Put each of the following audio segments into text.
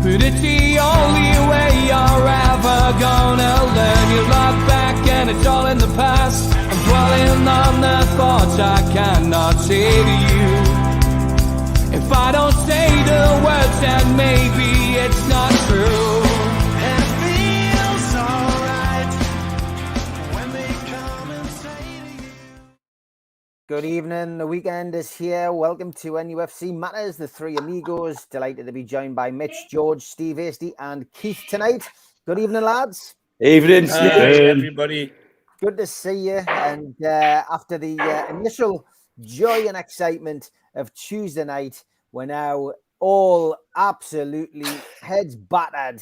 but it's the only way you're ever gonna learn. You look back and it's all in the past. I'm dwelling on the thoughts I cannot say to you. If I don't say the words, then maybe it's not true. And it feels alright when they come and say to you. Good evening, the weekend is here. Welcome to NUFC Matters, the three amigos. Delighted to be joined by Mitch, George, Steve Hasty and Keith tonight. Good evening, lads. Evening, Hi, everybody. Good to see you. And after the initial joy and excitement of Tuesday night, we're now all absolutely heads battered,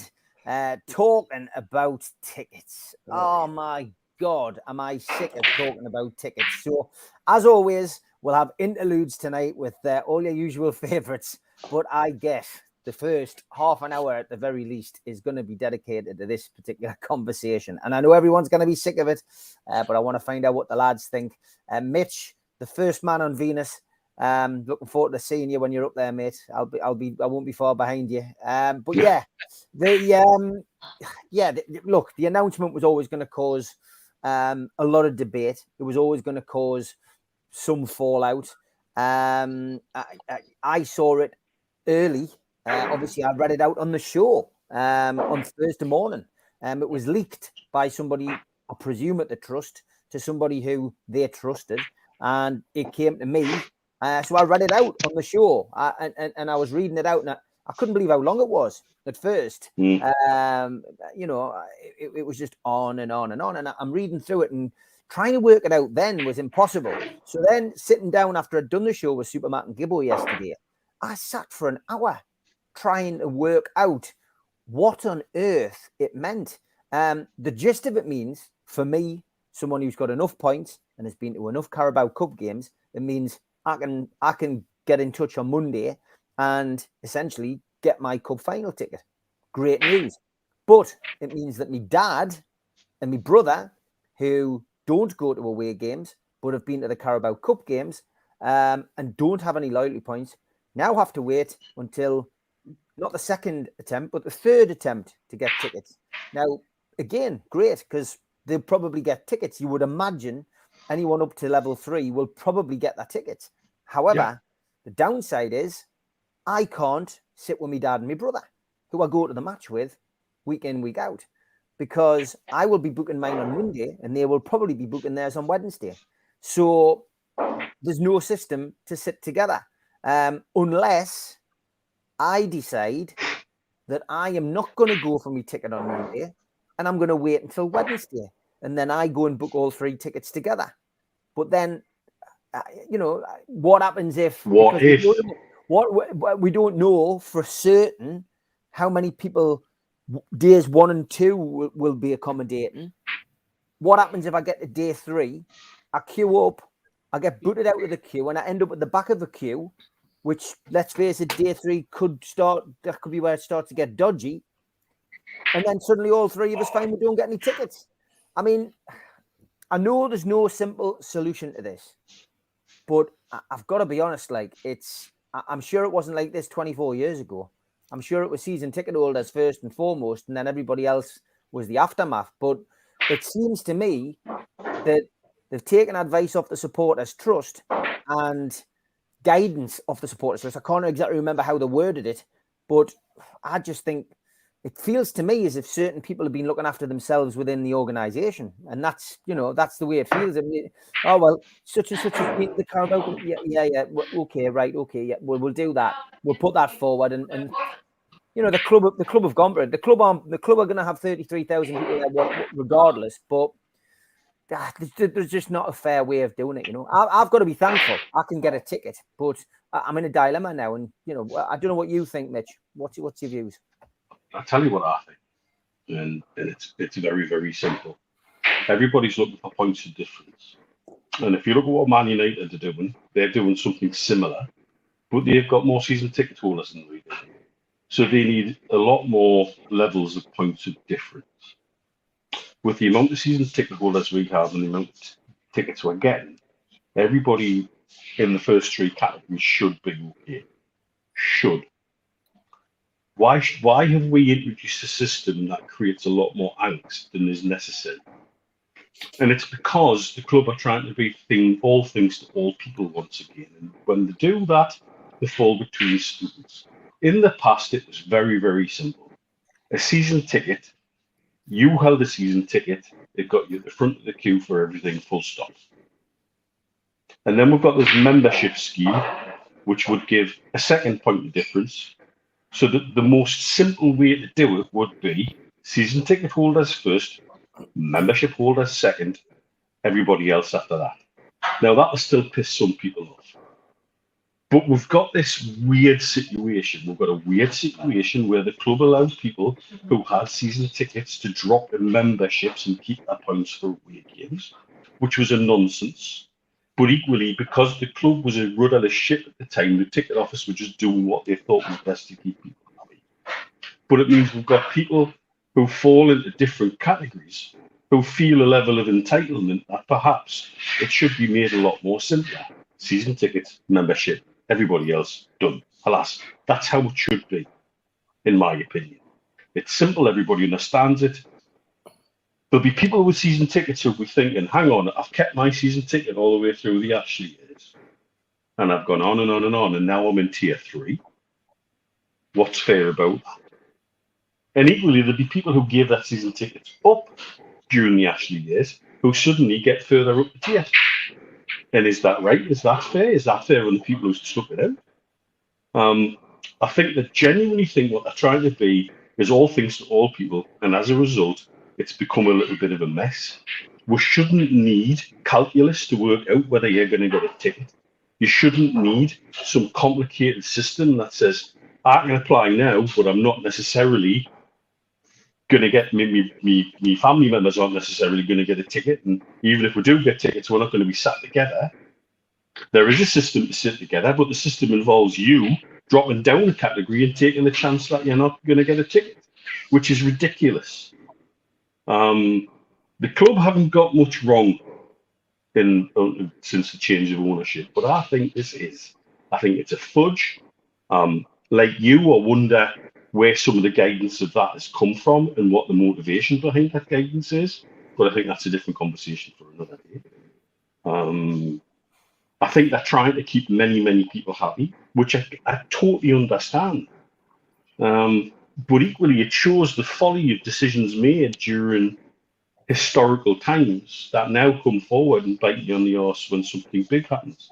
talking about tickets. Oh my God, am I sick of talking about tickets. So, as always, we'll have interludes tonight with all your usual favourites. But I guess the first half an hour at the very least is going to be dedicated to this particular conversation. And I know everyone's going to be sick of it, but I want to find out what the lads think. Mitch, the first man on Venus. Looking forward to seeing you when you're up there, mate. I won't be far behind you. But yeah, look, the announcement was always going to cause a lot of debate. It was always going to cause some fallout. I saw it early. Obviously, I read it out on the show on Thursday morning. It was leaked by somebody, I presume at the trust, to somebody who they trusted, and it came to me. So I read it out on the show, and I was reading it out, and I couldn't believe how long it was at first. It was just on and on and on, and I'm reading through it and trying to work it out then was impossible. So then sitting down after I'd done the show with Supermatt and Gibbo yesterday, I sat for an hour trying to work out what on earth it meant. The gist of it means, for me, someone who's got enough points and has been to enough Carabao Cup games, it means I can get in touch on Monday and essentially get my cup final ticket. Great news. But it means that my dad and my brother, who don't go to away games but have been to the Carabao Cup games and don't have any loyalty points, now have to wait until not the second attempt, but the third attempt to get tickets. Now, again, great, because they'll probably get tickets. You would imagine anyone up to level 3 will probably get their tickets. However, the downside is I can't sit with my dad and my brother, who I go to the match with week in, week out, because I will be booking mine on Monday and they will probably be booking theirs on Wednesday. So there's no system to sit together unless I decide that I am not going to go for my ticket on Monday and I'm going to wait until Wednesday. And then I go and book all 3 tickets together. But then, what happens if... We don't know for certain how many people days 1 and 2 will be accommodating. What happens if I get to day 3, I queue up, I get booted out of the queue, and I end up at the back of the queue, which, let's face it, day 3 could be where it starts to get dodgy. And then suddenly all 3 of us find we don't get any tickets. I mean, I know there's no simple solution to this, but I've got to be honest, I'm sure it wasn't like this 24 years ago. I'm sure it was season ticket holders first and foremost, and then everybody else was the aftermath. But it seems to me that they've taken advice off the supporters' trust and guidance of the supporters trust. I can't exactly remember how they worded it, but I just think it feels to me as if certain people have been looking after themselves within the organisation, and that's the way it feels. I mean, oh well, such and such has been the Carabao. Yeah. Okay, right. Okay, yeah. We'll do that. We'll put that forward, and the club have gone for it. The club are going to have 33,000 people there regardless, but there's just not a fair way of doing it. I've got to be thankful I can get a ticket, but I'm in a dilemma now, and I don't know what you think, Mitch. What's your views? I'll tell you what I think, and it's very, very simple. Everybody's looking for points of difference. And if you look at what Man United are doing, they're doing something similar, but they've got more season ticket holders than we do. So they need a lot more levels of points of difference. With the amount of season ticket holders we have and the amount of tickets we're getting, everybody in the first 3 categories should be okay. Should. Why have we introduced a system that creates a lot more angst than is necessary? And it's because the club are trying to be all things to all people once again. And when they do that, they fall between stools. In the past, it was very, very simple. A season ticket, you held a season ticket, it got you at the front of the queue for everything, full stop. And then we've got this membership scheme, which would give a second point of difference. So the most simple way to do it would be season ticket holders first, membership holders second, everybody else after that. Now that'll still piss some people off. But we've got this weird situation. We've got a weird situation where the club allows people who had season tickets to drop in memberships and keep their points for away games, which was a nonsense. But equally, because the club was a rudderless ship at the time, the ticket office were just doing what they thought was best to keep people happy. But it means we've got people who fall into different categories, who feel a level of entitlement that perhaps it should be made a lot more simpler. Season tickets, membership, everybody else, done. Alas, that's how it should be, in my opinion. It's simple, everybody understands it. There'll be people with season tickets who'll be thinking, hang on, I've kept my season ticket all the way through the Ashley years. And I've gone on and on and on, and now I'm in tier 3. What's fair about that? And equally, there'll be people who gave their season tickets up during the Ashley years who suddenly get further up the tier. And is that right? Is that fair? Is that fair on the people who stuck it out? I think they genuinely think what they're trying to be is all things to all people. And as a result, it's become a little bit of a mess. We shouldn't need calculus to work out whether you're going to get a ticket. You shouldn't need some complicated system that says, I can apply now, but I'm not necessarily going to get, me family members aren't necessarily going to get a ticket. And even if we do get tickets, we're not going to be sat together. There is a system to sit together, but the system involves you dropping down a category and taking the chance that you're not going to get a ticket, which is ridiculous. The club haven't got much wrong since the change of ownership, but I think this is. I think it's a fudge. Like you, I wonder where some of the guidance of that has come from and what the motivation behind that guidance is. But I think that's a different conversation for another day. I think they're trying to keep many, many people happy, which I totally understand. But equally, it shows the folly of decisions made during historical times that now come forward and bite you on the arse when something big happens.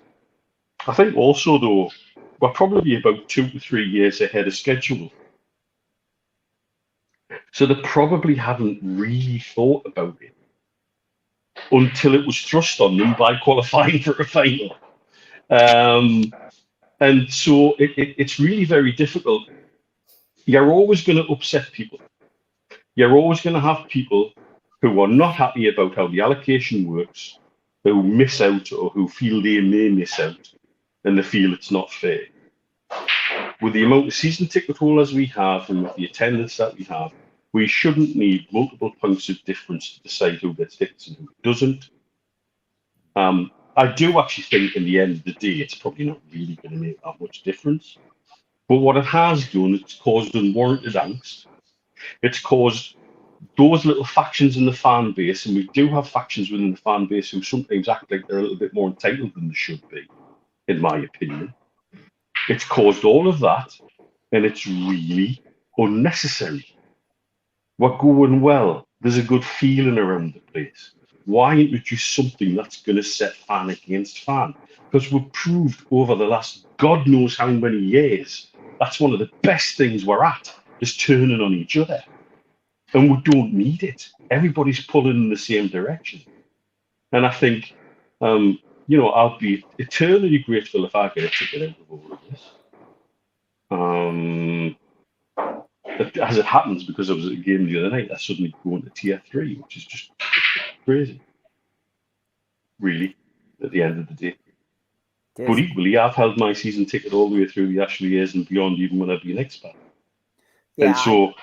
I think also, though, we're probably about 2 to 3 years ahead of schedule. So they probably haven't really thought about it until it was thrust on them by qualifying for a final. And so it's really very difficult. You're always going to upset people. You're always going to have people who are not happy about how the allocation works, who miss out or who feel they may miss out, and they feel it's not fair. With the amount of season ticket holders we have and with the attendance that we have, we shouldn't need multiple points of difference to decide who gets tickets and who doesn't. I do actually think in the end of the day, it's probably not really going to make that much difference. But what it has done, it's caused unwarranted angst. It's caused those little factions in the fan base, and we do have factions within the fan base who sometimes act like they're a little bit more entitled than they should be, in my opinion. It's caused all of that, and it's really unnecessary. We're going well. There's a good feeling around the place. Why introduce something that's going to set fan against fan? Because we've proved over the last God knows how many years that's one of the best things we're at, is turning on each other. And we don't need it. Everybody's pulling in the same direction. And I think, I'll be eternally grateful if I get a ticket out of all of this. As it happens, because I was at a game the other night, I suddenly go into tier 3, which is just crazy. Really, at the end of the day. But equally, I've held my season ticket all the way through the Ashley years and beyond, even when I've been expat. Yeah, and so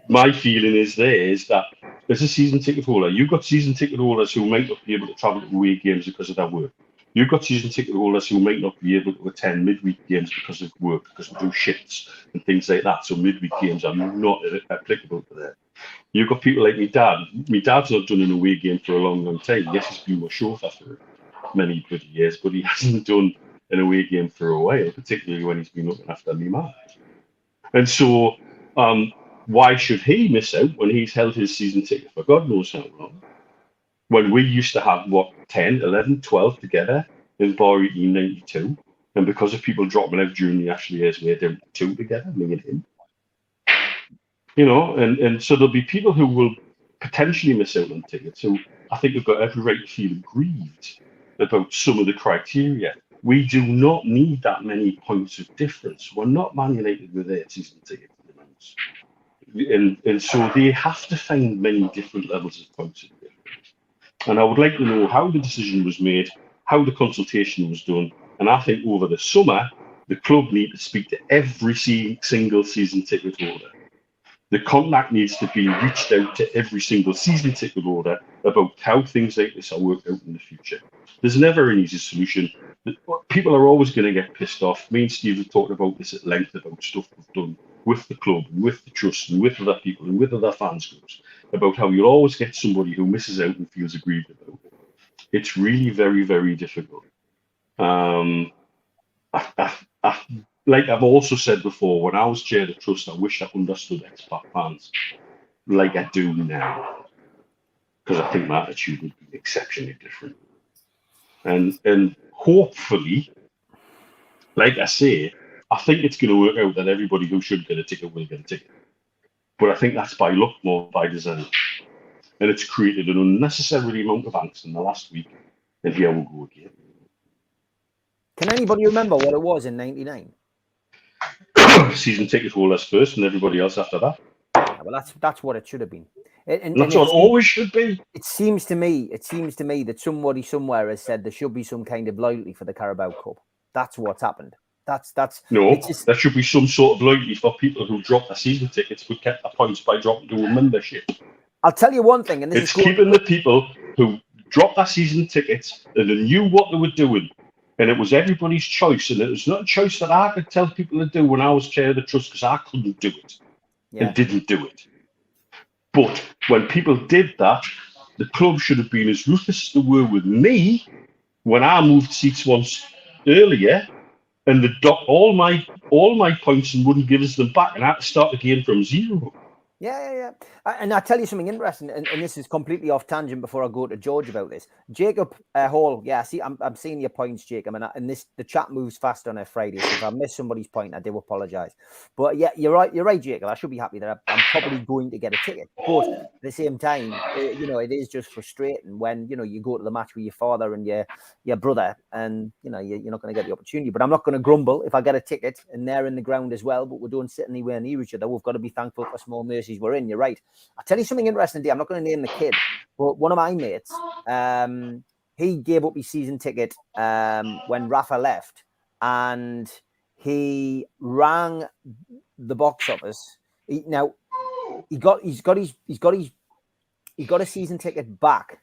my feeling is that as a season ticket holder, you've got season ticket holders who might not be able to travel to away games because of their work. You've got season ticket holders who might not be able to attend midweek games because of work, because we do shifts and things like that. So midweek games are not applicable to them. You've got people like my dad. My dad's not done an away game for a long, long time. Yes, he's been more short after many good years, but he hasn't done an away game for a while, particularly when he's been looking after me mum. And so, why should he miss out when he's held his season ticket for God knows how long? When we used to have, 10, 11, 12 together in Bar 1892, and because of people dropping out during the Ashley years, we're down to 2 together, me and him. And so there'll be people who will potentially miss out on tickets who I think have got every right to feel aggrieved about some of the criteria. We do not need that many points of difference. We're not Man United with their season ticket demands. And so they have to find many different levels of points of difference. And I would like to know how the decision was made, how the consultation was done. And I think over the summer, the club need to speak to every single season ticket holder. The contact needs to be reached out to every single season ticket holder about how things like this are worked out in the future. There's never an easy solution. People are always going to get pissed off. Me and Steve have talked about this at length about stuff we've done with the club, and with the trust, and with other people, and with other fans groups, about how you'll always get somebody who misses out and feels aggrieved about it. It's really very, very difficult. Like I've also said before, when I was chair of the trust, I wish I understood expat fans like I do now, because I think my attitude would be exceptionally different. And hopefully, like I say, I think it's going to work out that everybody who should get a ticket will get a ticket. But I think that's by luck more by design. And it's created an unnecessary amount of angst in the last week. And here we'll go again. Can anybody remember what it was in '99? Season ticket holders first and everybody else after that. Yeah, well, that's what it should have been. And that's what it always should be. It seems to me that somebody somewhere has said there should be some kind of loyalty for the Carabao Cup. That's what's happened. There should be some sort of loyalty for people who dropped their season tickets but kept their points by dropping to a membership. I'll tell you one thing, and this is keeping the people who dropped their season tickets and they knew what they were doing, and it was everybody's choice, and it was not a choice that I could tell people to do when I was chair of the trust because I couldn't do it and didn't do it. But when people did that, the club should have been as ruthless as they were with me when I moved seats once earlier, and they docked all my points and wouldn't give us them back, and I had to start again from zero. Yeah. And I'll tell you something interesting, and this is completely off tangent before I go to George about this. Jacob Hall, I'm seeing your points, Jacob, and the chat moves fast on a Friday, so if I miss somebody's point, I do apologise. But yeah, you're right, Jacob. I should be happy that I'm probably going to get a ticket. But at the same time, it is just frustrating when, you go to the match with your father and your brother, and, you're not going to get the opportunity. But I'm not going to grumble if I get a ticket and they're in the ground as well, but we don't sit anywhere near each other. We've got to be thankful for small mercies we're in. You're right. I'll tell you something interesting, Dave. I'm not going to name the kid, but one of my mates, he gave up his season ticket when Rafa left, and he rang the box office. He got a season ticket back.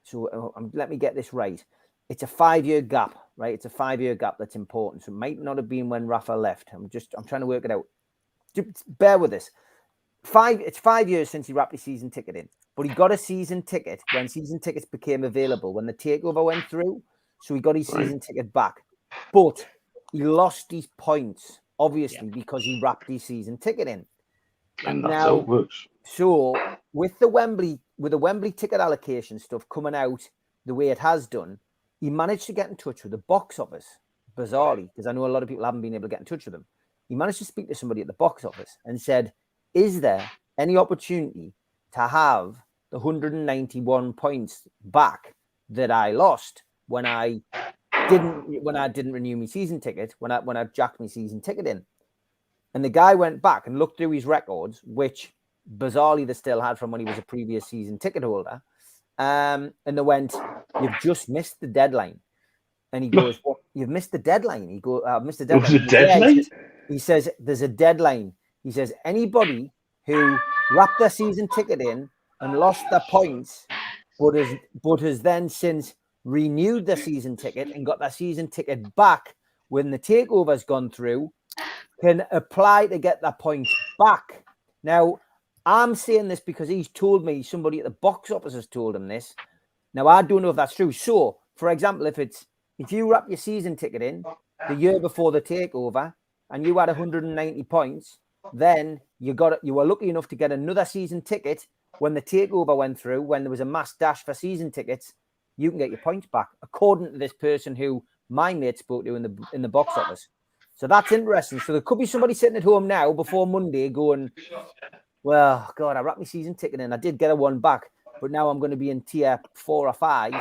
So let me get this right. It's a 5-year gap, right? It's a 5-year gap that's important. So it might not have been when Rafa left. I'm trying to work it out. Just bear with this. It's 5 years since he wrapped his season ticket in, but he got a season ticket when season tickets became available, when the takeover went through. So he got his season ticket back, but he lost his points, obviously, because he wrapped his season ticket in. And that's how it works. So with the Wembley ticket allocation stuff coming out the way it has done, he managed to get in touch with the box office, bizarrely, because I know a lot of people haven't been able to get in touch with him. He managed to speak to somebody at the box office and said, is there any opportunity to have the 191 points back that I lost when I didn't renew my season ticket, when I jacked my season ticket in? And the guy went back and looked through his records, which bizarrely they still had from when he was a previous season ticket holder. And they went, "You've just missed the deadline." And he goes, "What? You've missed the deadline?" He goes, "I've missed the deadline." There's a deadline? He says, "There's a deadline." He says, anybody who wrapped their season ticket in and lost their points, but has then since renewed their season ticket and got their season ticket back when the takeover's gone through, can apply to get that point back. Now, I'm saying this because he's told me, somebody at the box office has told him this. Now, I don't know if that's true. So, for example, if you wrap your season ticket in the year before the takeover and you had 190 points, then you were lucky enough to get another season ticket when the takeover went through, when there was a mass dash for season tickets, you can get your points back, according to this person who my mate spoke to in the box office. So that's interesting. So there could be somebody sitting at home now before Monday going, well, God, I wrapped my season ticket in. I did get a one back, but now I'm going to be in tier 4 or 5.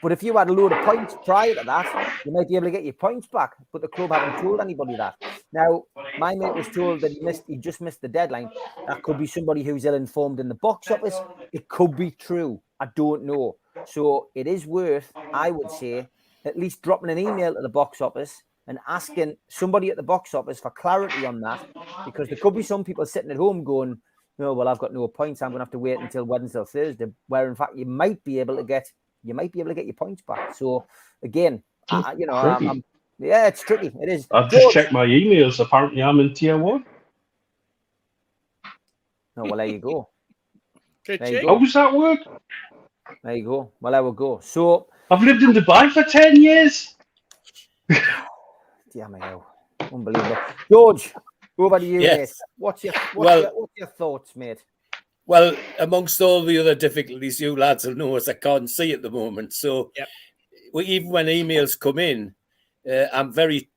But if you had a load of points prior to that, you might be able to get your points back. But the club haven't told anybody that. Now, my mate was told that he just missed the deadline. That could be somebody who's ill-informed in the box office. It could be true. I don't know. So it is worth, I would say, at least dropping an email to the box office and asking somebody at the box office for clarity on that, because there could be some people sitting at home going, no, well, I've got no points. I'm going to have to wait until Wednesday or Thursday, where in fact you might be able to get your points back. So again, yeah, it's tricky. It is. I've just checked my emails. Apparently, I'm in tier 1. No, well, there you go. How does that work? There you go. Well, there we go. So I've lived in Dubai for 10 years. Damn it, unbelievable. George, over to you, yes. mate. What's your thoughts, mate? Well, amongst all the other difficulties you lads will know is I can't see at the moment. So even when emails come in, I'm very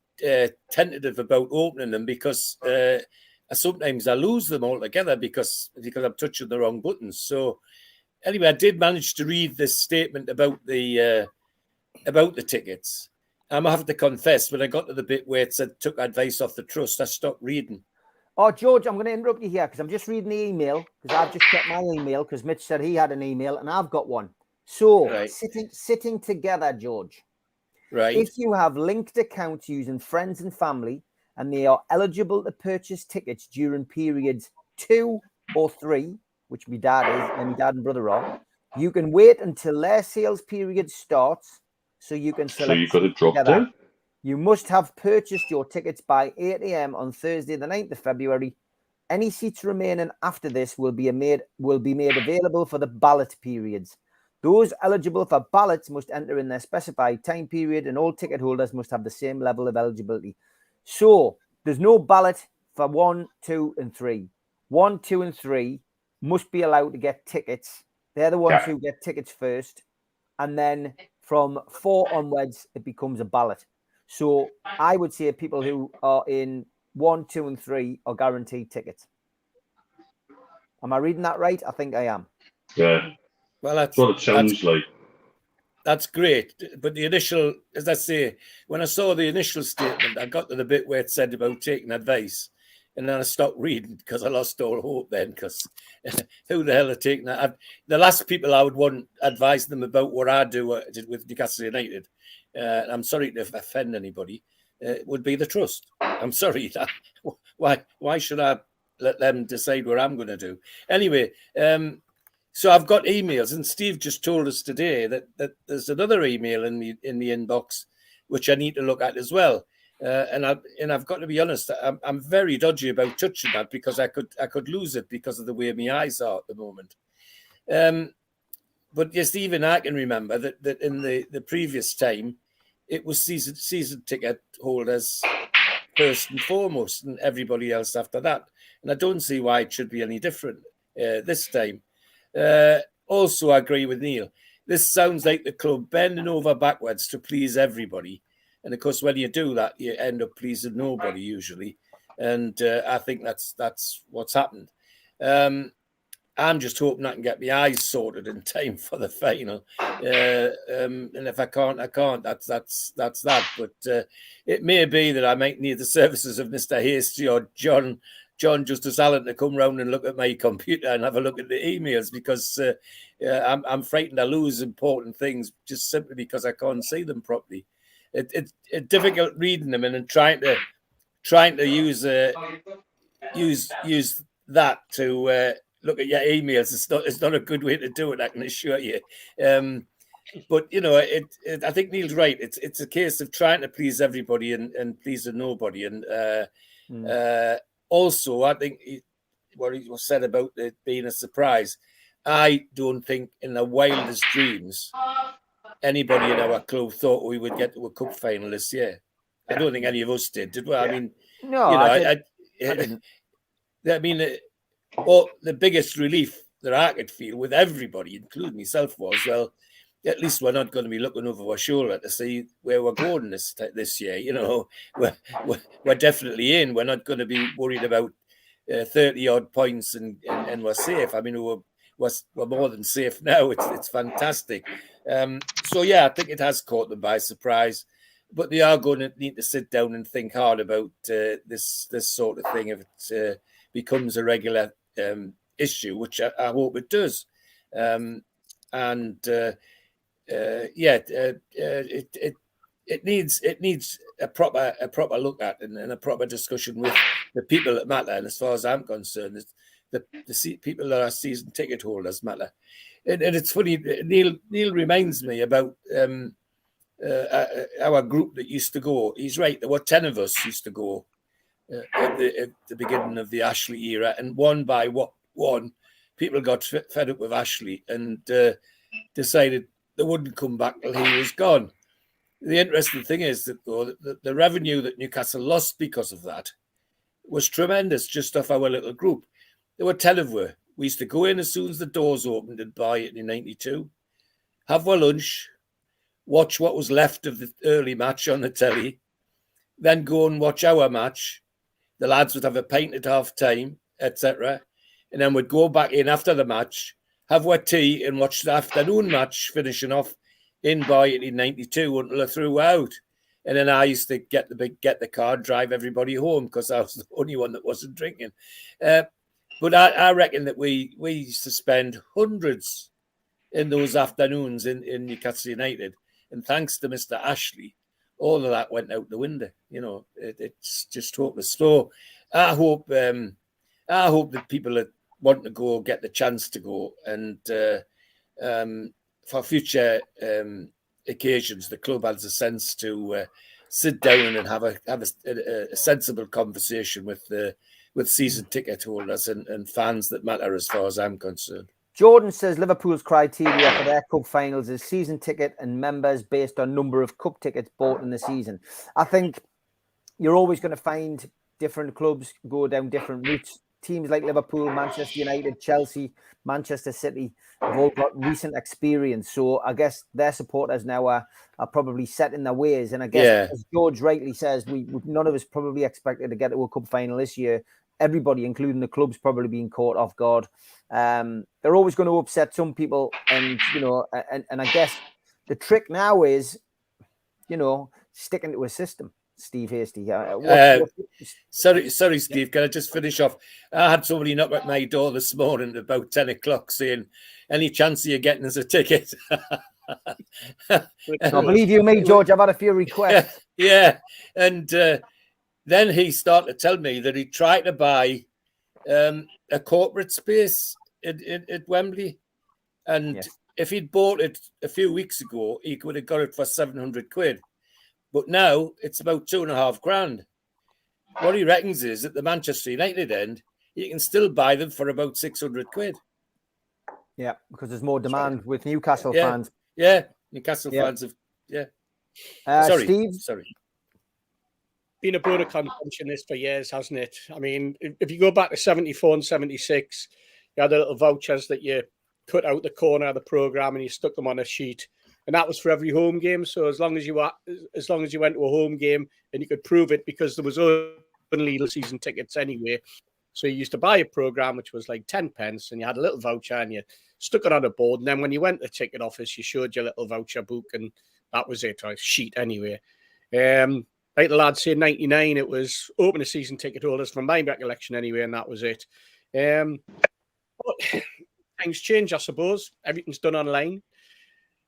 tentative about opening them because sometimes I lose them altogether because I'm touching the wrong buttons. So anyway, I did manage to read this statement about the tickets. I'm going to have to confess, when I got to the bit where it said took advice off the trust, I stopped reading. Oh, George, I'm going to interrupt you here because I'm just reading the email, because I've just checked my email because Mitch said he had an email and I've got one. So sitting together, George. Right. If you have linked accounts using friends and family and they are eligible to purchase tickets during periods 2 or 3, which my dad is and my dad and brother are, you can wait until their sales period starts so you can select. So you've got to drop down. You must have purchased your tickets by 8 a.m. on Thursday, the 9th of February. Any seats remaining after this will be made available for the ballot periods. Those eligible for ballots must enter in their specified time period, and all ticket holders must have the same level of eligibility. So there's no ballot for 1, 2, and 3. 1, 2, and 3 must be allowed to get tickets. They're the ones who get tickets first. And then from 4 onwards, it becomes a ballot. So I would say people who are in 1, 2, and 3 are guaranteed tickets. Am I reading that right? I think I am. Yeah. Well, that's what it sounds like. That's great. But the initial, as I say, when I saw the initial statement, I got to the bit where it said about taking advice. And then I stopped reading because I lost all hope then, because who the hell are taking that? The last people I would want advise them about what I do with Newcastle United, I'm sorry to offend anybody, would be the trust. I'm sorry. Why should I let them decide what I'm going to do? Anyway, so I've got emails, and Steve just told us today that there's another email in the inbox which I need to look at as well. And I've got to be honest, I'm very dodgy about touching that because I could lose it because of the way my eyes are at the moment. But yes, even I can remember that in the previous time, it was season ticket holders first and foremost, and everybody else after that. And I don't see why it should be any different this time. Also, I agree with Neil. This sounds like the club bending over backwards to please everybody. And of course, when you do that, you end up pleasing nobody usually. And I think that's what's happened. I'm just hoping I can get my eyes sorted in time for the final. And if I can't, I can't. That's that. But it may be that I might need the services of Mr. Hasty or John Justice Allen to come round and look at my computer and have a look at the emails, because I'm frightened I lose important things just simply because I can't see them properly. It's difficult reading them and then trying to use that to look at your emails. It's not a good way to do it, I can assure you. But you know, I think Neil's right. It's a case of trying to please everybody and pleasing nobody. And also, I think what he said about it being a surprise. I don't think in the wildest dreams anybody in our club thought we would get to a cup final this year. I don't think any of us did we? I mean, No, you know, I didn't. I mean, well, the biggest relief that I could feel with everybody, including myself, was, well, at least we're not going to be looking over our shoulder to see where we're going this year. You know, we're definitely in. We're not going to be worried about 30 odd points and we're safe. I mean, we're more than safe now. It's fantastic. So yeah, I think it has caught them by surprise. But they are going to need to sit down and think hard about this sort of thing if it becomes a regular issue, which I hope it does. It needs a proper look at and a proper discussion with the people that matter. And as far as I'm concerned, the people that are season ticket holders matter. And it's funny. Neil reminds me about our group that used to go. He's right. There were 10 of us used to go at the beginning of the Ashley era, and one by one, people got fed up with Ashley and decided they wouldn't come back till he was gone. The interesting thing is that though the revenue that Newcastle lost because of that was tremendous, just off our little group. There were 10 of us. We used to go in as soon as the doors opened and buy it in '92, have our lunch, watch what was left of the early match on the telly, then go and watch our match. The lads would have a pint at half time, etc. And then we'd go back in after the match, have our tea and watch the afternoon match finishing off in Bayet in '92 until I threw out. And then I used to get the car, drive everybody home because I was the only one that wasn't drinking. But I reckon that we used to spend hundreds in those afternoons in Newcastle United. And thanks to Mr. Ashley, all of that went out the window. You know, it's just hopeless. So I hope that people that want to go get the chance to go, and for future occasions, the club has a sense to sit down and have a sensible conversation with season ticket holders and fans that matter, as far as I'm concerned. Jordan says Liverpool's criteria for their cup finals is season ticket and members based on number of cup tickets bought in the season. I think you're always going to find different clubs go down different routes. Teams like Liverpool, Manchester United, Chelsea, Manchester City have all got recent experience. So I guess their supporters now are probably set in their ways. And I guess, as George rightly says, we none of us probably expected to get to a cup final this year. Everybody, including the clubs, probably being caught off guard. They're always going to upset some people, and I guess the trick now is, sticking to a system. Steve Hasty. Sorry, Steve. Can I just finish off? I had somebody knock at my door this morning at about 10 o'clock saying, "Any chance of you getting us a ticket?" I believe you me, George. I've had a few requests. Yeah. And then he started to tell me that he tried to buy a corporate space at Wembley. And if he'd bought it a few weeks ago, he could have got it for 700 quid. But now it's about £2,500. What he reckons is at the Manchester United end, you can still buy them for about 600 quid. Yeah, because there's more demand with Newcastle fans. Yeah, Newcastle fans have. Yeah. Steve? Sorry. Been a bone of contention this for years, hasn't it? I mean, if you go back to 74 and 76, you had the little vouchers that you cut out the corner of the programme and you stuck them on a sheet. And that was for every home game. So as long as you went to a home game and you could prove it, because there was only season tickets anyway. So you used to buy a programme which was like 10 pence and you had a little voucher and you stuck it on a board. And then when you went to the ticket office, you showed your little voucher book and that was it, or a sheet anyway. Like the lads say, 99, it was open to season ticket holders from my recollection anyway, and that was it. But things change, I suppose. Everything's done online.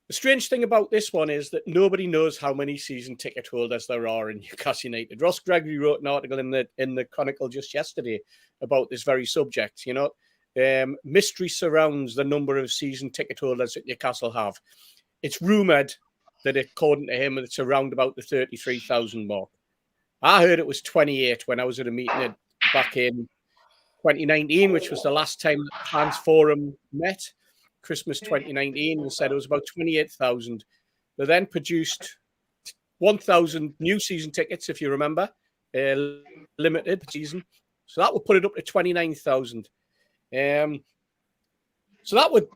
The strange thing about this one is that nobody knows how many season ticket holders there are in Newcastle United. Ross Gregory wrote an article in the Chronicle just yesterday about this very subject. Mystery surrounds the number of season ticket holders that Newcastle have. it's rumoured that according to him, it's around about the 33,000 mark. I heard it was 28 when I was at a meeting back in 2019, which was the last time the Fans Forum met, Christmas 2019, and said it was about 28,000. They then produced 1,000 new season tickets, if you remember, limited season. So that would put it up to 29,000. So that would,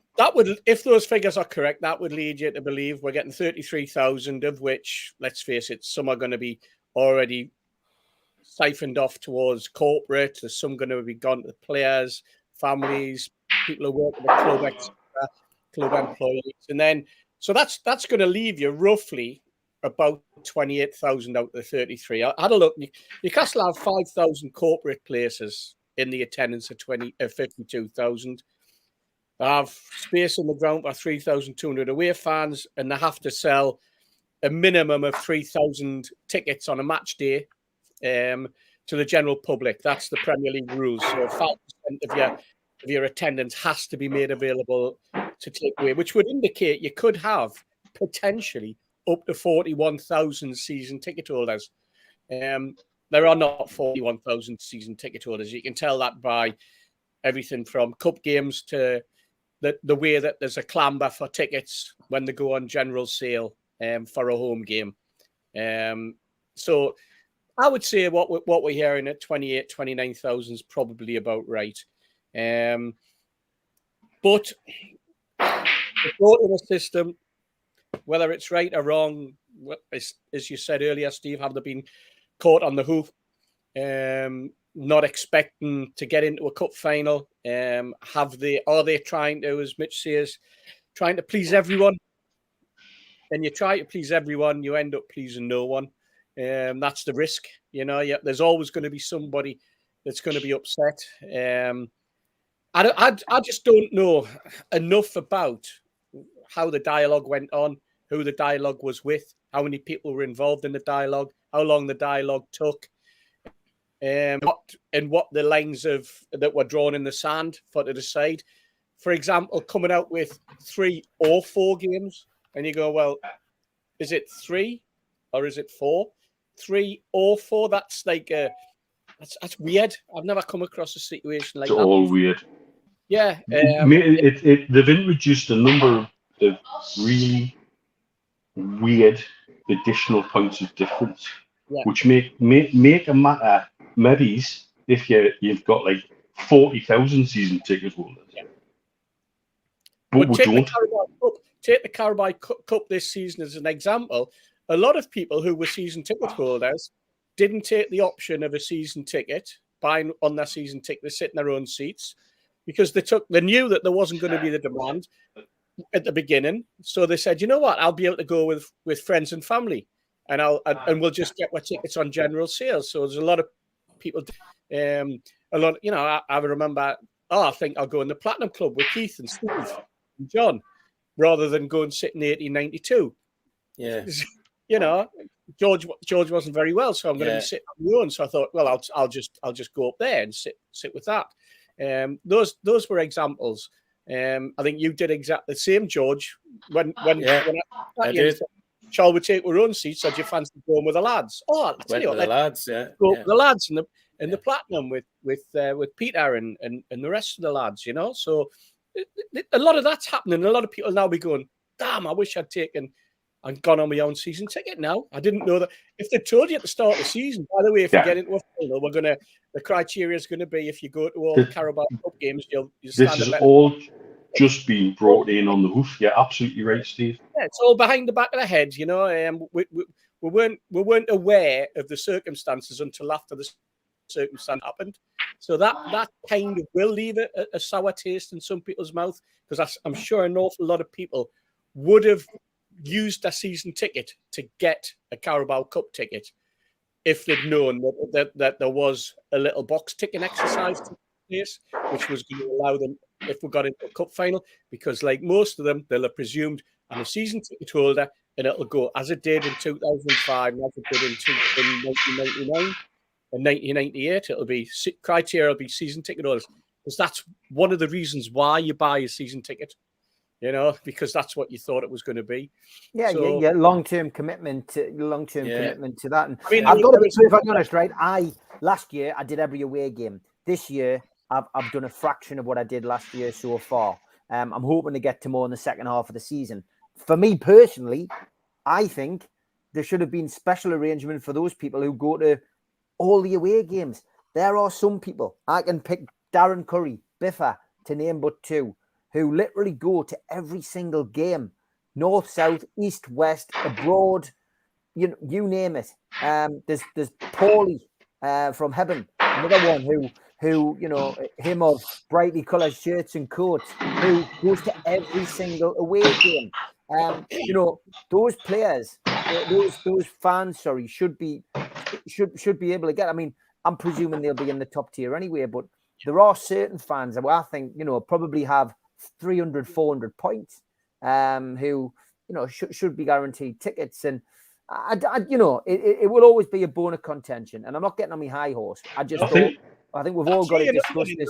if those figures are correct, that would lead you to believe we're getting 33,000, of which, let's face it, some are going to be already siphoned off towards corporate. There's some going to be gone to the players, families, people who work at the club, etc., club employees, and then so that's going to leave you roughly about 28,000 out of the 33. I had a look. Newcastle have 5,000 corporate places in the attendance of 52,000. They have space on the ground for 3,200 away fans, and they have to sell a minimum of 3,000 tickets on a match day to the general public. That's the Premier League rules. So 5% of your attendance has to be made available to take away, which would indicate you could have potentially up to 41,000 season ticket holders. There are not 41,000 season ticket holders. You can tell that by everything from cup games to the way that there's a clamber for tickets when they go on general sale for a home game. So I would say what we're hearing at 28, 29,000 is probably about right. But the voting system, whether it's right or wrong, as you said earlier, Steve, have they been caught on the hoof, not expecting to get into a cup final? Are they trying to, as Mitch says, trying to please everyone? And you try to please everyone, you end up pleasing no one. That's the risk, there's always going to be somebody that's going to be upset. I just don't know enough about how the dialogue went on, who the dialogue was with, how many people were involved in the dialogue, how long the dialogue took, and what the lines that were drawn in the sand for to decide. For example, coming out with 3 or 4 games, and you go, well, is it 3 or is it 4? 3 or 4? That's like that's weird. I've never come across a situation like that. It's all weird. Yeah, they've introduced a number of really weird additional points of difference, which make a matter maybe if you've got like 40,000 season ticket holders. Yeah. But we don't. Take the Carabao Cup this season as an example. A lot of people who were season ticket holders didn't take the option of a season ticket, buying on their season ticket, they sit in their own seats, because they knew that there wasn't going to be the demand at the beginning. So they said, you know what, I'll be able to go with friends and family, and we'll just get our tickets on general sales. So there's a lot of people, I remember, I think I'll go in the Platinum Club with Keith and Steve and John, rather than go and sit in 1892. Yeah. George wasn't very well, so I'm going to be sitting on my own. So I thought, well, I'll just go up there and sit with that. Those were examples. I think you did exactly the same, George. When I did. Shall we take our own seats? Or do you fancy going with the lads? Oh, I'll tell you what, the lads, go with the lads in the Platinum with Peter and the rest of the lads. So a lot of that's happening. A lot of people now be going, damn, I wish I'd taken and gone on my own season ticket now. I didn't know that. If they told you at the start of the season, by the way, if you get into a final, the criteria is going to be, if you go to all the Carabao Cup games, you'll stand. This is all just being brought in on the hoof. Yeah, absolutely right, Steve. Yeah, it's all behind the back of the head. We weren't aware of the circumstances until after the circumstance happened. So that kind of will leave a sour taste in some people's mouth, because I'm sure an awful lot of people would have used a season ticket to get a Carabao Cup ticket if they'd known that there was a little box ticking exercise to place, which was going to allow them, if we got into a cup final, because like most of them, they'll have presumed I'm a season ticket holder, and it'll go as it did in 2005, and as it did in 1999 and 1998. It'll be criteria will be season ticket holders, because that's one of the reasons why you buy a season ticket. you know, because that's what you thought it was going to be. Yeah, So, yeah, long-term commitment to commitment to that. And I mean, I've got to be perfectly honest, right? Last year I did every away game. This year I've done a fraction of what I did last year so far. I'm hoping to get to more in the second half of the season. For me personally, I think there should have been special arrangement for those people who go to all the away games. There are some people, I can pick Darren Curry, Biffa, to name but two, who literally go to every single game, north, south, east, west, abroad, you name it. There's Paulie from Heaven, another one who him of brightly coloured shirts and coats, who goes to every single away game. Those players, those fans, should be able to get. I mean, I'm presuming they'll be in the top tier anyway, but there are certain fans that I think probably have 300, 400 points, who should be guaranteed tickets. And it will always be a bone of contention. And I'm not getting on my high horse. I think we've all got to discuss this.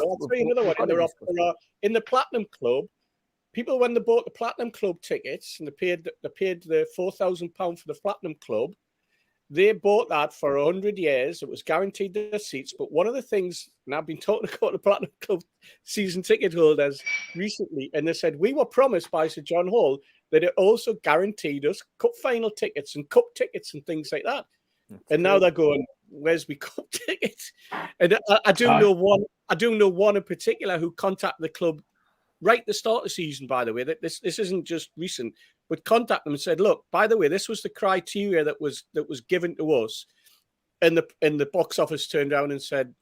In the Platinum Club, people, when they bought the Platinum Club tickets and they paid the £4,000 for the Platinum Club, they bought that for 100 years. It was guaranteed their seats. But one of the things, and I've been talking to the Platinum Club season ticket holders recently, and they said, we were promised by Sir John Hall that it also guaranteed us cup final tickets and cup tickets and things like that. And now they're going, where's my cup ticket? And I do know one in particular who contacted the club right at the start of the season, by the way. That this isn't just recent, but contact them and said, look, by the way, this was the criteria that was given to us. And the box office turned around and said,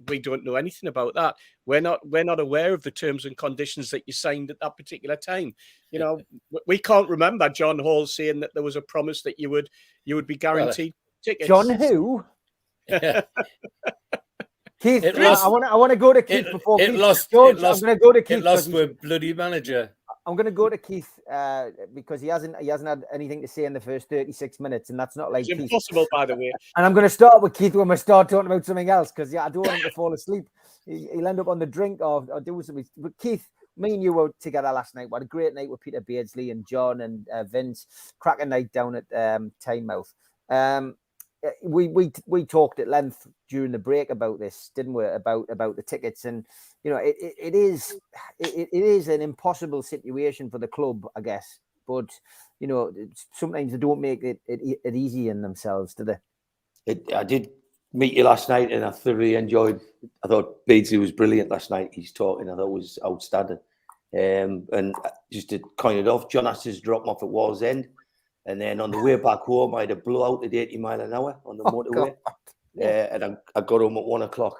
we don't know anything about that. We're not aware of the terms and conditions that you signed at that particular time. We can't remember John Hall saying that there was a promise that you would be guaranteed tickets. John who? Keith, I want to go to Keith before Keith. I'm going to go to Keith. It lost for a bloody manager. I'm going to go to Keith because he hasn't had anything to say in the first 36 minutes, and that's not like Keith. Impossible, by the way. And I'm going to start with Keith when we start talking about something else, because I don't want him to fall asleep. He'll end up on the drink or do something. But Keith, me and you were together last night. We had a great night with Peter Beardsley and John and Vince. Cracking night down at Tynemouth. We talked at length during the break about this, didn't we? About the tickets, and it is an impossible situation for the club, I guess. But sometimes they don't make it easy in themselves, do they? I did meet you last night, and I thoroughly enjoyed. I thought Beardsley was brilliant last night. He's talking, I thought it was outstanding. And just to coin it off, John asked us to drop him off at Wall's End. And then on the way back home, I had a blowout at 80 mile an hour on the motorway. And I got home at 1 o'clock.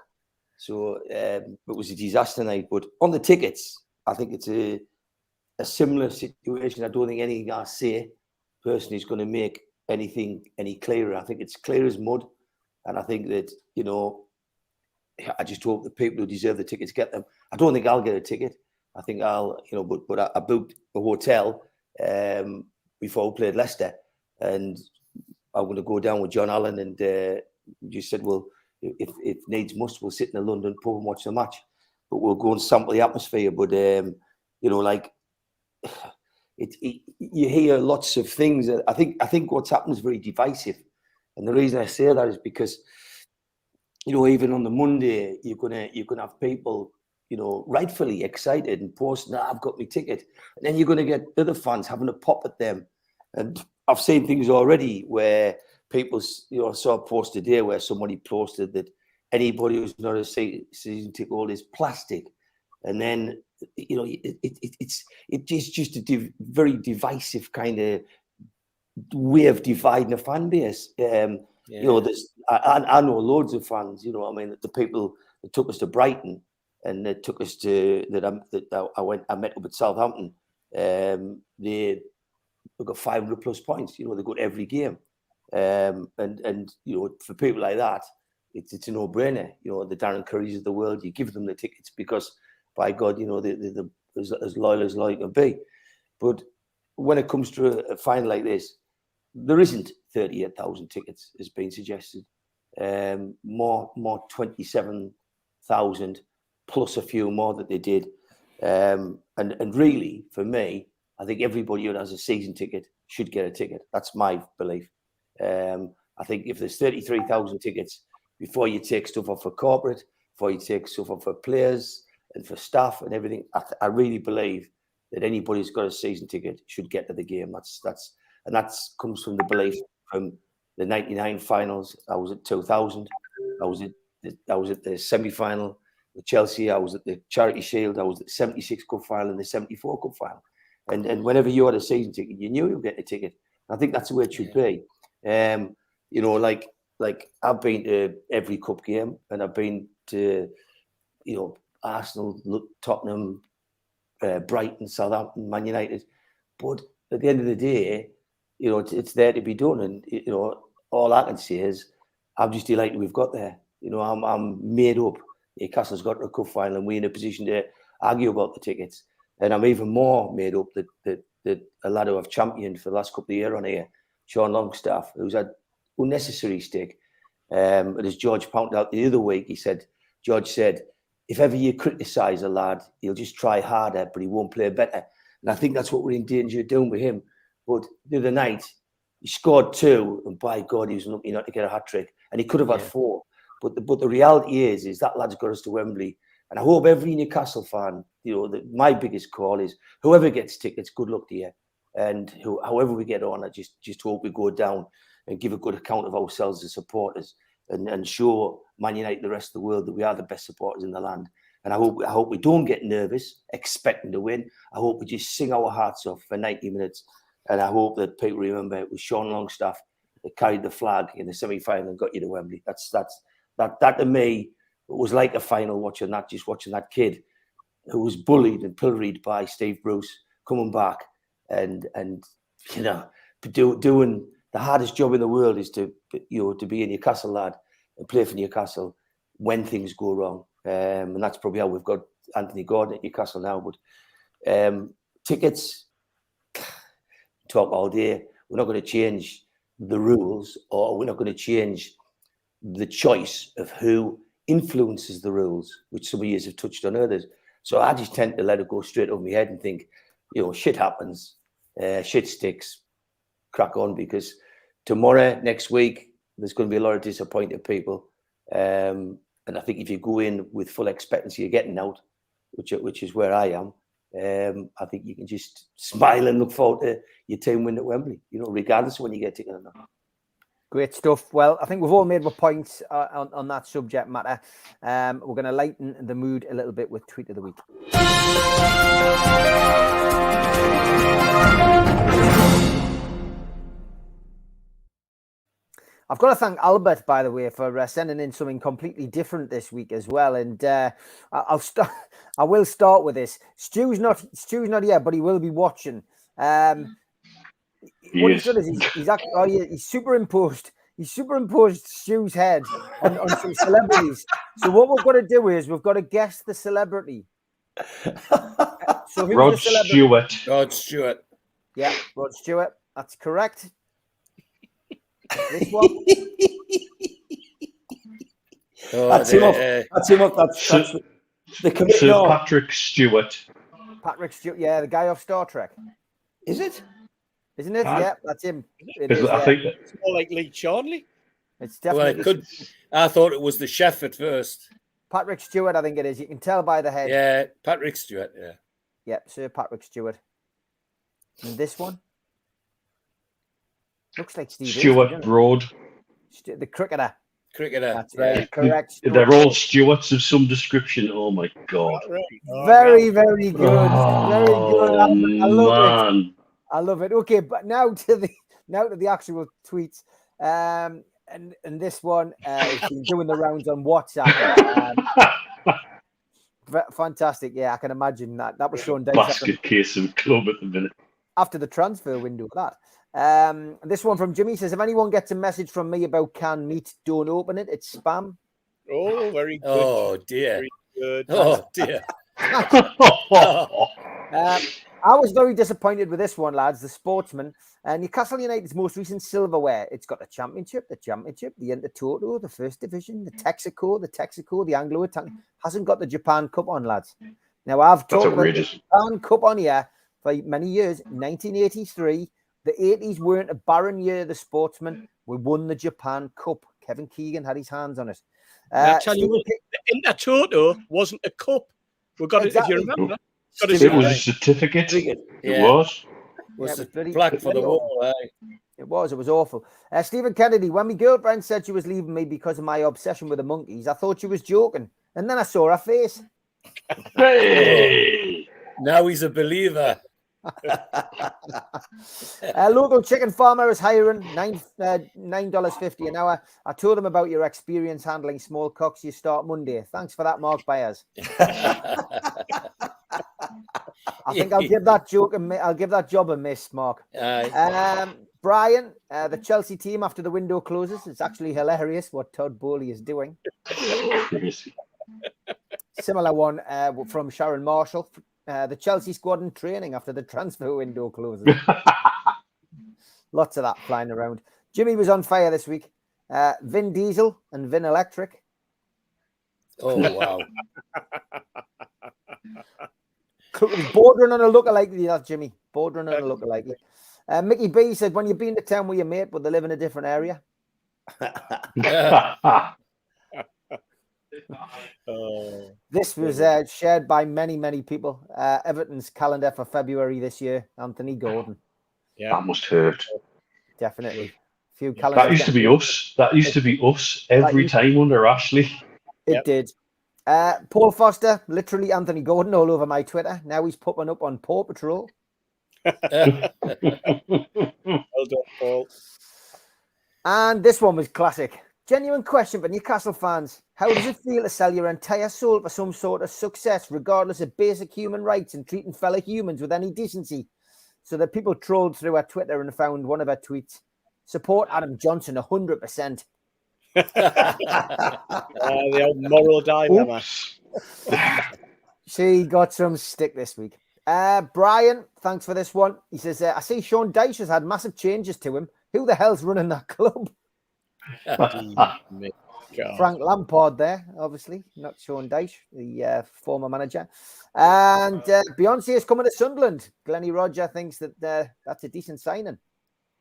So it was a disaster night. But on the tickets, I think it's a similar situation. I don't think anything I say personally is going to make anything any clearer. I think it's clear as mud. And I think that, I just hope the people who deserve the tickets get them. I don't think I'll get a ticket. I think I'll, but I booked a hotel before we played Leicester, and I'm going to go down with John Allen, and just said, well, if needs must, we'll sit in a London pub and watch the match, but we'll go and sample the atmosphere. But you hear lots of things. I think what's happened is very divisive, and the reason I say that is because even on the Monday you're gonna have people rightfully excited and posting, I've got my ticket. And then you're going to get other fans having a pop at them. And I've seen things already where people, I saw a post today where somebody posted that anybody who's not a season ticket holder is plastic. And then, it's just a very divisive kind of way of dividing a fan base. I know loads of fans, the people that took us to Brighton, and it took us to I met up at Southampton. They got 500 plus points. They go to every game, and for people like that, it's a no-brainer. The Darren Currys of the world, you give them the tickets because, by God, they're as loyal as loyal can be. But when it comes to a final like this, there isn't 38,000 tickets as being suggested. More 27,000. Plus a few more that they did. And really, for me, I think everybody who has a season ticket should get a ticket. That's my belief. I think if there's 33,000 tickets, before you take stuff off for corporate, before you take stuff off for players and for staff and everything, I really believe that anybody who's got a season ticket should get to the game. That comes from the belief from the '99 finals. I was at 2000. I was at the semi-final with Chelsea. I was at the Charity Shield. I was at the '76 Cup final and the '74 Cup final. And whenever you had a season ticket, you knew you were getting a ticket. I think that's the way it should be. You know, like I've been to every cup game, and I've been to, you know, Arsenal, Tottenham, Brighton, Southampton, Man United. But at the end of the day, you know, it's there to be done. And, you know, all I can say is I'm just delighted we've got there. You know, I'm made up. Newcastle's got to a cup final and we're in a position to argue about the tickets. And I'm even more made up that a lad who I've championed for the last couple of years on here, Sean Longstaff, who's had unnecessary stick. And as George pointed out the other week, George said, if ever you criticise a lad, he'll just try harder, but he won't play better. And I think that's what we're in danger of doing with him. But the other night, he scored 2, and by God, he was lucky not to get a hat-trick. And he could have had 4. But the reality is that lad's got us to Wembley. And I hope every Newcastle fan, you know, my biggest call is whoever gets tickets, good luck to you. And however we get on, I just hope we go down and give a good account of ourselves as supporters and show Man United, the rest of the world, that we are the best supporters in the land. And I hope we don't get nervous, expecting to win. I hope we just sing our hearts off for 90 minutes. And I hope that people remember it was Sean Longstaff that carried the flag in the semi-final and got you to Wembley. That to me, it was like a final watching that kid who was bullied and pilloried by Steve Bruce coming back and you know, doing the hardest job in the world is to be a Newcastle lad and play for Newcastle when things go wrong. And that's probably how we've got Anthony Gordon at Newcastle now. But tickets, talk all day. We're not going to change the rules, or we're not going to change the choice of who influences the rules, which some of you have touched on others. So I just tend to let it go straight over my head and think, you know, shit happens, shit sticks, crack on, because tomorrow, next week, there's going to be a lot of disappointed people. And I think if you go in with full expectancy of getting out, which is where I am, I think you can just smile and look forward to your team win at Wembley, you know, regardless of when you get ticket or not. Great stuff. Well, I think we've all made our points on that subject matter. We're going to lighten the mood a little bit with Tweet of the Week. I've got to thank Albert, by the way, for sending in something completely different this week as well. And I will start with this. Stu's not here, but he will be watching. What he's done is he's superimposed. He's superimposed Stu's head on some celebrities. So what we've got to do is we've got to guess the celebrity. So who's Rod the celebrity? Stewart. Rod Stewart. Yeah, Rod Stewart. That's correct. This one. That's him off. That's him off. That's the committee. Sir Patrick Stewart. Patrick Stewart. Yeah, the guy off Star Trek. Is it? Isn't it? Yeah, that's him. It Is is, I think It's more like Lee Charnley. it's Well, definitely I thought it was the chef at first. Patrick Stewart. I think it is. You can tell by the head. Yeah, Patrick Stewart. Yeah. Yep, Sir Patrick Stewart. And this one looks like Steve Stuart Easton, Broad. the cricketer. Cricketer. That's right. Correct. They're all Stewarts of some description. Oh my God. Very, very good. Very good. I love it. Man. I love it. Okay, but now to the actual tweets. And this one has been doing the rounds on WhatsApp. Fantastic. Yeah, I can imagine that. That was Sean Davis Basket case of club at the minute. after the transfer window. That. This one from Jimmy says, if anyone gets a message from me about canned meat, don't open it. It's spam. Oh, very good. Oh dear. Very good. Oh dear. I was very disappointed with this one, lads. The Sportsman. Newcastle United's most recent silverware. It's got the Championship, the Intertoto, the First Division, the Texaco, the Anglo-Italian. Hasn't got the Japan Cup on, lads. Now, I've That's talked about the outrageous. Japan Cup on here for many years. 1983, the 80s weren't a barren year. The sportsmen, we won the Japan Cup. Kevin Keegan had his hands on it. I tell you Stephen what, the Intertoto wasn't a cup. We got Exactly. it, if you remember. Got It was a certificate. It Yeah. was. Was Yeah, it was the bloody- plaque for the bloody wall. Aye. It was awful. Stephen Kennedy, when my girlfriend said she was leaving me because of my obsession with the monkeys, I thought she was joking. And then I saw her face. Hey! Now he's a believer. Local chicken farmer is hiring $9.50 an hour. I told him about your experience handling small cocks. You start Monday. Thanks for that, Mark Byers. I think I'll give that job a miss, Mark. Aye. Brian, the Chelsea team after the window closes. It's actually hilarious what Todd Bowley is doing. Crazy. Similar one from Sharon Marshall. The Chelsea squad in training after the transfer window closes. Lots of that flying around. Jimmy was on fire this week. Vin Diesel and Vin Electric. Oh, wow. Bordering on a lookalike, that Jimmy. Bordering on a lookalike. Mickey B said, when you've been to town with your mate, but they live in a different area. This was shared by many, many people. Everton's calendar for February this year, Anthony Gordon. Yeah. That must hurt. Definitely. Few calendars. That used to be us. That used to be us every time under Ashley. It did. Paul Foster, literally Anthony Gordon all over my Twitter. Now he's popping up on Paw Patrol. Well done, Paul. And this one was classic. Genuine question for Newcastle fans. How does it feel to sell your entire soul for some sort of success, regardless of basic human rights and treating fellow humans with any decency? So that people trolled through her Twitter and found one of her tweets. Support Adam Johnson 100%. The old moral dilemma. She got some stick this week. Brian, thanks for this one. He says, I see Sean Dyche has had massive changes to him. Who the hell's running that club? Frank Lampard there, obviously, not Sean Dyche, the former manager. And Beyonce is coming to Sunderland. Glennie Roger thinks that that's a decent signing.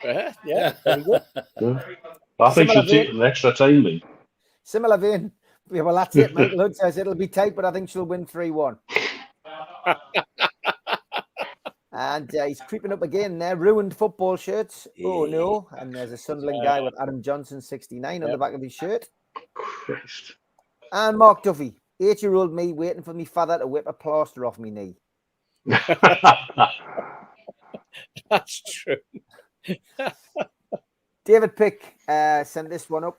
Yeah, very good. I think she'll take an extra time, mate. Similar vein. Yeah, well, that's it. Michael Hood says it'll be tight, but I think she'll win 3-1. And he's creeping up again there. Ruined football shirts. Oh, no. And there's a Sunderland guy with Adam Johnson 69 on the back of his shirt. Christ. And Mark Duffy, 8-year-old me waiting for me father to whip a plaster off me knee. That's true. David Pick sent this one up.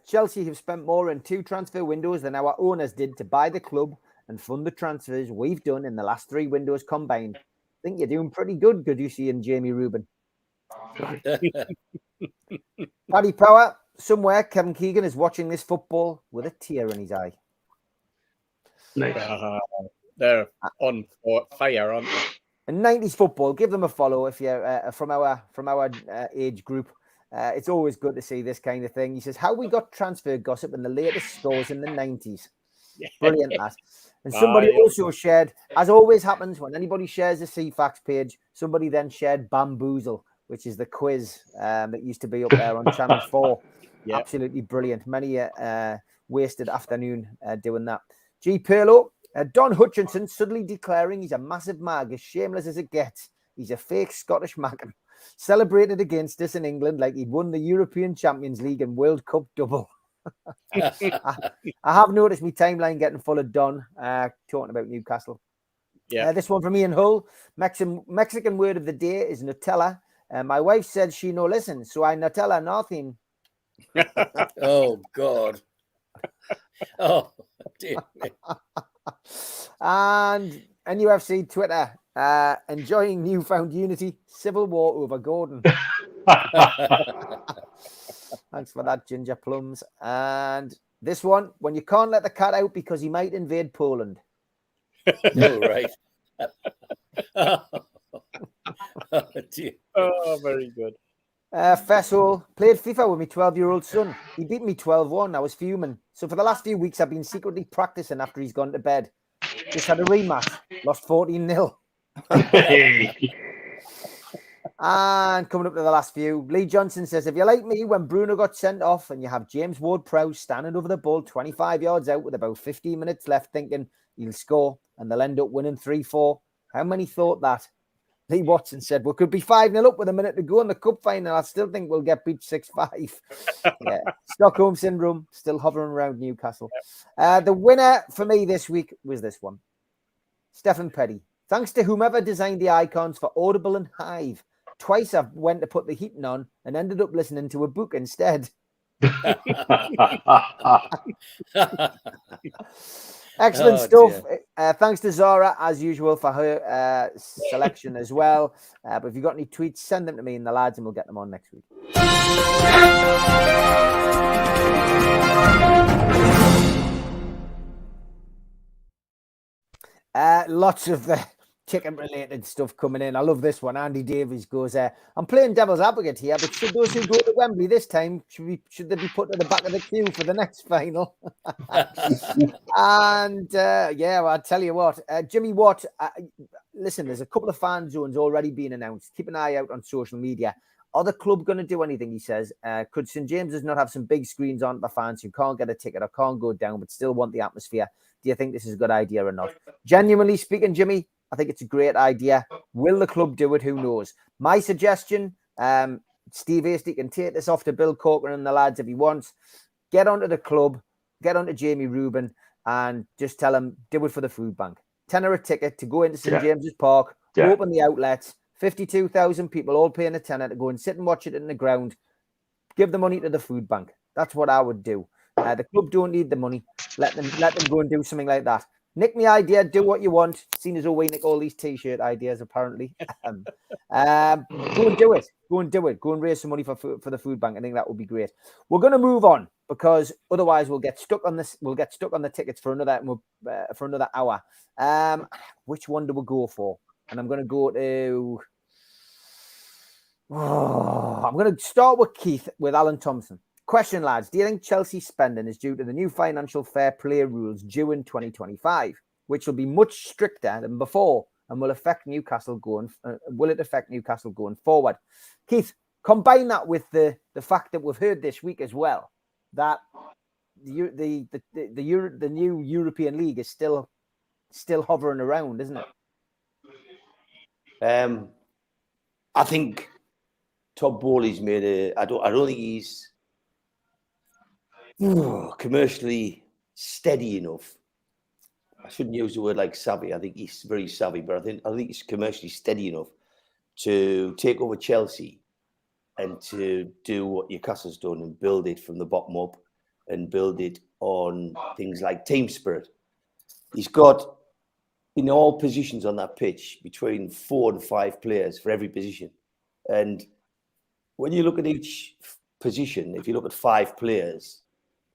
Chelsea have spent more in 2 transfer windows than our owners did to buy the club and fund the transfers we've done in the last 3 windows combined. I think you're doing pretty good, Goodusey and Jamie Rubin. Paddy Power, somewhere Kevin Keegan is watching this football with a tear in his eye. Nice. They're on fire, aren't they? And 90s football, give them a follow if you're from our age group. It's always good to see this kind of thing. He says, how we got transfer gossip in the latest stores in the 90s. Brilliant, that. And somebody also shared, as always happens when anybody shares a CFAX page, somebody then shared Bamboozle, which is the quiz that used to be up there on Channel 4. Absolutely brilliant. Many wasted afternoon doing that. G. Perlo, Don Hutchinson suddenly declaring he's a massive mag, as shameless as it gets. He's a fake Scottish Mackem. Celebrated against us in England like he'd won the European Champions League and World Cup double. I have noticed my timeline getting full of Don talking about Newcastle. This one from Ian Hull. Mexican word of the day is Nutella. My wife said she no listen, so I Nutella nothing. Oh, God. Oh, dear me. And NUFC Twitter, enjoying newfound unity, civil war over Gordon. Thanks for that, Ginger Plums. And this one, when you can't let the cat out because he might invade Poland. Oh, right. Oh, dear. Oh, very good. Fessel played FIFA with my 12-year-old son. He beat me 12-1. I was fuming. So for the last few weeks, I've been secretly practicing after he's gone to bed. just had a rematch, lost 14-0. And coming up to the last few, Lee Johnson says, if you're like me when Bruno got sent off and you have James Ward-Prowse standing over the ball 25 yards out with about 15 minutes left thinking he'll score and they'll end up winning 3-4, how many thought that? Lee Watson said, we could be 5-0 up with a minute to go in the cup final. I still think we'll get beat 6-5. Yeah, Stockholm Syndrome still hovering around Newcastle. The winner for me this week was this one. Stephen Petty. Thanks to whomever designed the icons for Audible and Hive. Twice I went to put the heating on and ended up listening to a book instead. Excellent stuff. Thanks to Zara, as usual, for her selection as well. But if you've got any tweets, send them to me and the lads, and we'll get them on next week. Lots of the ticket-related stuff coming in. I love this one. Andy Davies goes, I'm playing devil's advocate here, but should those who go to Wembley this time, should they be put at the back of the queue for the next final? And, well, I'll tell you what, Jimmy Watt, listen, there's a couple of fan zones already being announced. Keep an eye out on social media. Are the club going to do anything, he says? Could St. James's not have some big screens on for fans who can't get a ticket or can't go down but still want the atmosphere? Do you think this is a good idea or not? Genuinely speaking, Jimmy, I think it's a great idea. Will the club do it? Who knows? My suggestion, Steve Hasty can take this off to Bill Corcoran and the lads if he wants. Get onto the club, get onto Jamie Rubin, and just tell him, do it for the food bank. £10 a ticket to go into St. James's Park, open the outlets, 52,000 people all paying a tenner to go and sit and watch it in the ground. Give the money to the food bank. That's what I would do. The club don't need the money. Let them go and do something like that. Nick me idea, do what you want. Seen as we nick all these t-shirt ideas, apparently. Go and do it. Go and do it. Go and raise some money for the food bank. I think that would be great. We're going to move on because otherwise we'll get stuck on this. We'll get stuck on the tickets for another hour. Which one do we go for? And I'm going to go to. I'm going to start with Keith with Alan Thompson. Question, lads. Do you think Chelsea's spending is due to the new financial fair play rules due in 2025, which will be much stricter than before and will affect Newcastle going forward? Keith, combine that with the fact that we've heard this week as well that the new European League is still hovering around, isn't it? I think Todd Bowley's made I don't think he's commercially steady enough. I shouldn't use the word like savvy. I think he's very savvy, but I think he's commercially steady enough to take over Chelsea and to do what Newcastle's done and build it from the bottom up and build it on things like team spirit. He's got in all positions on that pitch between 4 and 5 players for every position. And when you look at each position, if you look at 5 players,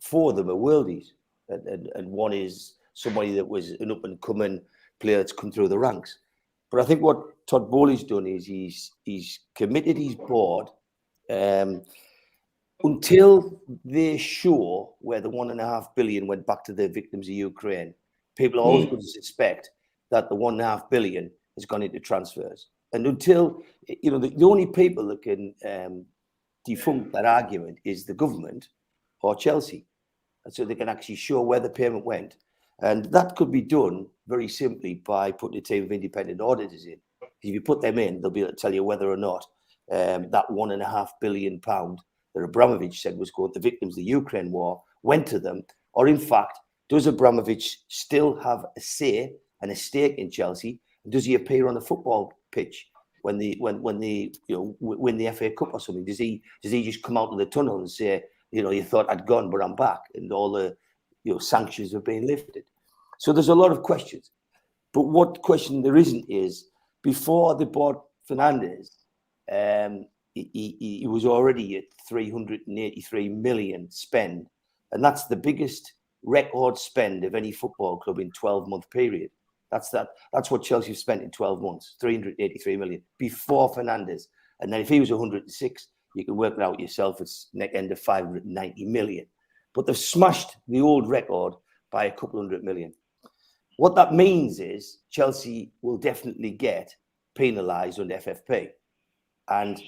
4 of them are worldies, and one is somebody that was an up-and-coming player that's come through the ranks. But I think what Todd Bowley's done is he's committed his board until they're sure where the $1.5 billion went back to the victims of Ukraine. People are always going to suspect that the $1.5 billion has gone into transfers. And until, the only people that can defunct that argument is the government or Chelsea. And so they can actually show where the payment went. And that could be done very simply by putting a team of independent auditors in. If you put them in, they'll be able to tell you whether or not that £1.5 billion that Abramovich said was going to the victims of the Ukraine war went to them, or in fact, does Abramovich still have a say and a stake in Chelsea? And does he appear on the football pitch when they win the FA Cup or something? Does he just come out of the tunnel and say, you thought I'd gone, but I'm back, and all the sanctions have been lifted? So there's a lot of questions. But what question there isn't is, before they bought Fernandes, he was already at 383 million spend, and that's the biggest record spend of any football club in 12-month period. That's what Chelsea have spent in 12 months, 383 million before Fernandes. And then if he was 106, you can work it out yourself. It's neck end of 590 million. But they've smashed the old record by a couple hundred million. What that means is Chelsea will definitely get penalised on the FFP. And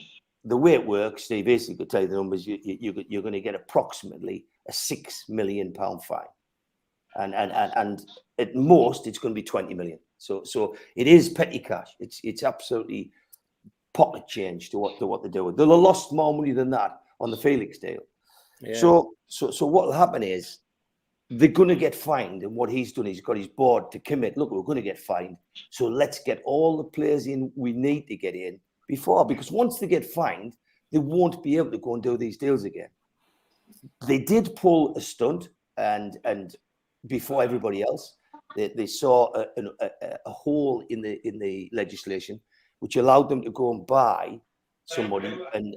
the way it works, Steve basically could tell you the numbers, you're going to get approximately a £6 million fine. And at most, it's going to be 20 million. So it is petty cash. It's absolutely pocket change to what they're doing. They'll have lost more money than that on the Felix deal. Yeah. So what will happen is they're going to get fined. And what he's done, he's got his board to commit. Look, we're going to get fined. So let's get all the players in we need to get in before. Because once they get fined, they won't be able to go and do these deals again. They did pull a stunt and before everybody else, they saw a hole in the legislation which allowed them to go and buy somebody and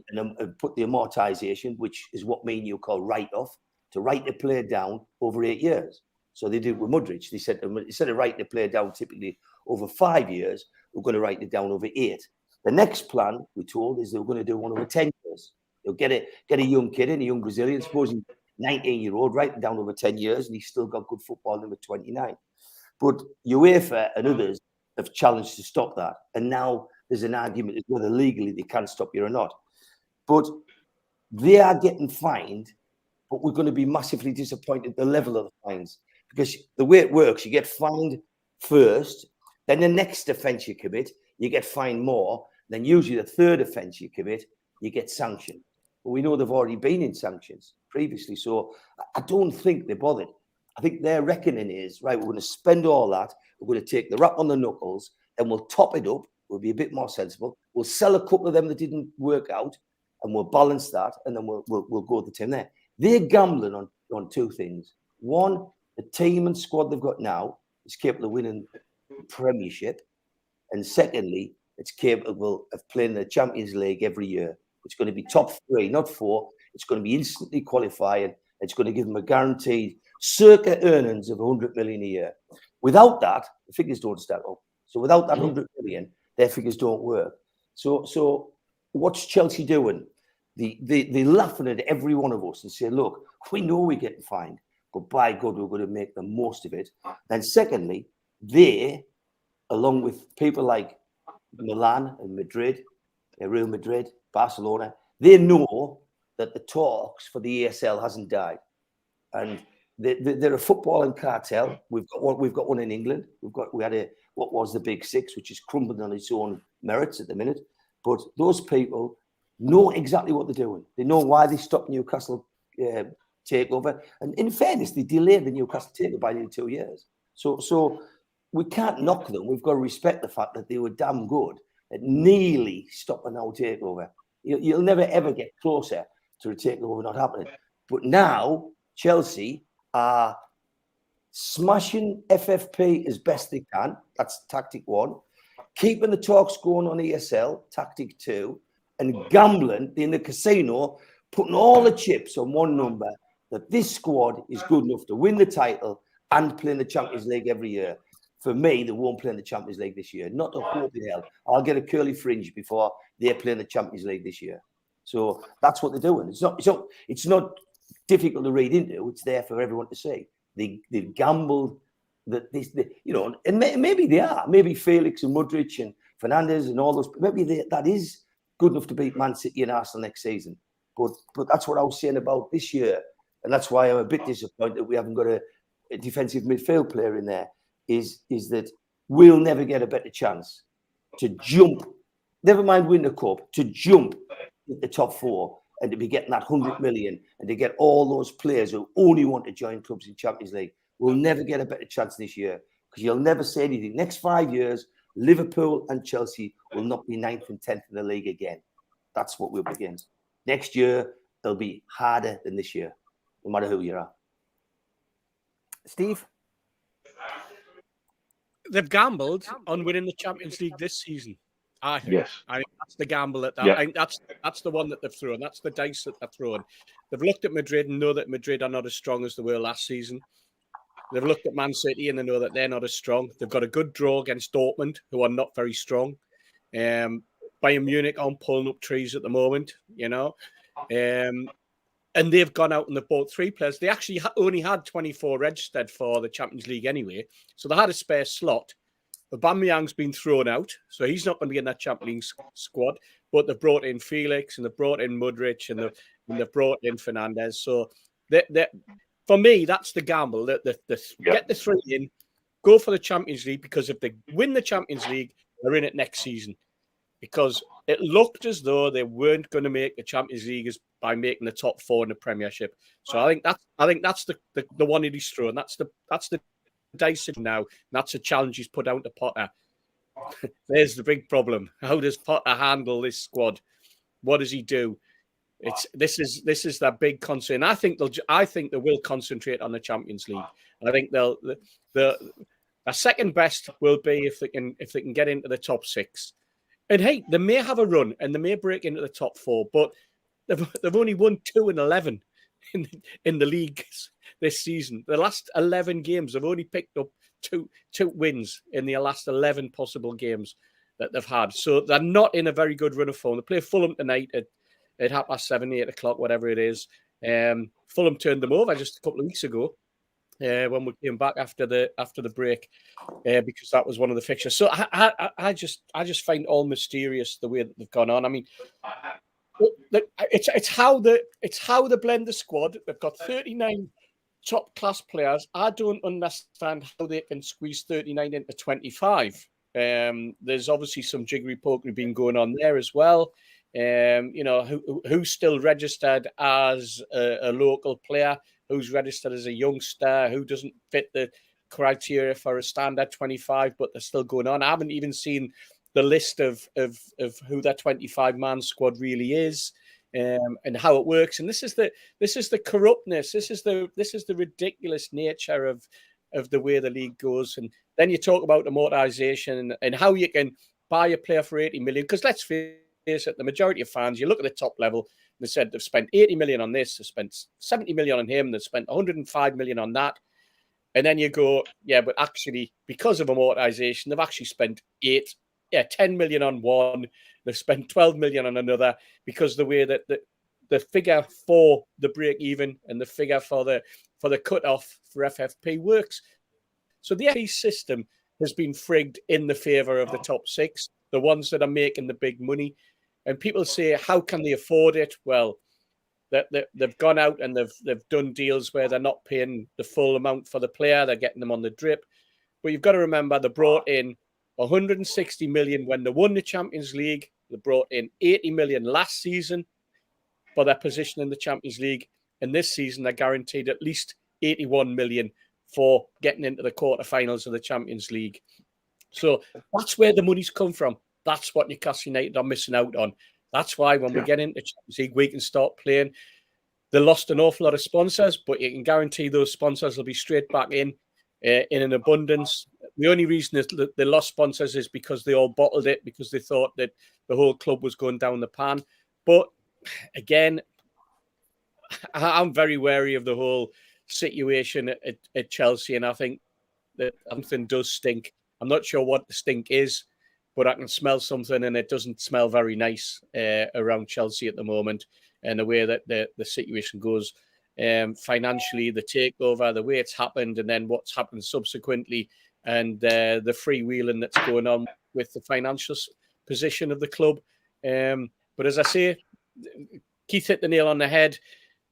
put the amortization, which is what me and you call write-off, to write the player down over 8 years. So they did with Mudryk. They said instead of writing the player down typically over 5 years, we're going to write it down over 8. The next plan, we're told, is they're going to do one over 10 years. They'll get a young kid in, a young Brazilian, supposing 19-year-old, write it down over 10 years, and he's still got good football, number 29. But UEFA and others have challenged to stop that. And now there's an argument as whether legally they can stop you or not. But they are getting fined, but we're going to be massively disappointed at the level of the fines. Because the way it works, you get fined first, then the next offence you commit, you get fined more, then usually the third offence you commit, you get sanctioned. But we know they've already been in sanctions previously, so I don't think they're bothered. I think their reckoning is, right, we're going to spend all that, we're going to take the rap on the knuckles, and we'll top it up, we'll be a bit more sensible, we'll sell a couple of them that didn't work out, and we'll balance that, and then we'll go with the team there. They're gambling on two things. One, the team and squad they've got now is capable of winning the Premiership, and secondly, it's capable of playing the Champions League every year. It's going to be top 3, not 4. It's going to be instantly qualifying. It's going to give them a guaranteed circa earnings of 100 million a year. Without that, the figures don't stack up. So without that 100 million, their figures don't work. So what's Chelsea doing? They're laughing at every one of us and say, look, we know we're getting fined, but by God, we're going to make the most of it. Then secondly, they, along with people like Milan and Madrid, Real Madrid, Barcelona, they know that the talks for the ESL hasn't died, and they're a footballing cartel. We've got one in England. We had what was the Big Six, which is crumbling on its own merits at the minute. But those people know exactly what they're doing. They know why they stopped Newcastle takeover, and in fairness, they delayed the Newcastle takeover by nearly 2 years. So we can't knock them. We've got to respect the fact that they were damn good at nearly stopping our takeover. You'll never ever get closer to a takeover not happening. But now Chelsea are smashing FFP as best they can. That's tactic 1. Keeping the talks going on ESL, tactic 2, and gambling in the casino, putting all the chips on one number, that this squad is good enough to win the title and play in the Champions League every year. For me, they won't play in the Champions League this year. Not a hope in hell. I'll get a curly fringe before they play in the Champions League this year. So that's what they're doing. It's not difficult to read into. It's there for everyone to see. They gambled that and maybe they are. Maybe Felix and Mudryk and Fernandes and all those. Maybe that is good enough to beat Man City and Arsenal next season. But that's what I was saying about this year, and that's why I'm a bit disappointed that we haven't got a defensive midfield player in there. Is that we'll never get a better chance to jump, never mind win the cup, to jump in the top 4 and to be getting that 100 million and to get all those players who only want to join clubs in Champions League. We'll never get a better chance this year because you'll never say anything. Next 5 years, Liverpool and Chelsea will not be 9th and 10th in the league again. That's what we'll begin. Next year, they'll be harder than this year, no matter who you are. Steve? They've gambled on winning the Champions League this season. I think. Yes. I think that's the gamble I think that's the one that they've thrown. That's the dice that they're throwing. They've looked at Madrid and know that Madrid are not as strong as they were last season. They've looked at Man City and they know that they're not as strong. They've got a good draw against Dortmund, who are not very strong. Bayern Munich aren't pulling up trees at the moment, and they've gone out and they've bought 3 players. They actually only had 24 registered for the Champions League anyway, so they had a spare slot. Aubameyang's been thrown out, so he's not going to be in that Champions League squad. But they've brought in Felix and they've brought in Mudryk and they've brought in Fernandes. So for me, that's the gamble. Get the 3 in, go for the Champions League, because if they win the Champions League, they're in it next season. Because it looked as though they weren't going to make the Champions League by making the top 4 in the Premiership. So I think that's the one he's thrown. That's the dice now. And that's a challenge he's put out to Potter. There's the big problem. How does Potter handle this squad? What does he do? This is that big concern. I think they will concentrate on the Champions League. I think the second best will be if they can get into the top 6. And hey, they may have a run and they may break into the top 4, but they've only won 2-11 in the league this season. The last 11 games, they've only picked up two wins in the last 11 possible games that they've had. So they're not in a very good run of form. They play Fulham tonight at 7:30, 8 o'clock, whatever it is. Fulham turned them over just a couple of weeks ago when we came back after the break, because that was one of the fixtures. So I just find it all mysterious the way that they've gone on. I mean, it's how they blend the squad. They've got 39 top class players. I don't understand how they can squeeze 39 into 25. There's obviously some jiggery pokery been going on there as well. Who's still registered as a local player, who's registered as a youngster, who doesn't fit the criteria for a standard 25, but they're still going on. I haven't even seen the list of who that 25-man squad really is, and how it works. And this is the corruptness. This is the ridiculous nature of the way the league goes. And then you talk about amortization and how you can buy a player for 80 million. Because let's face it, the majority of fans, you look at the top level, they said they've spent 80 million on this, they've spent 70 million on him, they've spent 105 million on that. And then you go, yeah, but actually, because of amortization, they've actually spent 10 million on one, they've spent 12 million on another, because the way that the figure for the break even and the figure for the cut-off for FFP works. So the FP system has been frigged in the favour of the top 6, the ones that are making the big money. And people say, how can they afford it? Well, they've gone out and they've done deals where they're not paying the full amount for the player, they're getting them on the drip. But you've got to remember, they brought in 160 million when they won the Champions League. They brought in 80 million last season for their position in the Champions League. And this season, they're guaranteed at least 81 million for getting into the quarterfinals of the Champions League. So that's where the money's come from. That's what Newcastle United are missing out on. That's why when we get into Champions League, we can start playing. They lost an awful lot of sponsors, but you can guarantee those sponsors will be straight back in an abundance. The only reason that they lost sponsors is because they all bottled it, because they thought that the whole club was going down the pan. But again, I'm very wary of the whole situation at Chelsea, and I think that something does stink. I'm not sure what the stink is, but I can smell something, and it doesn't smell very nice around Chelsea at the moment, and the way that the situation goes financially, the takeover, the way it's happened, and then what's happened subsequently, and the freewheeling that's going on with the financial position of the club. But as I say, Keith hit the nail on the head.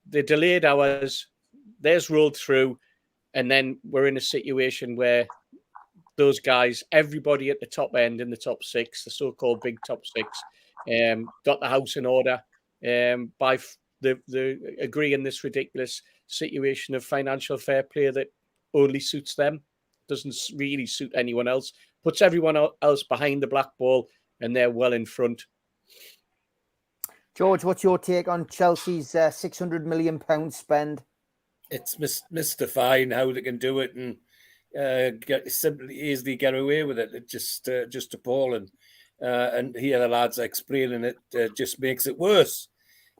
The delayed hours, theirs rolled through, and then we're in a situation where those guys, everybody at the top end in the top 6, the so-called big top 6, got the house in order by the agreeing this ridiculous situation of financial fair play that only suits them, doesn't really suit anyone else, puts everyone else behind the black ball, and they're well in front. George, what's your take on Chelsea's £600 million spend? It's mystifying how they can do it and easily get away with it. It's just appalling. And here the lads are explaining it just makes it worse.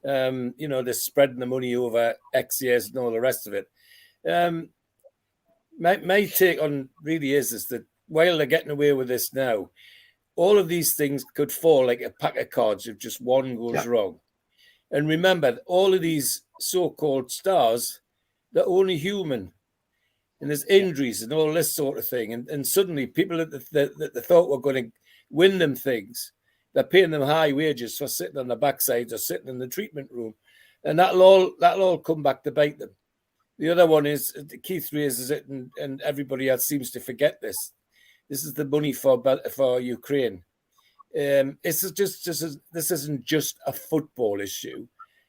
They're spreading the money over X years and all the rest of it. My take on really is that while they're getting away with this now, all of these things could fall like a pack of cards if just one goes wrong. And remember, all of these so-called stars, they're only human. And there's injuries and all this sort of thing. And suddenly people that they thought were going to win them things, they're paying them high wages for sitting on the backside or sitting in the treatment room. And that'll all come back to bite them. The other one is, Keith raises it, and everybody else seems to forget this. This is the money for Ukraine. This isn't just a football issue.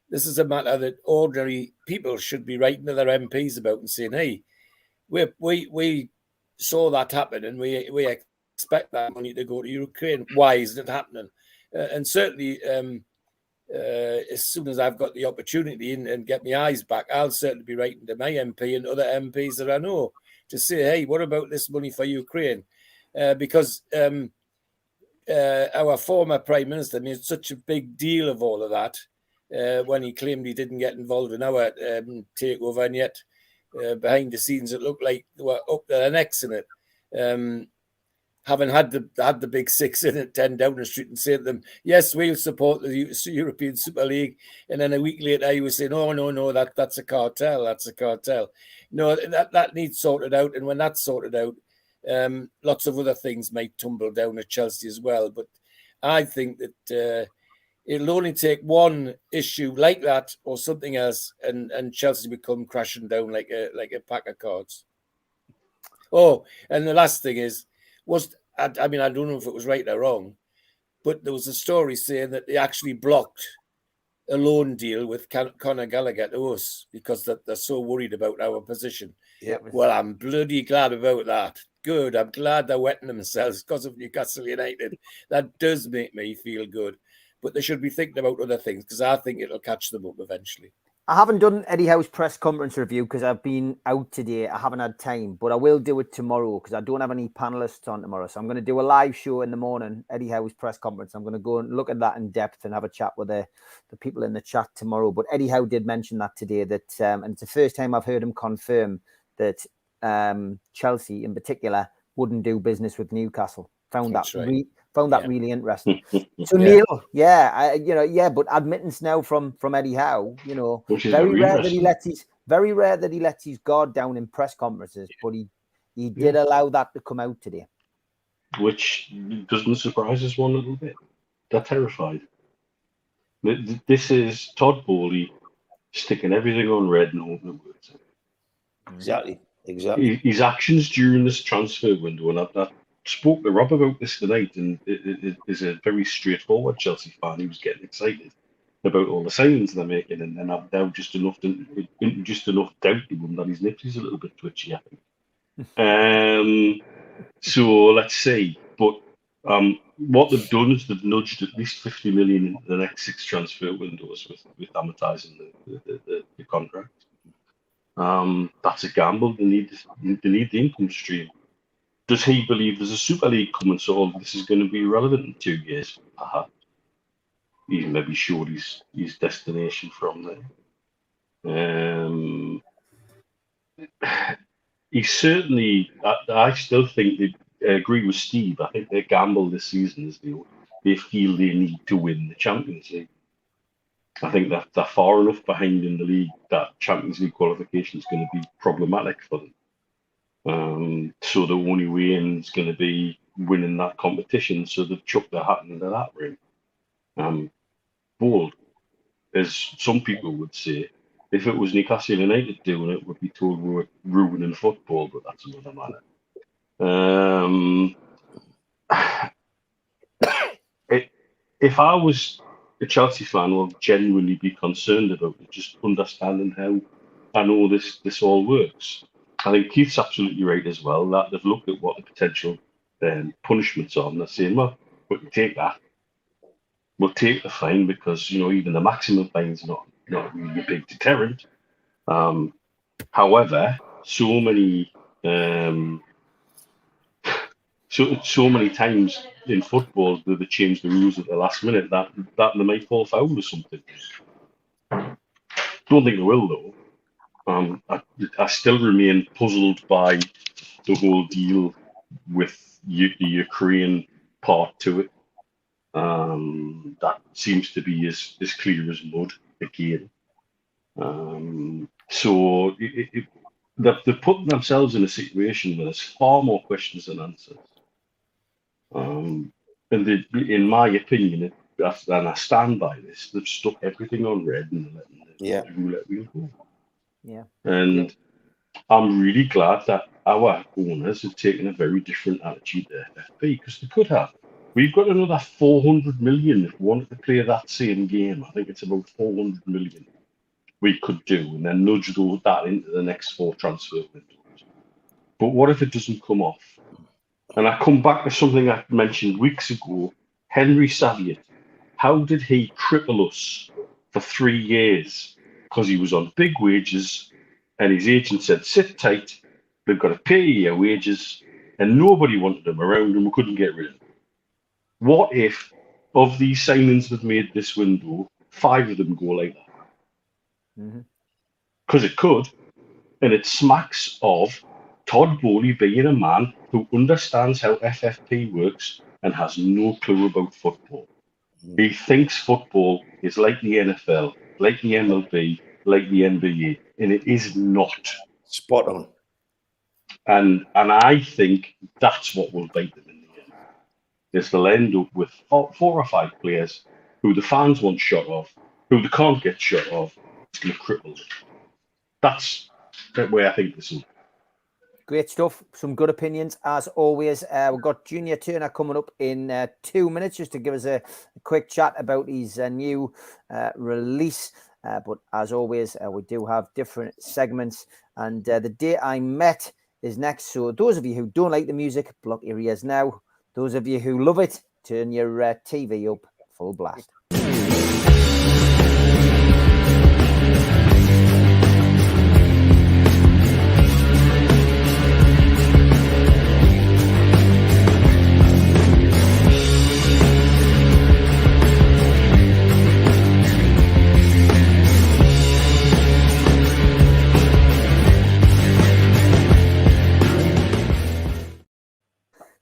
This is a matter that ordinary people should be writing to their MPs about and saying, hey, we saw that happen and we expect that money to go to Ukraine. Why isn't it happening? And certainly, as soon as I've got the opportunity and get my eyes back, I'll certainly be writing to my MP and other MPs that I know to say, hey, what about this money for Ukraine? Because our former Prime Minister made such a big deal of all of that when he claimed he didn't get involved in our takeover, and yet behind the scenes it looked like they were up to their necks in it. Having had the big six in at 10 Downing Street and say to them, yes, we'll support the European Super League. And then a week later, he was saying, oh, no, that's a cartel. That's a cartel. No, that needs sorted out. And when that's sorted out, lots of other things might tumble down at Chelsea as well. But I think that it'll only take one issue like that or something else, and Chelsea become crashing down like a pack of cards. Oh, and the last thing is, I don't know if it was right or wrong, but there was a story saying that they actually blocked a loan deal with Conor Gallagher to us because they're so worried about our position. Yeah. Well, I'm bloody glad about that. Good. I'm glad they're wetting themselves because of Newcastle United. That does make me feel good. But they should be thinking about other things because I think it'll catch them up eventually. I haven't done Eddie Howe's press conference review because I've been out today. I haven't had time, but I will do it tomorrow because I don't have any panelists on tomorrow. So I'm going to do a live show in the morning, Eddie Howe's press conference. I'm going to go and look at that in depth and have a chat with the people in the chat tomorrow. But Eddie Howe did mention that today, that and it's the first time I've heard him confirm that Chelsea in particular wouldn't do business with Newcastle. Found that really interesting. So Neil, but admittance now from Eddie Howe, very rare that he lets his guard down in press conferences, but he did allow that to come out today, which doesn't surprise us one little bit. They're terrified. This is Todd Bowley sticking everything on red and hoping it works. Exactly. His actions during this transfer window, and I spoke to Rob about this tonight, and it is a very straightforward Chelsea fan. He was getting excited about all the signings they're making, and I've now just enough doubt to him that his nips is a little bit twitchy, I think. So let's see. But what they've done is they've nudged at least 50 million into the next 6 transfer windows with amortising the contract. That's a gamble. They need the income stream. Does he believe there's a Super League coming, so all this is going to be relevant in 2 years? Perhaps. He's maybe showed his destination from there. He certainly, I still think they agree with Steve. I think their gamble this season is they feel they need to win the Champions League. I think that they're far enough behind in the league that Champions League qualification is going to be problematic for them. So the only way in is going to be winning that competition. So they've chucked their hat into that ring. Bold, as some people would say, if it was Newcastle United doing it, would be told we were ruining football, but that's another matter. If I was a Chelsea fan, I would genuinely be concerned about it, just understanding how I know this all works. I think Keith's absolutely right as well, that they've looked at what the potential punishments are, and they're saying, well, we can take that. We'll take the fine because, even the maximum fine is not really a big deterrent. However, so many times in football that they change the rules at the last minute that they might fall foul or something. Don't think they will, though. I still remain puzzled by the whole deal with the Ukraine part to it. That seems to be as clear as mud. again. So they're putting themselves in a situation where there's far more questions than answers. And in my opinion, and I stand by this, they've stuck everything on red and letting the roulette wheel go. Yeah. And I'm really glad that our owners have taken a very different attitude to FFP, because they could have. We've got another 400 million if we wanted to play that same game. I think it's about 400 million we could do, and then nudge that into the next 4 transfer windows. But what if it doesn't come off? And I come back to something I mentioned weeks ago, Henry Saviot. How did he cripple us for 3 years? Because he was on big wages, and his agent said, sit tight, they've got to pay you your wages, and nobody wanted him around, and we couldn't get rid of him. What if, of these signings we've made this window, 5 of them go like that? Because it could, and it smacks of Todd Bowley being a man who understands how FFP works and has no clue about football. He thinks football is like the NFL, like the MLB, like the NBA, and it is not. Spot on. And I think that's what will bite them in the end. Is they'll end up with 4 or 5 players who the fans want shot of, who they can't get shot of. It's going to cripple them. That's the way I think this will. Great stuff. Some good opinions as always. We've got Junior Turner coming up in 2 minutes just to give us a quick chat about his new release. But as always, we do have different segments. And The Day I Met is next. So those of you who don't like the music, block your ears now. Those of you who love it, turn your TV up full blast.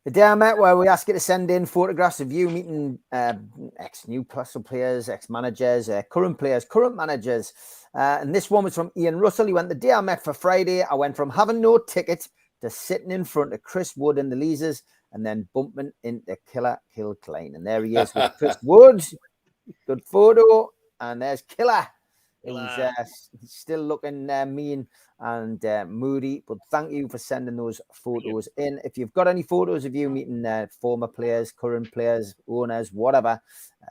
The Day I Met, where we ask you to send in photographs of you meeting ex-Newcastle players, ex-managers, current players, current managers. And this one was from Ian Russell. He went, the day I met for Friday, I went from having no ticket to sitting in front of Chris Wood and the Leasers and then bumping into Killer Kilcline. And there he is with Chris Wood. Good photo. And there's Killer. He's still looking mean and moody, but thank you for sending those photos in. If you've got any photos of you meeting former players, current players, owners, whatever,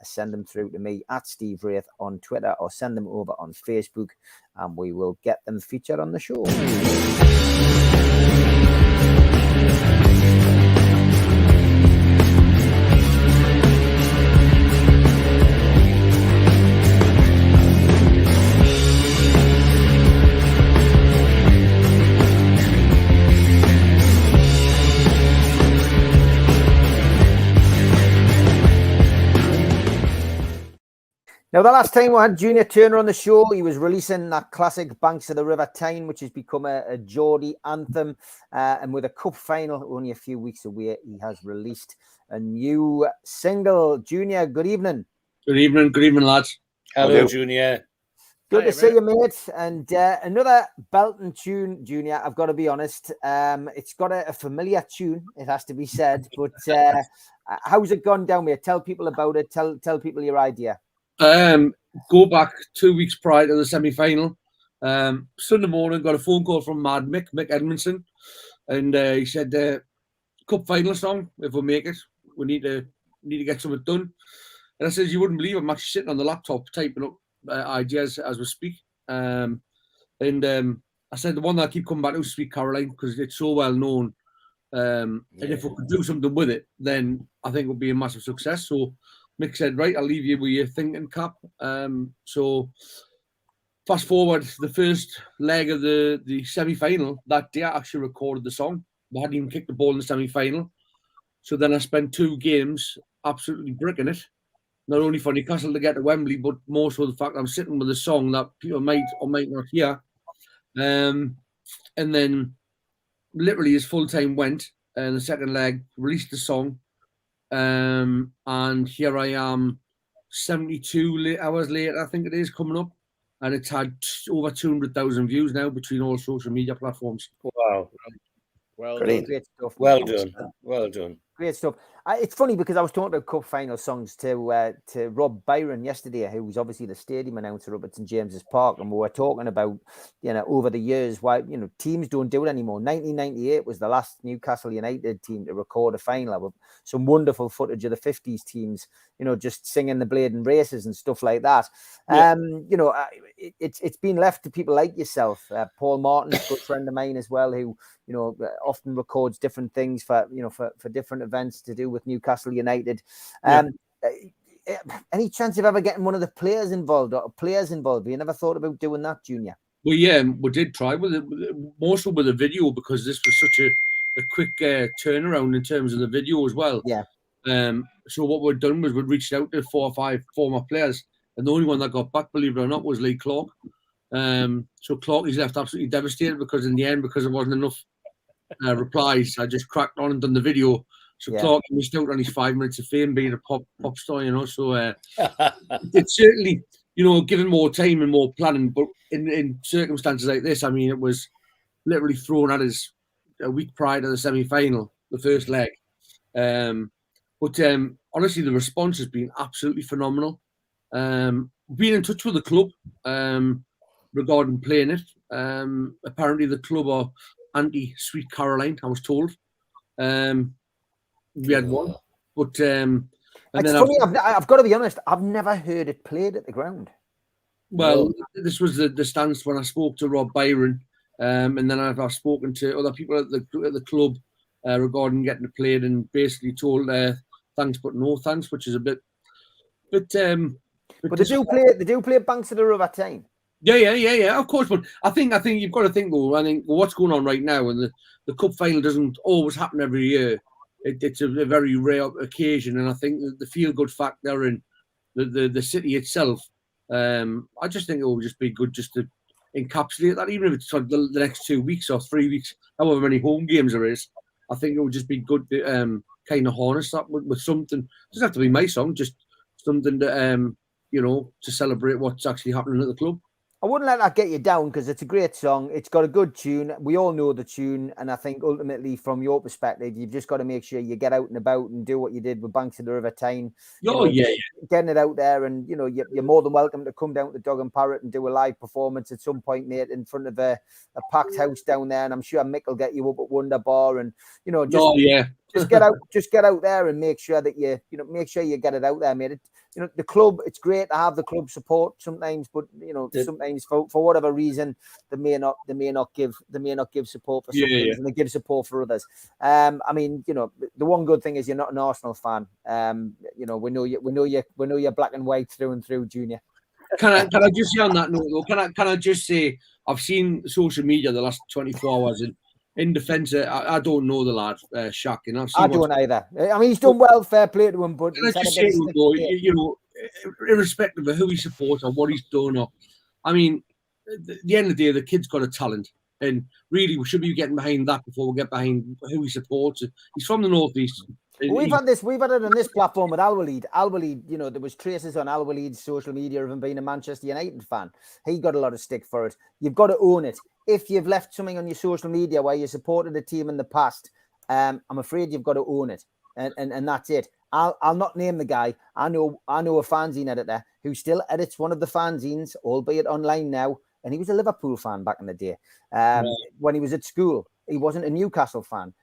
send them through to me at Steve Wraith on Twitter or send them over on Facebook and we will get them featured on the show. Now, the last time we had Junior Turner on the show, he was releasing that classic Banks of the River Tyne, which has become a Geordie anthem. And with a cup final only a few weeks away, he has released a new single. Junior, good evening. Good evening, lads. Hello, Junior. Good to see you, mate. And another belting tune, Junior, I've got to be honest. It's got a familiar tune, it has to be said. But how's it gone down, mate? Tell people about it. Tell people your idea. Go back 2 weeks prior to the semi-final. Sunday morning, got a phone call from Mad Mick Edmondson, and he said, "Cup final song. If we make it, we need to get something done." And I said, "You wouldn't believe I'm actually sitting on the laptop typing up ideas as we speak." I said, "The one that I keep coming back to is Sweet Caroline because it's so well known. And if we could do something with it, then I think it would be a massive success." So Mick said, "Right, I'll leave you with your thinking cap." So fast forward, the first leg of the semi-final, that day I actually recorded the song. I hadn't even kicked the ball in the semi-final. So then I spent 2 games absolutely bricking it. Not only for Newcastle to get to Wembley, but more so the fact I'm sitting with a song that people might or might not hear. And then literally as full time went, and the second leg, released the song. And here I am 72 hours later, I think it is, coming up, and it's had over 200,000 views now between all social media platforms. Wow. Well Brilliant. done. Great stuff. Well mate. done. Well done. Great stuff. It's funny because I was talking about cup final songs to Rob Byron yesterday, who was obviously the stadium announcer up at St James's Park, and we were talking about, you know, over the years why, you know, teams don't do it anymore. 1998 was the last Newcastle United team to record a final with some wonderful footage of the 50s teams, you know, just singing the Bladen races and stuff like that. Yeah. You know, it's been left to people like yourself, Paul Martin, a good friend of mine as well, who, you know, often records different things for, you know, for different events to do with Newcastle United. Any chance of ever getting one of the players involved or players involved? Have you never thought about doing that, Junior? Well, yeah, we did try with it, more so with the video, because this was such a quick turnaround in terms of the video as well. Yeah. So what we'd done was we'd reached out to 4 or 5 former players, and the only one that got back, believe it or not, was Lee Clark. So Clark, he's left absolutely devastated because in the end, because there wasn't enough replies, I just cracked on and done the video. So Yeah. Clark missed out on his 5 minutes of fame being a pop star, you know. So it's certainly, you know, given more time and more planning, but in circumstances like this, I mean, it was literally thrown at us a week prior to the semi-final, the first leg. But honestly, the response has been absolutely phenomenal. Been in touch with the club regarding playing it. Apparently, the club are anti-Sweet Caroline, I was told. We had one, but and It's then funny. I've got to be honest. I've never heard it played at the ground. well, this was the stance when I spoke to Rob Byron, and then I've spoken to other people at the club regarding getting it played, and basically told thanks but no thanks, which is a bit. But they do play Banks of the River Tyne. Yeah, of course. But I think you've got to think though. I think what's going on right now, and the cup final doesn't always happen every year. It's a very rare occasion, and I think the feel good factor and the city itself. I just think it will just be good just to encapsulate that, even if it's for the next 2 weeks or 3 weeks, however many home games there is. I think it would just be good to kind of harness that with something. It doesn't have to be my song, just something to you know, to celebrate what's actually happening at the club. I wouldn't let that get you down because it's a great song. It's got a good tune. We all know the tune. And I think ultimately, from your perspective, you've just got to make sure you get out and about and do what you did with Banks of the River Tyne. Getting it out there. And, you know, you're more than welcome to come down to Dog and Parrot and do a live performance at some point, mate, in front of a packed house down there. And I'm sure Mick will get you up at Wonder Bar and, you know, just get out there and make sure that make sure you get it out there, mate. You know, the club, it's great to have the club support sometimes, but you know, sometimes for whatever reason they may not give support for some things and they give support for others. I mean, you know, the one good thing is you're not an Arsenal fan. You know, we know you're black and white through and through, Junior. Can I just say on that note though? Can I just say I've seen social media the last 24 hours and in defence, I don't know the lad, Shaq. You know, I don't either. I mean, he's done well, fair play to him, but he's had say, though, you know, irrespective of who he supports or what he's done, or I mean, at the end of the day, the kid's got a talent, and really, we should be getting behind that before we get behind who he supports. He's from the northeast. We've had it on this platform with Al-Walid. Al-Walid, you know, there was traces on Al-Walid's social media of him being a Manchester United fan. He got a lot of stick for it. You've got to own it. If you've left something on your social media where you supported a team in the past, I'm afraid you've got to own it. And that's it. I'll not name the guy. I know a fanzine editor who still edits one of the fanzines, albeit online now. And he was a Liverpool fan back in the day. When he was at school, he wasn't a Newcastle fan.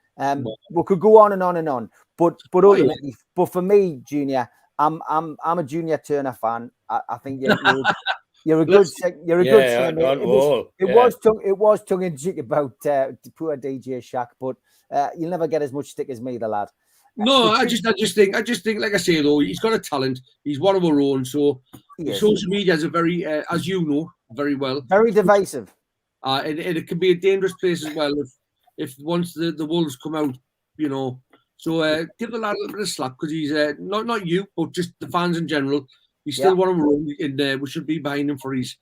We could go on and on and on, but ultimately, but for me, Junior, I'm a Junior Turner fan. I think you're a good singer. It was tongue in cheek about poor DJ Shaq, but you'll never get as much stick as me, the lad. No, I just think, like I say though, he's got a talent. He's one of our own. So social media is a very, as you know very well, very divisive. And it can be a dangerous place as well if once the Wolves come out, you know. So give the lad a little bit of slack because he's not you, but just the fans in general. He's still one of our own, and we should be behind him for his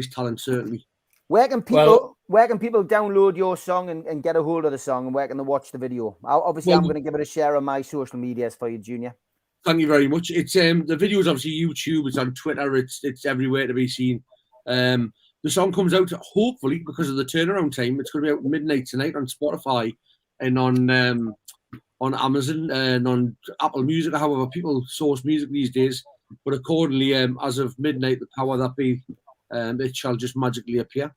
talent, certainly. Where can people download your song and get a hold of the song, and where can they watch the video? I'm going to give it a share on my social medias for you, Junior. Thank you very much. It's the video is obviously YouTube, it's on Twitter, it's everywhere to be seen. The song comes out, hopefully, because of the turnaround time. It's going to be out midnight tonight on Spotify and on Amazon and on Apple Music, however people source music these days. But accordingly, as of midnight, the power that be, it shall just magically appear.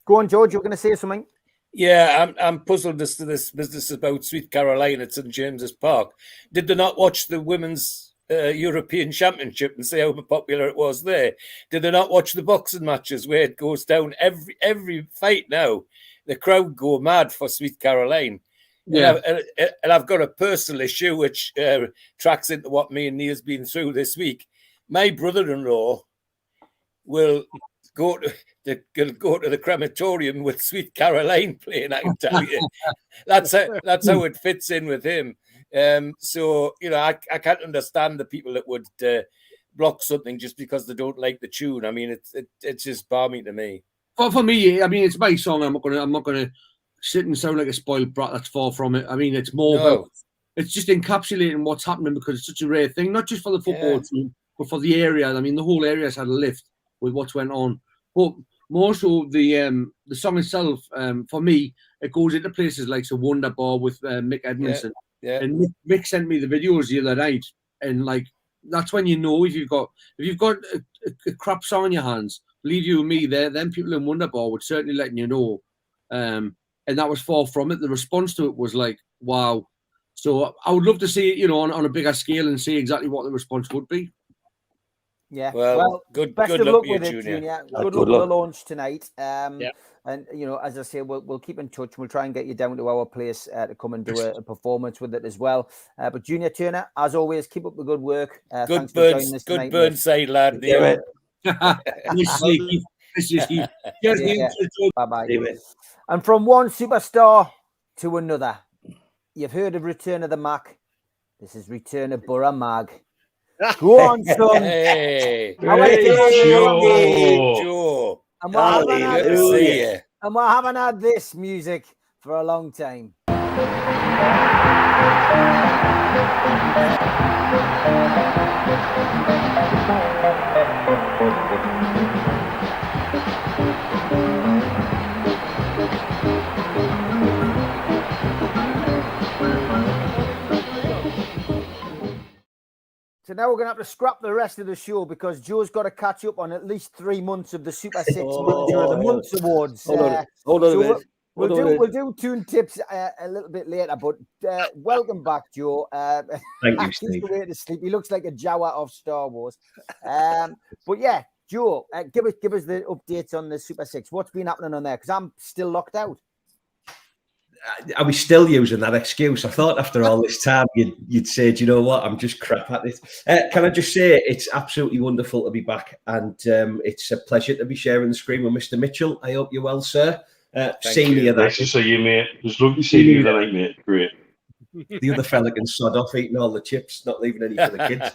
Go on, George. You're going to say something? Yeah, I'm puzzled as to this business about Sweet Caroline at St James's Park. Did they not watch the Women's European Championship and see how popular it was there? Did they not watch the boxing matches where it goes down every fight now? The crowd go mad for Sweet Caroline. Yeah. And I've got a personal issue which tracks into what me and Neil's been through this week. My brother-in-law will go to the crematorium with Sweet Caroline playing. I can tell you, that's how it fits in with him. So I can't understand the people that would block something just because they don't like the tune. I mean, it's just balmy to me. For me, I mean, it's my song. I'm not gonna sit and sound like a spoiled brat. That's far from it. I mean, it's more about, it's just encapsulating what's happening because it's such a rare thing, not just for the football team, but for the area. I mean, the whole area's had a lift with what's went on. But more so, the song itself, for me, it goes into places like the Wonder Bar with Mick Edmondson. Yeah. And Mick sent me the videos the other night, and like that's when you know if you've got a crap song in your hands. Believe you me, them people in Wonder Bar would certainly letting you know. And that was far from it. The response to it was like, wow. So I would love to see it, on a bigger scale and see exactly what the response would be. Yeah. Well, good best good of luck luck to you, with it, Junior. Junior. Good luck with the launch tonight. And as I say, we'll keep in touch. We'll try and get you down to our place to come and do a performance with it as well. But Junior Turner, as always, keep up the good work. Good Burnside lad. Yeah, Bye-bye. And from one superstar to another, you've heard of Return of the Mac. This is Return of Borough Mag. Go on, son. Hey, Joe. And we haven't had this music for a long time. So now we're going to have to scrap the rest of the show because Joe's got to catch up on at least 3 months of the Super 6 Manager of the Month Awards. Hold on a minute. We'll do tune tips a little bit later, but welcome back, Joe. Thank you, Steve. He's the way to sleep. He looks like a Jawa of Star Wars. But yeah, Joe, give us the updates on the Super 6. What's been happening on there? Because I'm still locked out. Are we still using that excuse? I thought after all this time you'd say, do you know what? I'm just crap at it. Can I just say it's absolutely wonderful to be back, and it's a pleasure to be sharing the screen with Mr. Mitchell. I hope you're well, sir. Senior, nice to see you, mate. It was lovely seeing you tonight, mate. Great. The other fella can sod off eating all the chips, not leaving any for the kids.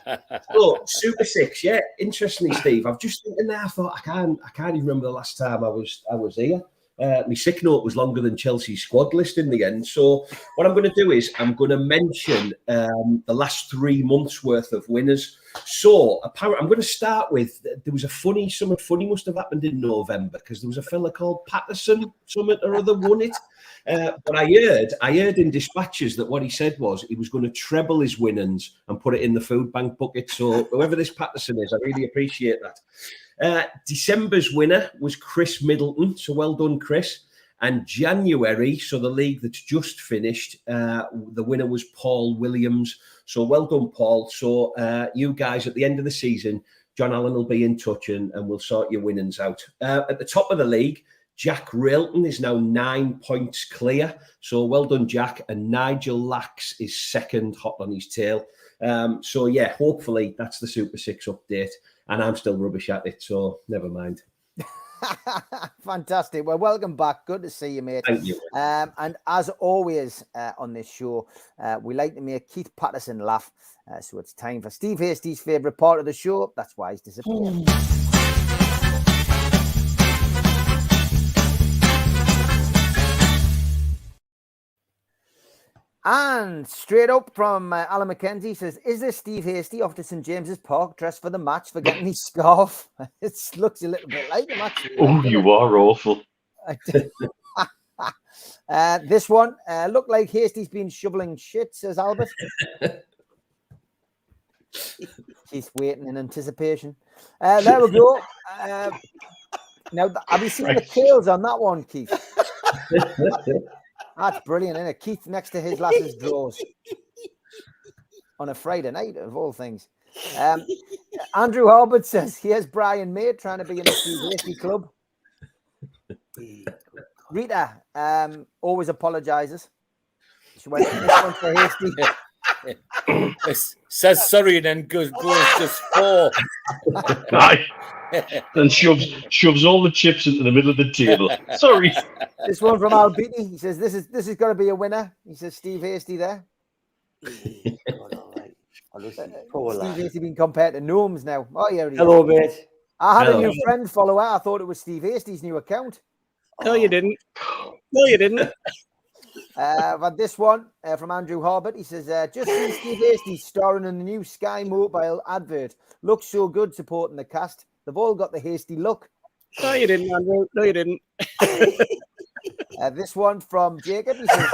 So Super 6, yeah. Interestingly, Steve, I've just thinking there. I thought I can't even remember the last time I was here. My sick note was longer than Chelsea's squad list in the end. So what I'm going to do is I'm going to mention the last 3 months worth of winners. So apparently, I'm going to start with, there was something funny must have happened in November because there was a fella called Patterson, something or other won it. But I heard in dispatches that what he said was he was going to treble his winnings and put it in the food bank bucket. So whoever this Patterson is, I really appreciate that. December's winner was Chris Middleton, so well done, Chris. And January, so the league that's just finished, the winner was Paul Williams, so well done, Paul. So you guys at the end of the season, John Allen will be in touch and we'll sort your winnings out. At the top of the league, Jack Railton is now 9 points clear, so well done, Jack. And Nigel Lax is second, hot on his tail. So yeah, hopefully that's the Super 6 update. And I'm still rubbish at it, so never mind. Fantastic. Well, welcome back. Good to see you, mate. Thank you. And as always on this show, we like to make Keith Patterson laugh. So it's time for Steve Hastie's favourite part of the show. That's why he's disappeared. And straight up from Alan McKenzie says, is this Steve Hasty off to St James's Park dressed for the match, forgetting his scarf? It looks a little bit like him, actually. Oh, you are awful. This one looked like Hasty's been shoveling shit, says Albert. He's waiting in anticipation. There we go. Now, have you seen the tails on that one, Keith? That's brilliant, isn't it? Keith next to his lass's drawers on a Friday night, of all things. Andrew Harbert says, here's Brian May trying to be in the Steve Hasty club. Rita always apologizes. She went this one for Hasty. Says sorry and then goes just 4. Aye. And shoves all the chips into the middle of the table. Sorry. This one from Al Beatty. He says, this is going to be a winner. He says, Steve Hasty there. Steve Hasty being compared to Gnomes now. Oh, yeah. Hello, mate. I had a new friend follower. I thought it was Steve Hasty's new account. No, you didn't. No, you didn't. But this one from Andrew Harbert. He says, just see Steve Hasty starring in the new Sky Mobile advert. Looks so good supporting the cast. They've all got the Hasty look. No, you didn't, Andrew. No, you didn't. This one from Jacob. He says,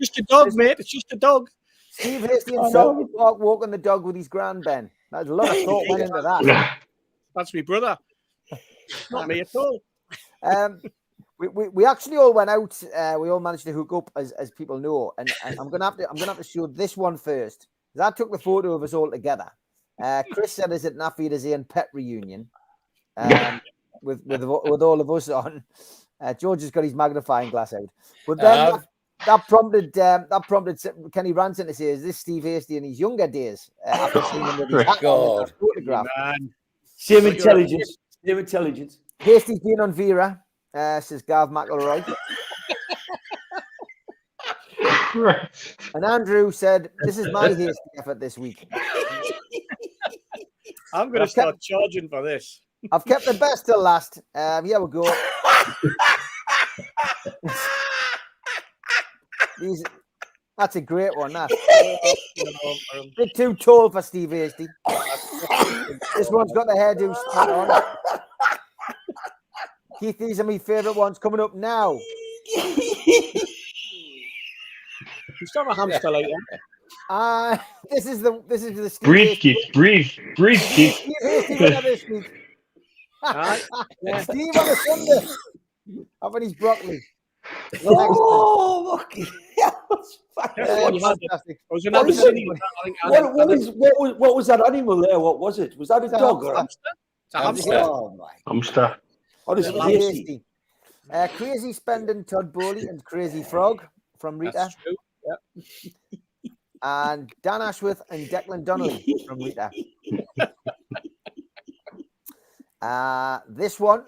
just a dog, mate. It's just a dog. Steve Hasty himself walking the dog with his grand Ben. There's a lot of thought went into that. That's my brother. Not me at all. We actually all went out. We all managed to hook up, as people know. And I'm gonna have to show this one first, because I took the photo of us all together. Chris said, "Is it Nafi Dazane pet reunion?" With all of us on. George has got his magnifying glass out. But then that prompted Kenny Ranson to say, "Is this Steve Hasty in his younger days?" After seeing him with his hat on his photograph. Same intelligence. Same intelligence. Hasty's been on Vera, says Gav McElroy. And Andrew said, "This is my Hasty effort this week." I'm going to start charging for this. I've kept the best till last. Here we go. That's a great one. That bit too tall for Steve Hasty. This one's got the hairdo spot on. Keith, these are my favourite ones coming up now. You still have a hamster like that? This is the Steve Breathe, Hasty. Keith. Breathe, Keith. Steve Hasty winner this week. Steve on the Sunday. Having his broccoli. Oh, okay. Fantastic. What was that animal there? What was it? Was that a dog or a hamster? It's a hamster. Oh my! Hamster. Honestly, Hasty. Crazy Spending Todd Bowley and Crazy Frog from Rita. That's true. Yep. And Dan Ashworth and Declan Donnelly from Rita. This one,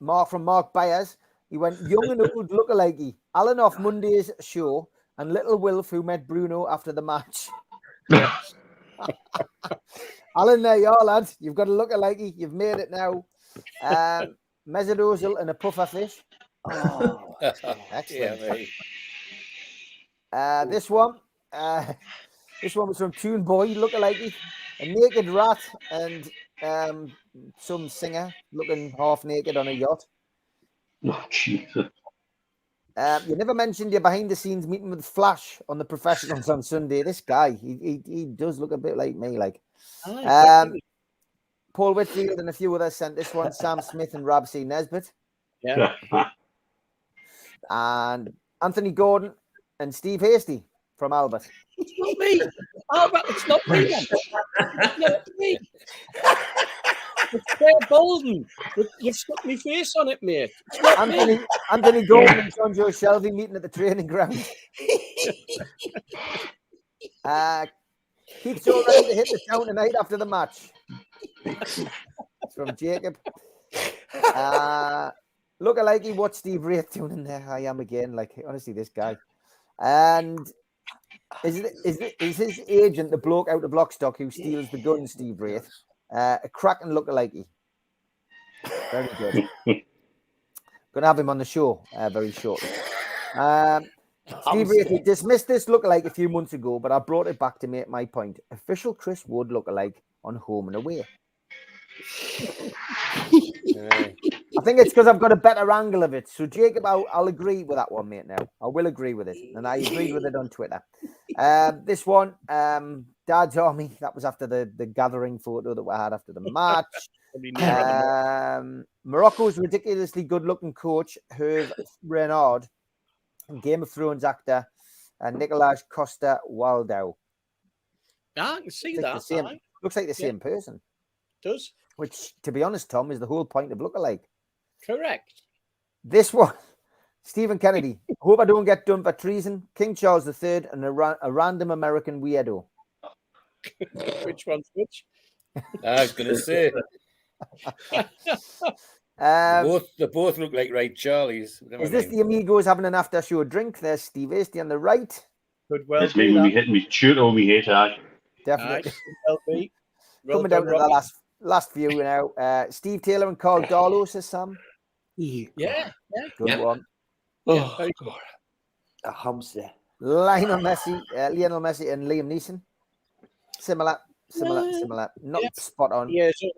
Mark Byers. He went young and old lookalike. Alan off Monday's show and little Wilf who met Bruno after the match. Alan, there you are, lad. You've got a lookalike. You've made it now. Mezzadozil and a puffer fish. Oh, excellent. This one was from Tune Boy, lookalike. A naked rat and some singer looking half naked on a yacht. Oh, Jesus. You never mentioned your behind-the-scenes meeting with Flash on the Professionals on Sunday. This guy, he does look a bit like me, like. Paul Whitfield and a few others sent this one. Sam Smith and Rob C. Nesbitt. Yeah. And Anthony Gordon and Steve Hasty from Albert. It's not me. Albert, it's not me. It's not me. It's Claire Bolden. You've stuck my face on it, mate. Anthony Gordon and John Joe Shelby meeting at the training ground. Keith's all ready to hit the town tonight after the match. It's from Jacob. Look alike, what's Steve Wraith doing in there? I am again. Like, honestly, this guy. And is his agent the bloke out of Blockstock who steals the gun, Steve Wraith? A cracking look-alike. Very good. Going to have him on the show very shortly. Steve Wraithley dismissed this lookalike a few months ago, but I brought it back to make my point. Official Chris Wood lookalike on home and away. I think it's because I've got a better angle of it. So, Jacob, I'll agree with that one, mate, now. I will agree with it. And I agreed with it on Twitter. This one, Dad's Army, that was after the gathering photo that we had after the match. Morocco's ridiculously good-looking coach, Hervé Renard, Game of Thrones actor, Nicolas Costa-Waldau. I can see Looks like that. the same, looks like the same person. Does. Which, to be honest, Tom, is the whole point of lookalike. Correct. This one, Stephen Kennedy. Hope I don't get done for treason. King Charles III and a random American weirdo. Which one's which? I was going to say. They both look like right Charlies. Is this the Amigos having an after show drink? There's Steve Hasty on the right. Could well It's be me when that. we hit me shoot or me hate eye. Definitely. Aye, well be. Well Coming down done, to the Robbie. last few now. Steve Taylor and Carl Darlow, says Sam. Yeah. Good one. Oh, very God. A hamster. Lionel Messi and Liam Neeson. Similar. Not spot on. Yeah, so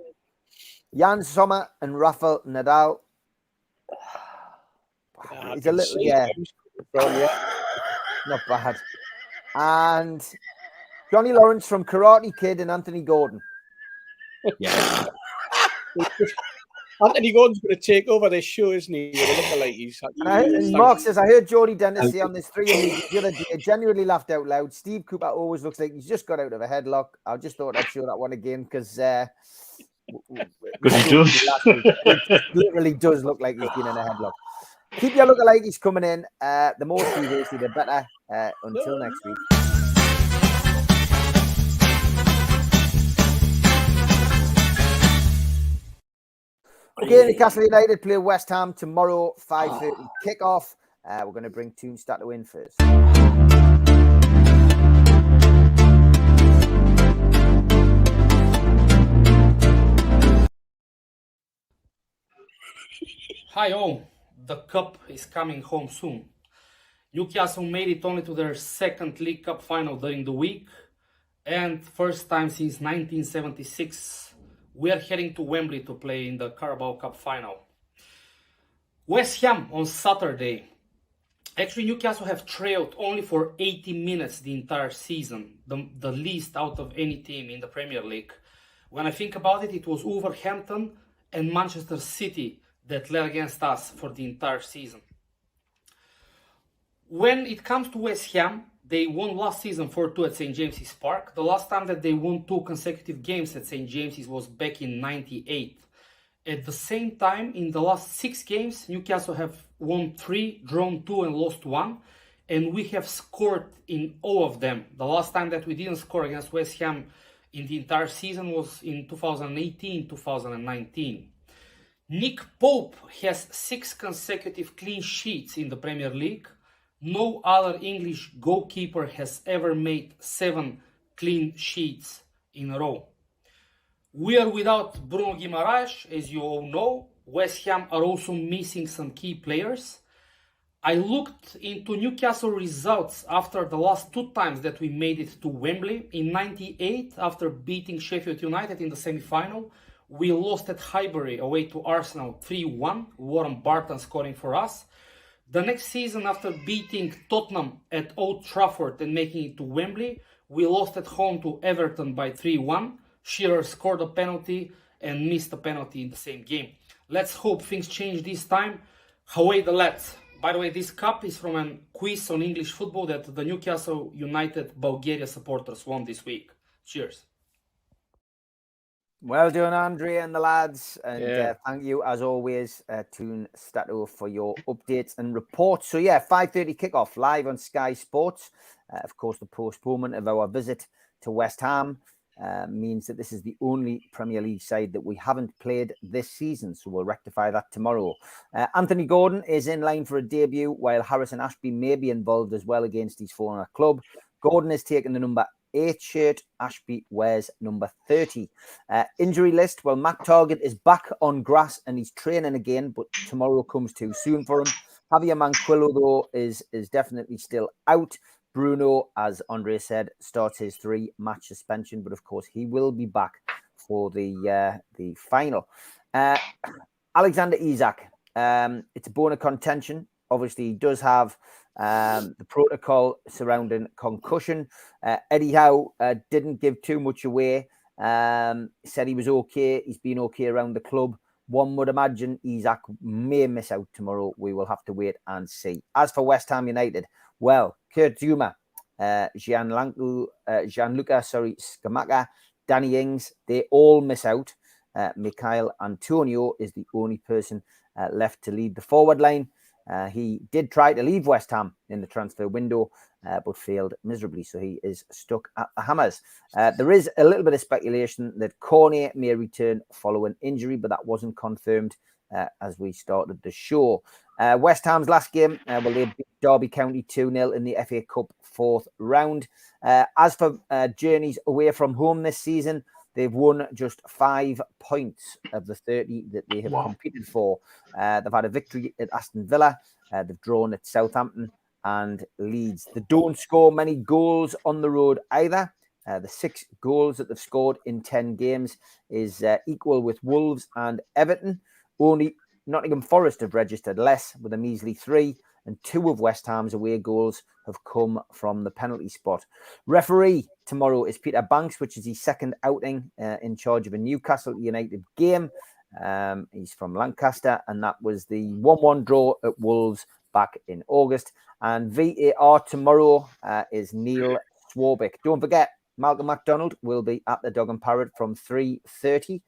Jan Sommer and Rafael Nadal. It's a little, not bad. And Johnny Lawrence from Karate Kid and Anthony Gordon. Yeah. Anthony Gordon's going to take over this show, isn't he? And Mark says, I heard Jody Dennis say on this 3 the other day, genuinely laughed out loud. Steve Cooper always looks like he's just got out of a headlock. I just thought I'd show that one again because He does. it literally does look like he's been in a headlock. Keep your lookalikes coming in. The more Steve Hasty, the better. Until next week. Okay, Newcastle United play West Ham tomorrow, 5:30 kickoff. We're going to bring Toonstato in first. Hi all, the cup is coming home soon. Newcastle made it only to their second League Cup final during the week, and first time since 1976 we are heading to Wembley to play in the Carabao Cup final. West Ham on Saturday. Actually, Newcastle have trailed only for 80 minutes the entire season, the least out of any team in the Premier League. When I think about it, it was Wolverhampton and Manchester City that led against us for the entire season. When it comes to West Ham, they won last season 4-2 at St. James's Park. The last time that they won 2 consecutive games at St. James's was back in '98. At the same time, in the last 6 games, Newcastle have won 3, drawn 2 and lost 1. And we have scored in all of them. The last time that we didn't score against West Ham in the entire season was in 2018-2019. Nick Pope has 6 consecutive clean sheets in the Premier League. No other English goalkeeper has ever made 7 clean sheets in a row. We are without Bruno Guimaraes, as you all know. West Ham are also missing some key players. I looked into Newcastle results after the last 2 times that we made it to Wembley. In '98, after beating Sheffield United in the semi-final, we lost at Highbury away to Arsenal 3-1, Warren Barton scoring for us. The next season, after beating Tottenham at Old Trafford and making it to Wembley, we lost at home to Everton by 3-1. Shearer scored a penalty and missed a penalty in the same game. Let's hope things change this time. Away the lads. By the way, this cup is from a quiz on English football that the Newcastle United Bulgaria supporters won this week. Cheers. Well done, Andrea and the lads. And thank you, as always, Toonstato, for your updates and reports. So, 5:30 kickoff live on Sky Sports. Of course, the postponement of our visit to West Ham means that this is the only Premier League side that we haven't played this season. So we'll rectify that tomorrow. Anthony Gordon is in line for a debut, while Harrison Ashby may be involved as well against his former club. Gordon is taking the number 8 shirt. Ashby wears number 30. Injury list. Well, Matt Target is back on grass and he's training again, but tomorrow comes too soon for him. Javier Manquillo, though, is definitely still out. Bruno, as Andre said, starts his 3-match suspension, but of course he will be back for the final. Alexander Isak, it's a bone of contention. Obviously, he does have the protocol surrounding concussion. Eddie Howe didn't give too much away. Said he was okay. He's been okay around the club. One would imagine Isak may miss out tomorrow. We will have to wait and see. As for West Ham United, well, Kurt Zouma, Gianluca Scamacca, Danny Ings, they all miss out. Mikhail Antonio is the only person left to lead the forward line. He did try to leave West Ham in the transfer window, but failed miserably. So he is stuck at the Hammers. There is a little bit of speculation that Cornet may return following injury, but that wasn't confirmed as we started the show. West Ham's last game, they beat Derby County 2-0 in the FA Cup 4th round. As for journeys away from home this season, they've won just 5 points of the 30 that they have competed for. They've had a victory at Aston Villa. They've drawn at Southampton and Leeds. They don't score many goals on the road either. The 6 goals that they've scored in 10 games is equal with Wolves and Everton. Only Nottingham Forest have registered less with a measly 3, and 2 of West Ham's away goals have come from the penalty spot. Referee tomorrow is Peter Banks, which is his second outing in charge of a Newcastle United game. He's from Lancaster, and that was the 1-1 draw at Wolves back in August. And VAR tomorrow is Neil Swarbrick. Don't forget, Malcolm MacDonald will be at the Dog and Parrot from 3:30.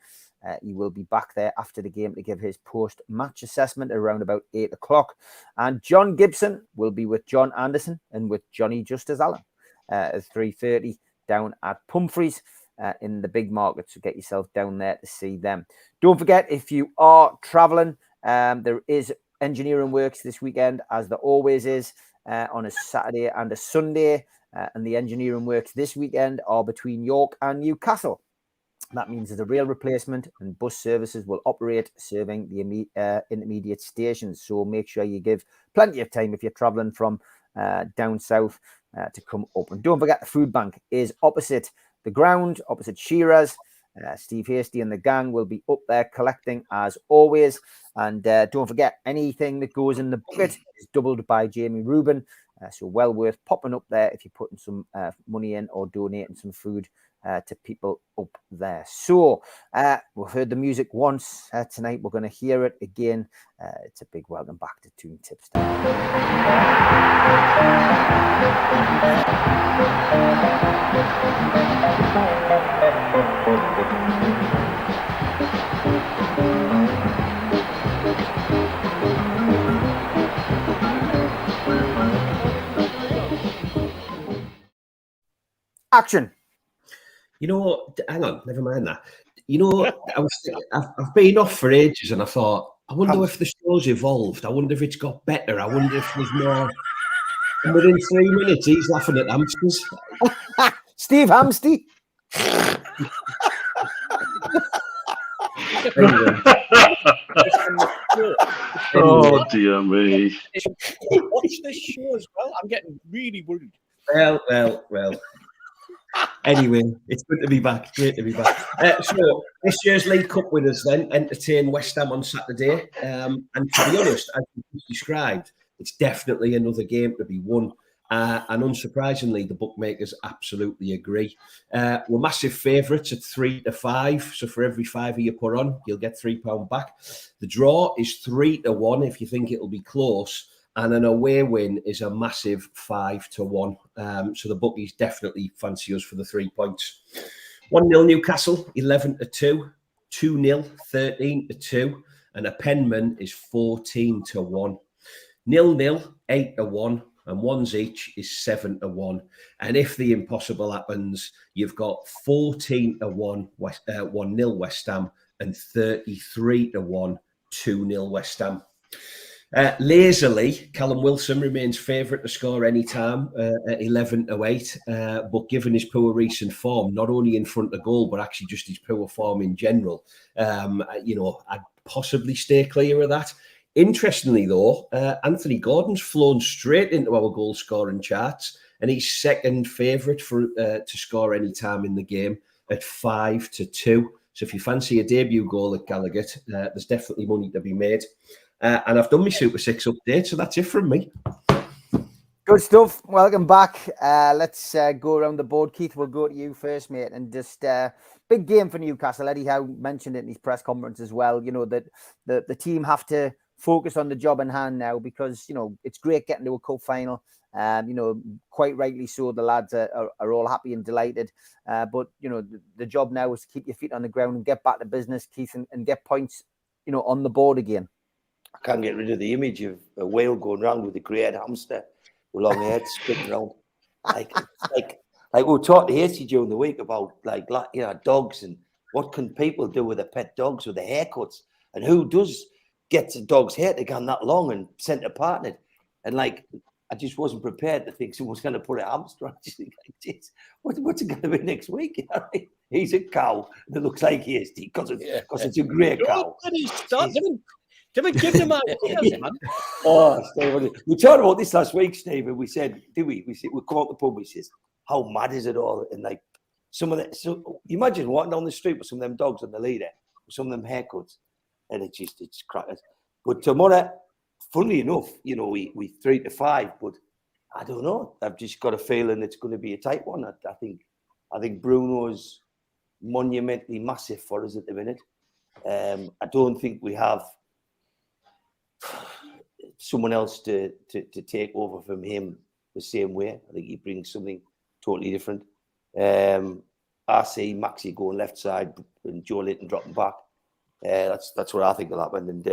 He will be back there after the game to give his post-match assessment around about 8 o'clock. And John Gibson will be with John Anderson and with Johnny Justice Allen at 3:30 down at Pumphrey's in the big market. So get yourself down there to see them. Don't forget, if you are traveling, there is engineering works this weekend, as there always is, on a Saturday and a Sunday. And the engineering works this weekend are between York and Newcastle. That means there's a rail replacement and bus services will operate serving the intermediate stations. So make sure you give plenty of time if you're traveling from down south to come up. And don't forget, the food bank is opposite the ground, opposite Shearer's. Steve Hasty and the gang will be up there collecting as always. And don't forget, anything that goes in the bucket is doubled by Jamie Rubin. So well worth popping up there if you're putting some money in or donating some food to people up there. So we've heard the music once tonight. We're going to hear it again. It's a big welcome back to Toon Tips. Action. You know, hang on, never mind that. You know, I've been off for ages and I thought, I wonder if the show's evolved. I wonder if it's got better. I wonder if there's more. And within 3 minutes, he's laughing at hamsters. Steve Hamsty. Oh, dear me. Watch this show as well. I'm getting really worried. Well. Anyway, it's good to be back. Great to be back. So this year's League Cup winners then entertain West Ham on Saturday. And to be honest, as you described, it's definitely another game to be won. And unsurprisingly, the bookmakers absolutely agree. We're massive favourites at 3-5. So for every fiver you put on, you'll get £3 back. The draw is 3-1 if you think it'll be close. And an away win is a massive 5-1. So the bookies definitely fancy us for the 3 points. 1-0 Newcastle, 11-2. 2-0, 13-2. And a Penman is 14-1. 0-0, 8-1. And ones each is 7-1. And if the impossible happens, you've got 14-1, 1-0 West Ham, and 33-1, 2-0 West Ham. Lazily, Callum Wilson remains favourite to score any time at 11-8. But given his poor recent form, not only in front of goal, but actually just his poor form in general, I'd possibly stay clear of that. Interestingly, though, Anthony Gordon's flown straight into our goal scoring charts, and he's second favourite for to score any time in the game at 5-2. So if you fancy a debut goal at Gallagher, there's definitely money to be made. And I've done my Super 6 update, so that's it from me. Good stuff. Welcome back. Let's go around the board. Keith, we'll go to you first, mate. And just big game for Newcastle. Eddie Howe mentioned it in his press conference as well. You know, that the team have to focus on the job in hand now, because, you know, it's great getting to a cup final. You know, quite rightly so, the lads are all happy and delighted. But, you know, the job now is to keep your feet on the ground and get back to business, Keith, and get points, you know, on the board again. I can't get rid of the image of a whale going around with a great hamster with long hair spitting around. Like we were talking to Hasty during the week about, like, you know, dogs and what can people do with their pet dogs with the haircuts, and who does get a dog's hair to go that long and send a partner. And like, I just wasn't prepared to think someone's going to put a hamster on. What's it going to be next week? He's a cow that looks like Hasty because it's a great cow. Didn't give them ideas, man. Oh, Steve, we talked about this last week, Steve, and we said, we come out the pub, we says, how mad is it all? And like, some of the, so you imagine walking down the street with some of them dogs on the leader, with some of them haircuts, and it's crackers. But tomorrow, funnily enough, you know, we 3-5, but I don't know. I've just got a feeling it's going to be a tight one. I think Bruno's monumentally massive for us at the minute. I don't think we have someone else to take over from him the same way. I think he brings something totally different. I see Maxi going left side and Joe Linton dropping back. That's what I think will happen. And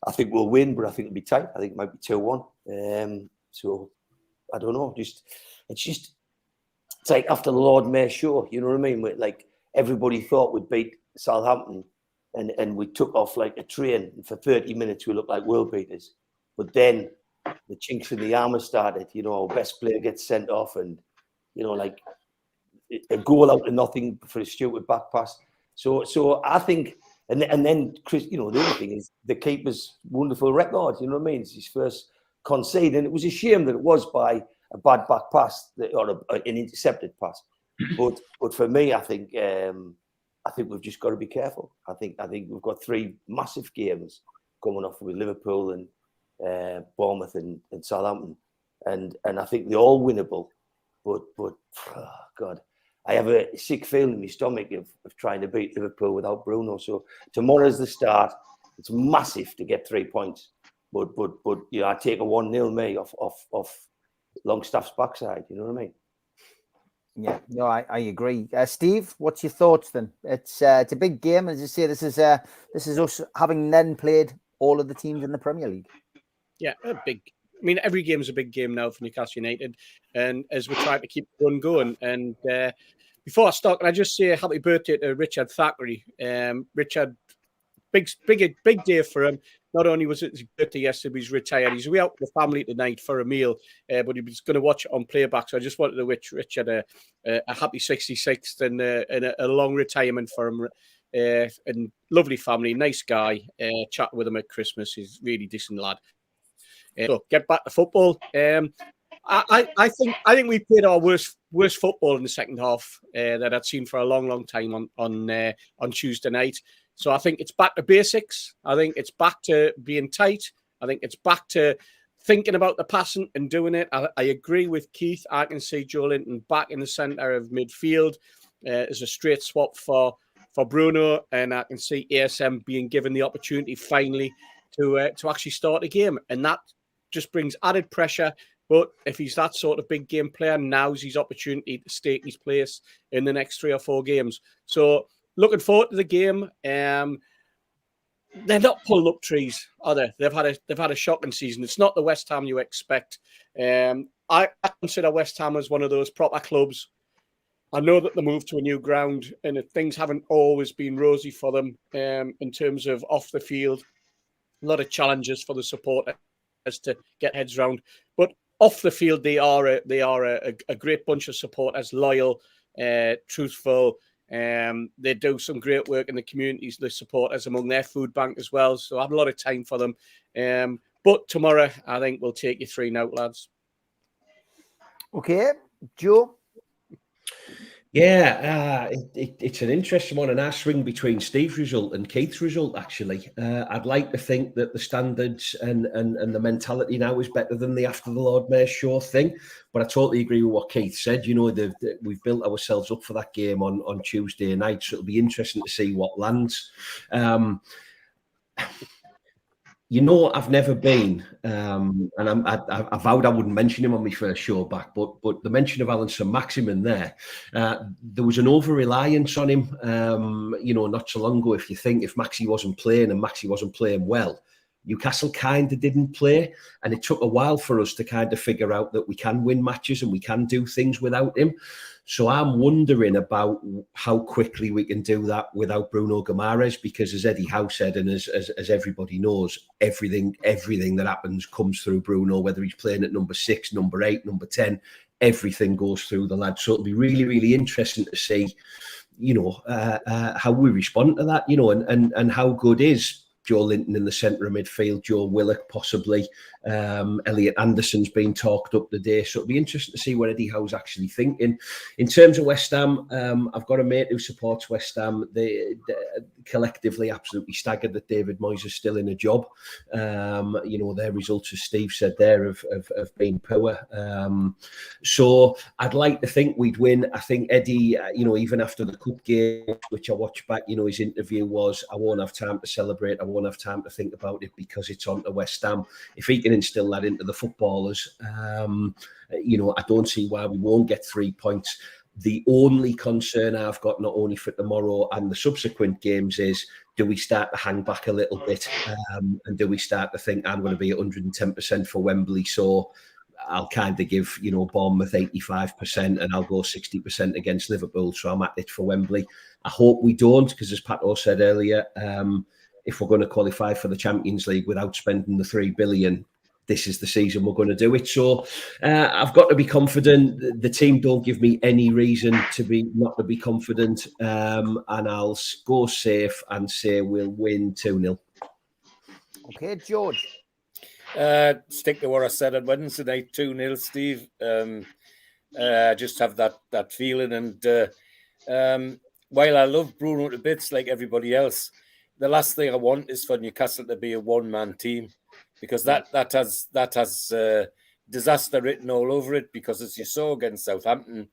I think we'll win, but I think it'll be tight. I think it might be 2-1. So I don't know. It's like after the Lord Mayor show, you know what I mean? Like, everybody thought we'd beat Southampton, and we took off like a train. And for 30 minutes, we looked like world beaters. But then the chinks in the armour started. You know, our best player gets sent off, and, you know, like a goal out of nothing for a stupid back pass. So I think, and then Chris, you know, the other thing is the keeper's wonderful record. You know what I mean? It's his first concede, and it was a shame that it was by a bad back pass or an intercepted pass. But for me, I think we've just got to be careful. I think we've got 3 massive games coming off with Liverpool and Bournemouth and Southampton, and I think they're all winnable. But oh God, I have a sick feeling in my stomach of trying to beat Liverpool without Bruno. So tomorrow's the start. It's massive to get 3 points. But you know, I take a 1-0 me off Longstaff's backside. You know what I mean? Yeah, no, I agree. Steve, what's your thoughts then? It's a big game, as you say. This is us having then played all of the teams in the Premier League. Yeah, a big. I mean, every game is a big game now for Newcastle United, and as we try to keep the run going. And before I start, can I just say happy birthday to Richard Thackeray? Richard, big day for him. Not only was it his birthday yesterday, but he's retired. He's away out with the family tonight for a meal, but he was going to watch it on playback. So I just wanted to wish Richard a happy 66th and a long retirement for him. And lovely family, nice guy. Chatted with him at Christmas. He's a really decent lad. So get back to football. I think we played our worst football in the second half that I'd seen for a long time on Tuesday night. So I think it's back to basics. I think it's back to being tight. I think it's back to thinking about the passing and doing it. I agree with Keith. I can see Joe Linton back in the centre of midfield as a straight swap for Bruno, and I can see ASM being given the opportunity finally to actually start a game, and that just brings added pressure. But if he's that sort of big game player, now's his opportunity to stake his place in the next 3 or 4 games. So looking forward to the game. They're not pulling up trees, are they? They've had a shocking season. It's not the West Ham you expect. I consider West Ham as one of those proper clubs. I know that they moved to a new ground and things haven't always been rosy for them in terms of off the field. lot of challenges for the supporters to get heads round. But off the field, they are a great bunch of supporters, loyal, truthful. They do some great work in the communities, the supporters among their food bank as well. So I have a lot of time for them. But tomorrow, I think we'll take you 3-0, lads. Okay, Joe. Yeah, it's an interesting one, and I swing between Steve's result and Keith's result. Actually, I'd like to think that the standards and the mentality now is better than the after the Lord Mayor's Show thing. But I totally agree with what Keith said. You know, we've built ourselves up for that game on Tuesday night, so it'll be interesting to see what lands. You know, I've never been, and I vowed I wouldn't mention him on my first show back, but the mention of Alan Saint-Maximin there was an over-reliance on him, you know, not so long ago. If you think if Maxi wasn't playing and Maxi wasn't playing well, Newcastle kind of didn't play, and it took a while for us to kind of figure out that we can win matches and we can do things without him. So I'm wondering about how quickly we can do that without Bruno Guimaraes, because as Eddie Howe said, and as everybody knows, everything that happens comes through Bruno, whether he's playing at number 6, number 8, number 10, everything goes through the lad. So it'll be really, really interesting to see, you know, how we respond to that, you know, and how good is Joe Linton in the centre of midfield, Joe Willock possibly, Elliot Anderson's been talked up today. So it'll be interesting to see what Eddie Howe's actually thinking. In terms of West Ham, I've got a mate who supports West Ham. They collectively absolutely staggered that David Moyes is still in a job. You know, their results, as Steve said there, have been poor. So I'd like to think we'd win. I think Eddie, you know, even after the cup game, which I watched back, you know, his interview was, I won't have time to celebrate. I won't have time to think about it because it's on to West Ham. If he can instill that into the footballers, you know, I don't see why we won't get 3 points. The only concern I've got, not only for tomorrow and the subsequent games, is do we start to hang back a little bit, and do we start to think I'm going to be 110% for Wembley, so I'll kind of give, you know, Bournemouth 85% and I'll go 60% against Liverpool, so I'm at it for Wembley. I hope we don't, because as Pato said earlier, if we're going to qualify for the Champions League without spending the 3 billion, this is the season we're going to do it. So I've got to be confident. The team don't give me any reason to not be confident, and I'll go safe and say we'll win 2-0. Okay, George. Stick to what I said on Wednesday night, 2-0, Steve. I just have that feeling, and while I love Bruno to bits like everybody else, the last thing I want is for Newcastle to be a one-man team, because that has disaster written all over it. Because as you saw against Southampton,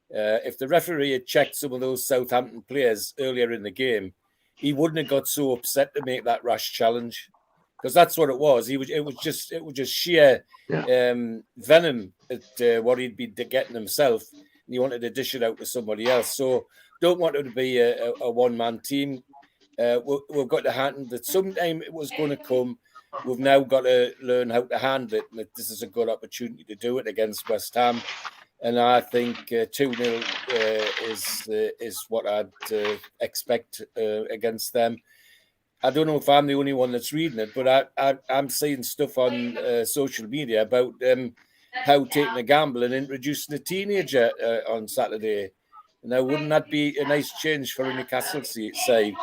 if the referee had checked some of those Southampton players earlier in the game, he wouldn't have got so upset to make that rash challenge, because that's what it was. It was just sheer venom at what he'd been getting himself, and he wanted to dish it out to somebody else. So don't want it to be a one-man team. We've got to handle that. Sometime it was going to come. We've now got to learn how to handle it. And this is a good opportunity to do it against West Ham. And I think 2-0 is what I'd expect against them. I don't know if I'm the only one that's reading it, but I'm seeing stuff on social media about how taking a gamble and introducing a teenager on Saturday. Now, wouldn't that be a nice change for a Newcastle side,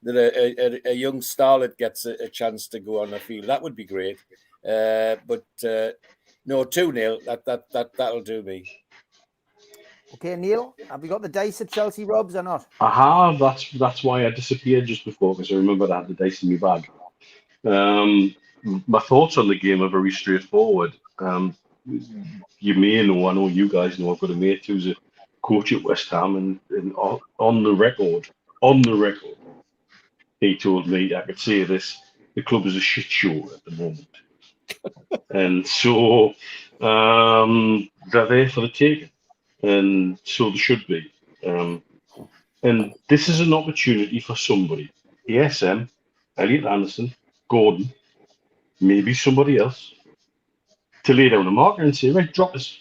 that a young starlet gets a chance to go on the field? That would be great. But no, 2-0, that'll do me. Okay, Neil, have you got the dice at Chelsea, Robs, or not? I have. That's why I disappeared just before, because I remembered I had the dice in my bag. My thoughts on the game are very straightforward. You may know, I know you guys know, I've got a mate who's a coach at West Ham, and on the record, he told me, I could say this, the club is a shit show at the moment. And so they're there for the taking. And so they should be. And this is an opportunity for somebody, ESM, Elliot Anderson, Gordon, maybe somebody else, to lay down a marker and say, right, drop us.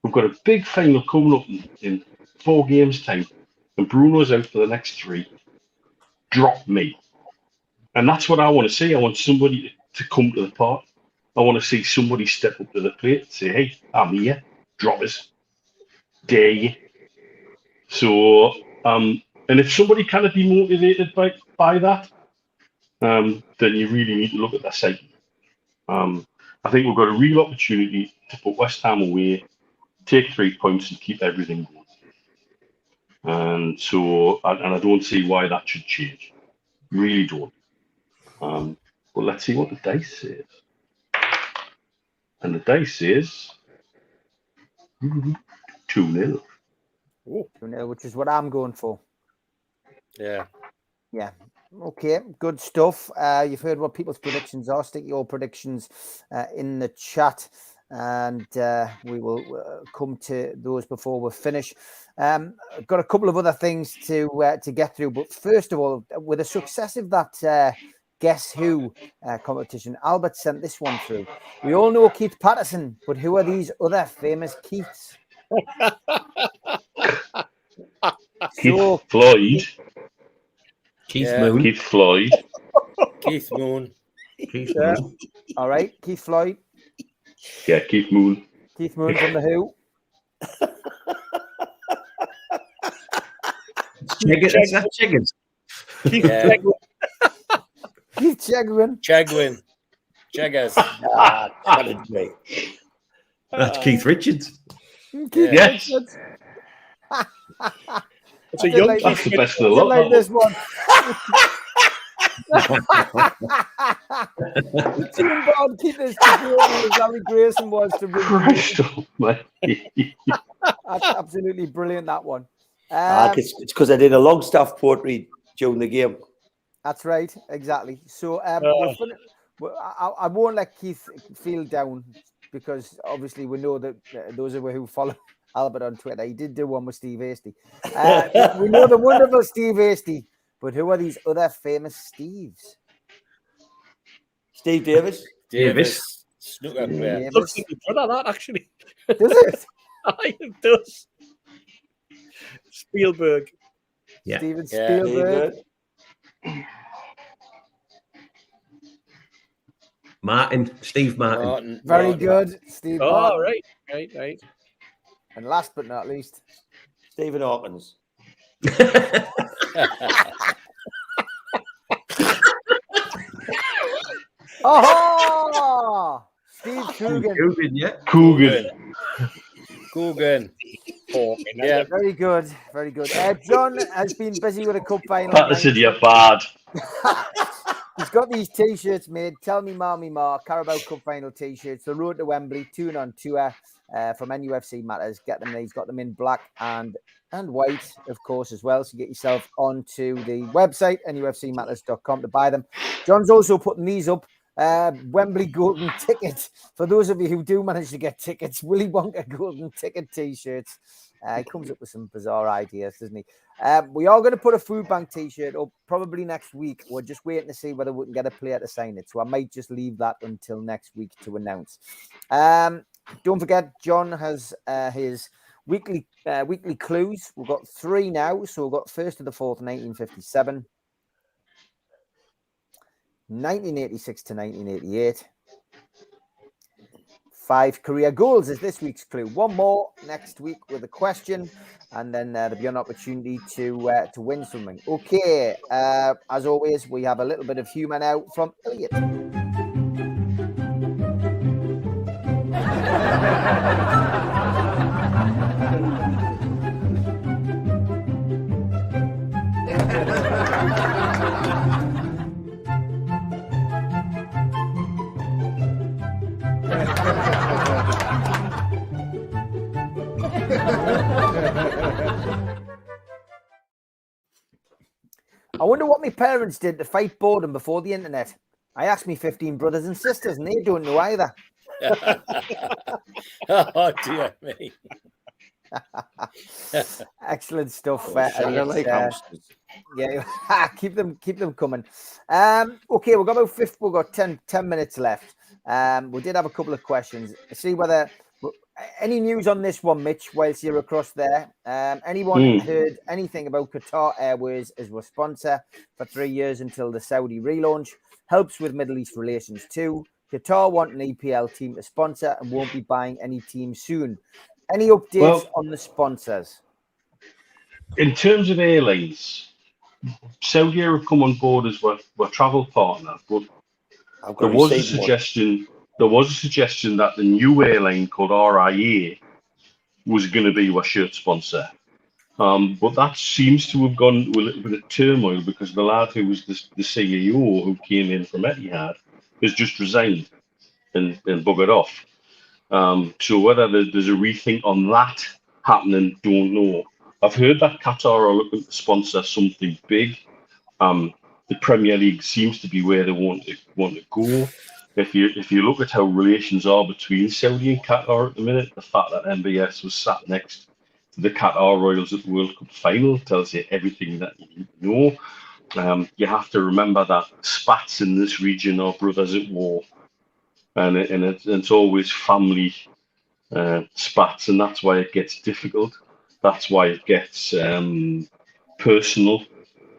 We've got a big final coming up in 4 games' time, and Bruno's out for the next 3. Drop me. And that's what I want to see. I want somebody to come to the park. I want to see somebody step up to the plate, say, hey, I'm here, droppers, dare you. So, and if somebody cannot be motivated by that, then you really need to look at their psyche. I think we've got a real opportunity to put West Ham away, take 3 points and keep everything going. And so, and I don't see why that should change. Really don't. But let's see what the dice says. And the dice says 2-0. 2-0, which is what I'm going for. Yeah. Yeah. Okay, good stuff. You've heard what people's predictions are. Stick your predictions in the chat, and we will come to those before we finish. I've got a couple of other things to get through, but first of all, with the success of that Guess Who competition, Albert sent this one through. We all know Keith Patterson, but who are these other famous Keiths? Keith Floyd. Keith Moon. Keith Floyd. Keith Moon. Keith Moon. All right, Keith Floyd. Yeah, Keith Moon. Keith Moon from the Who. Chickens. Keith Yeah. Chegwin. Keith Chegwin. Chegwin. Cheggers. That's Keith Richards. Keith Yes. Richards. It's a I did young like That's Keith the best of I the did lot. like that this one. one. Team Bob, keep this as Larry Grayson was to bring. Christ almighty. That's absolutely brilliant, that one. It's because I did a Longstaff poetry during the game. That's right, exactly. So I won't let Keith feel down, because obviously we know that those of you who follow Albert on Twitter, he did do one with Steve Hasty. We know the wonderful Steve Hasty, but who are these other famous Steves? Steve Davis. Davis. Snooker player. Davis. Looks like your brother, that actually. Does it? It does. Spielberg. Yeah. Steven Yeah. Spielberg. Steve Martin. Very Martin. good, Steve. Oh, Martin. right. And last but not least, Stephen Hawkins. oh, Steve Coogan. Coogan, yeah. Coogan. Coogan. Yeah. Very good, very good. John has been busy with a cup final. Patterson, you're bad. He's got these T-shirts made. Tell me, Ma, Carabao Cup final T-shirts. The road to Wembley, tune on tour from NUFC Matters. Get them. He's got them in black and white, of course, as well. So get yourself onto the website nufcmatters.com to buy them. John's also putting these up. Wembley golden ticket for those of you who do manage to get tickets. Willy Wonka golden ticket T-shirts. He comes up with some bizarre ideas, doesn't he? We are going to put a food bank T-shirt up probably next week. We're just waiting to see whether we can get a player to sign it. So I might just leave that until next week to announce. Don't forget, John has his weekly clues. We've got 3 now. So we've got 1st to the 4th, 1957. 1986 to 1988. 5 career goals is this week's clue. 1 more next week with a question, and then there'll be an opportunity to win something. Okay, as always, we have a little bit of humour now from Elliot. I wonder what my parents did to fight boredom before the internet. I asked me 15 brothers and sisters, and they don't know either. Oh, dear me. Excellent stuff. Yeah, keep them coming. Okay, we've got 10 minutes left. We did have a couple of questions. See whether Any news on this one, Mitch, whilst you're across there? Anyone heard anything about Qatar Airways as a sponsor for 3 years until the Saudi relaunch? Helps with Middle East relations too. Qatar want an EPL team to sponsor and won't be buying any team soon. Any updates on the sponsors? In terms of airlines, Saudi have come on board as we're travel partner, but there was a suggestion that the new airline called RIA was going to be our shirt sponsor. But that seems to have gone with a little bit of turmoil because the lad who was the CEO who came in from Etihad has just resigned and buggered off. So whether there's a rethink on that happening, don't know. I've heard that Qatar are looking to sponsor something big. The Premier League seems to be where they want to go. If you look at how relations are between Saudi and Qatar at the minute, the fact that MBS was sat next to the Qatar Royals at the World Cup final tells you everything that you need to know. You have to remember that spats in this region are brothers at war, and it's always family spats, and that's why it gets difficult. That's why it gets personal,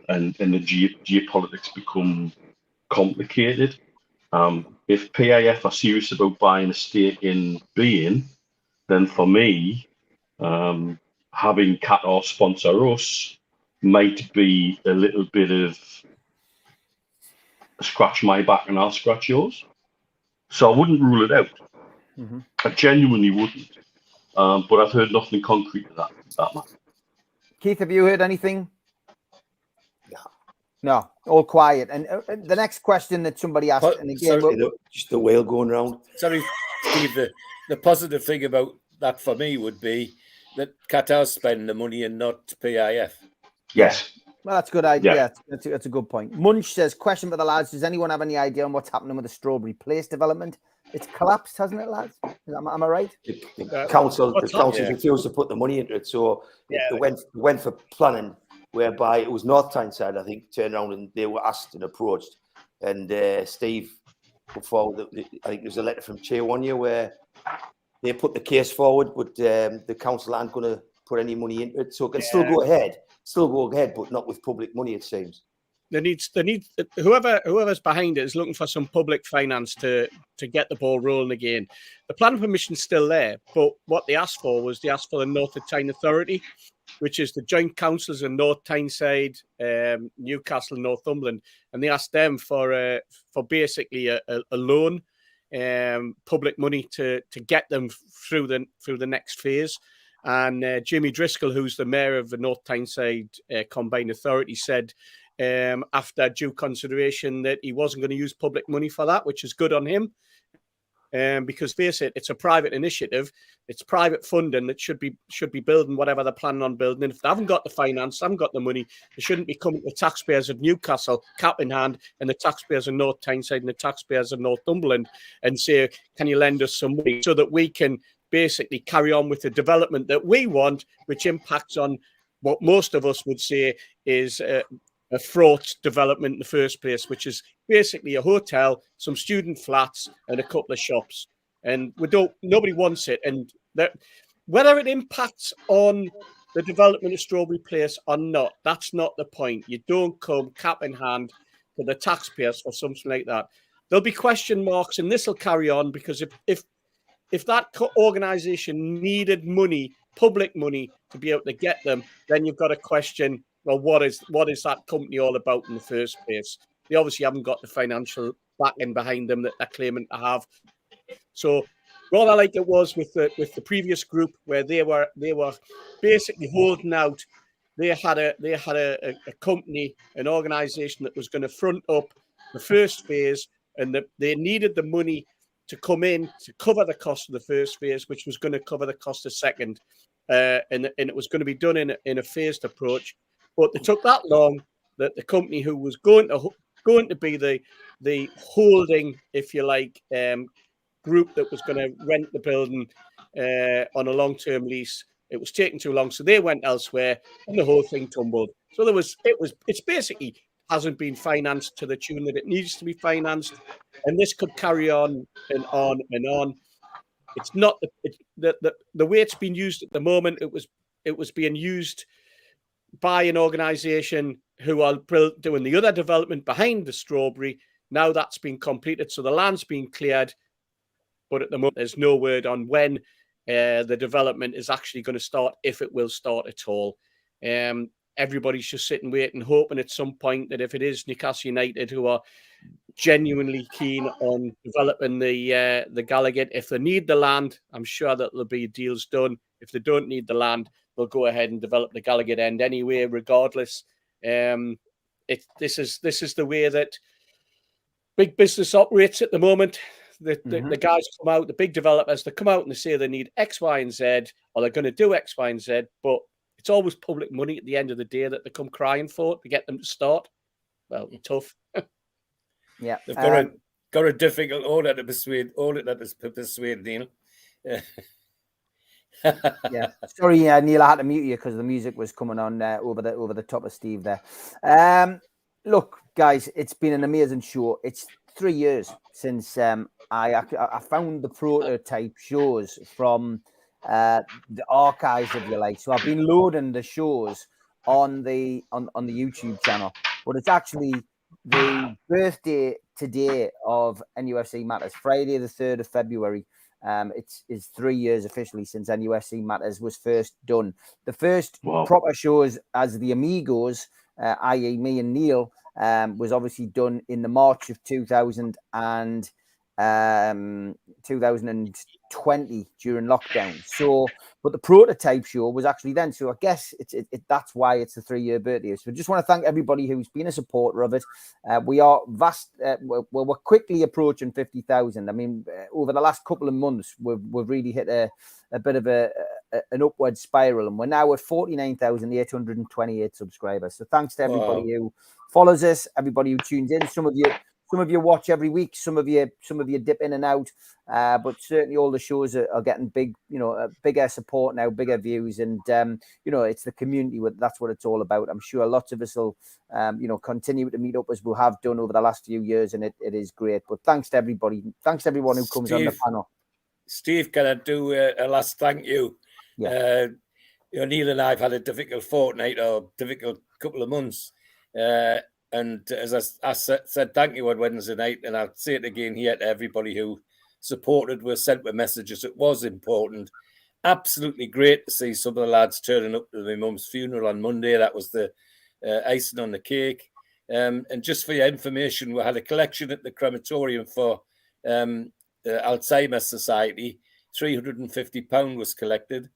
and the geopolitics become complicated. If PAF are serious about buying a stake in beIN, then for me, having Qatar sponsor us might be a little bit of scratch my back and I'll scratch yours. So I wouldn't rule it out. I genuinely wouldn't. But I've heard nothing concrete to that matter. Keith, have you heard anything? No, all quiet. And the next question that somebody asked, and again, just the whale going around. Sorry, Steve. The positive thing about that for me would be that Qatar's spending the money and not PIF. Yes. Well, that's a good idea. Yeah. That's a good point. Munch says, question for the lads. Does anyone have any idea on what's happening with the Strawberry Place development? It's collapsed, hasn't it, lads? Am I right? The council refused to put the money into it. So they went for planning, whereby it was North Tyneside, I think, turned around and they were asked and approached. And Steve put forward, I think there's a letter from Chair 1 year where they put the case forward, but the council aren't going to put any money into it. So it can still go ahead, but not with public money, it seems. They need whoever's behind it is looking for some public finance to get the ball rolling again. The planning permission's still there, but what they asked for the North Tyne Authority, which is the joint councils in North Tyneside, Newcastle, and Northumberland, and they asked them for basically a loan, public money to get them through the next phase. And Jimmy Driscoll, who's the mayor of the North Tyneside Combined Authority, said after due consideration that he wasn't going to use public money for that, which is good on him. Because face it, it's a private initiative, it's private funding that should be building whatever they're planning on building. And if they haven't got the finance, haven't got the money, they shouldn't be coming to the taxpayers of Newcastle, cap in hand, and the taxpayers of North Tyneside and the taxpayers of Northumberland and say, can you lend us some money so that we can basically carry on with the development that we want, which impacts on what most of us would say is a fraught development in the first place, which is basically a hotel, some student flats, and a couple of shops. And nobody wants it. And whether it impacts on the development of Strawberry Place or not, that's not the point. You don't come cap in hand to the taxpayers for something like that. There'll be question marks, and this will carry on, because if that organisation needed money, public money, to be able to get them, then you've got to question, well, what is that company all about in the first place? They obviously haven't got the financial backing behind them that they're claiming to have. So rather like it was with the previous group, where they were basically holding out. They had a company, an organisation that was going to front up the first phase, and they needed the money to come in to cover the cost of the first phase, which was going to cover the cost of second, and it was going to be done in a phased approach. But it took that long that the company who was going to be the holding, if you like, group that was going to rent the building on a long-term lease, it was taking too long, so they went elsewhere, and the whole thing tumbled. So it's basically hasn't been financed to the tune that it needs to be financed, and this could carry on and on and on. it's not the way it's been used at the moment. It was being used by an organisation who are doing the other development behind the strawberry. Now that's been completed, so the land's been cleared, but at the moment there's no word on when the development is actually going to start, if it will start at all. Everybody's just sitting, waiting, hoping at some point that if it is Newcastle United who are genuinely keen on developing the Gallagher, if they need the land, I'm sure that there'll be deals done. If they don't need the land, they'll go ahead and develop the Gallagher end anyway, regardless. This is the way that big business operates at the moment. The guys come out, the big developers, they come out and they say they need X, Y, and Z, or they're going to do X, Y, and Z, but it's always public money at the end of the day that they come crying for to get them to start. Well, tough. Yeah, they've got a difficult order to persuade. Neil. Yeah, sorry, Neil, I had to mute you because the music was coming on over the top of Steve there. Look, guys, it's been an amazing show. It's 3 years since I found the prototype shows from the archives, if you like. So I've been loading the shows on the YouTube channel, but it's actually the birthday today of NUFC Matters, Friday the 3rd of February. It's 3 years officially since NUFC Matters was first done. The first proper shows as the Amigos, i.e. me and Neil, was obviously done in the March of 2020 during lockdown. So, but the prototype show was actually then. So I guess that's why it's the 3 year birthday. So I just want to thank everybody who's been a supporter of it. We are vast. We're quickly approaching 50,000. I mean, over the last couple of months, we've really hit a bit of an upward spiral, and we're now at 49,828 subscribers. So thanks to everybody who follows us, everybody who tunes in. Some of you watch every week, some of you dip in and out, but certainly all the shows are getting big, bigger support now, bigger views, and it's the community. That's what it's all about. I'm sure lots of us will continue to meet up as we have done over the last few years, and it is great. But thanks to everybody, thanks to everyone who comes on the panel. Steve, can I do a last thank you? Yeah. Neil and I have had a difficult fortnight or difficult couple of months. And as I said, thank you on Wednesday night, and I'll say it again here to everybody who supported, were sent with messages. It was important. Absolutely great to see some of the lads turning up to my mum's funeral on Monday. That was the icing on the cake. And just for your information, we had a collection at the crematorium for Alzheimer's Society. £350 was collected.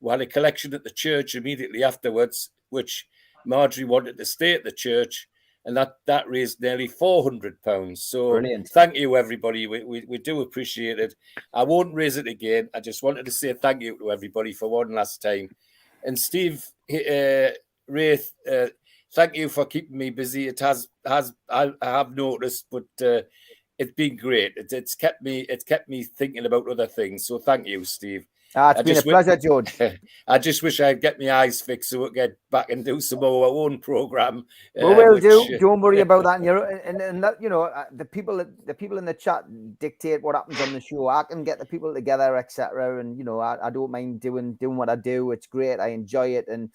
We had a collection at the church immediately afterwards, which Marjorie wanted to stay at the church, and that raised nearly £400. So brilliant. Thank you, everybody. We do appreciate it. I won't raise it again. I just wanted to say thank you to everybody for one last time. And Steve, Wraith, thank you for keeping me busy. I have noticed, but it's been great. It's kept me thinking about other things. So thank you, Steve. It's been a pleasure, George. I just wish I'd get my eyes fixed so we get back and do some more of our own program. We will do. Don't worry about that. And that, the people in the chat dictate what happens on the show. I can get the people together, etc. And I don't mind doing what I do. It's great. I enjoy it, and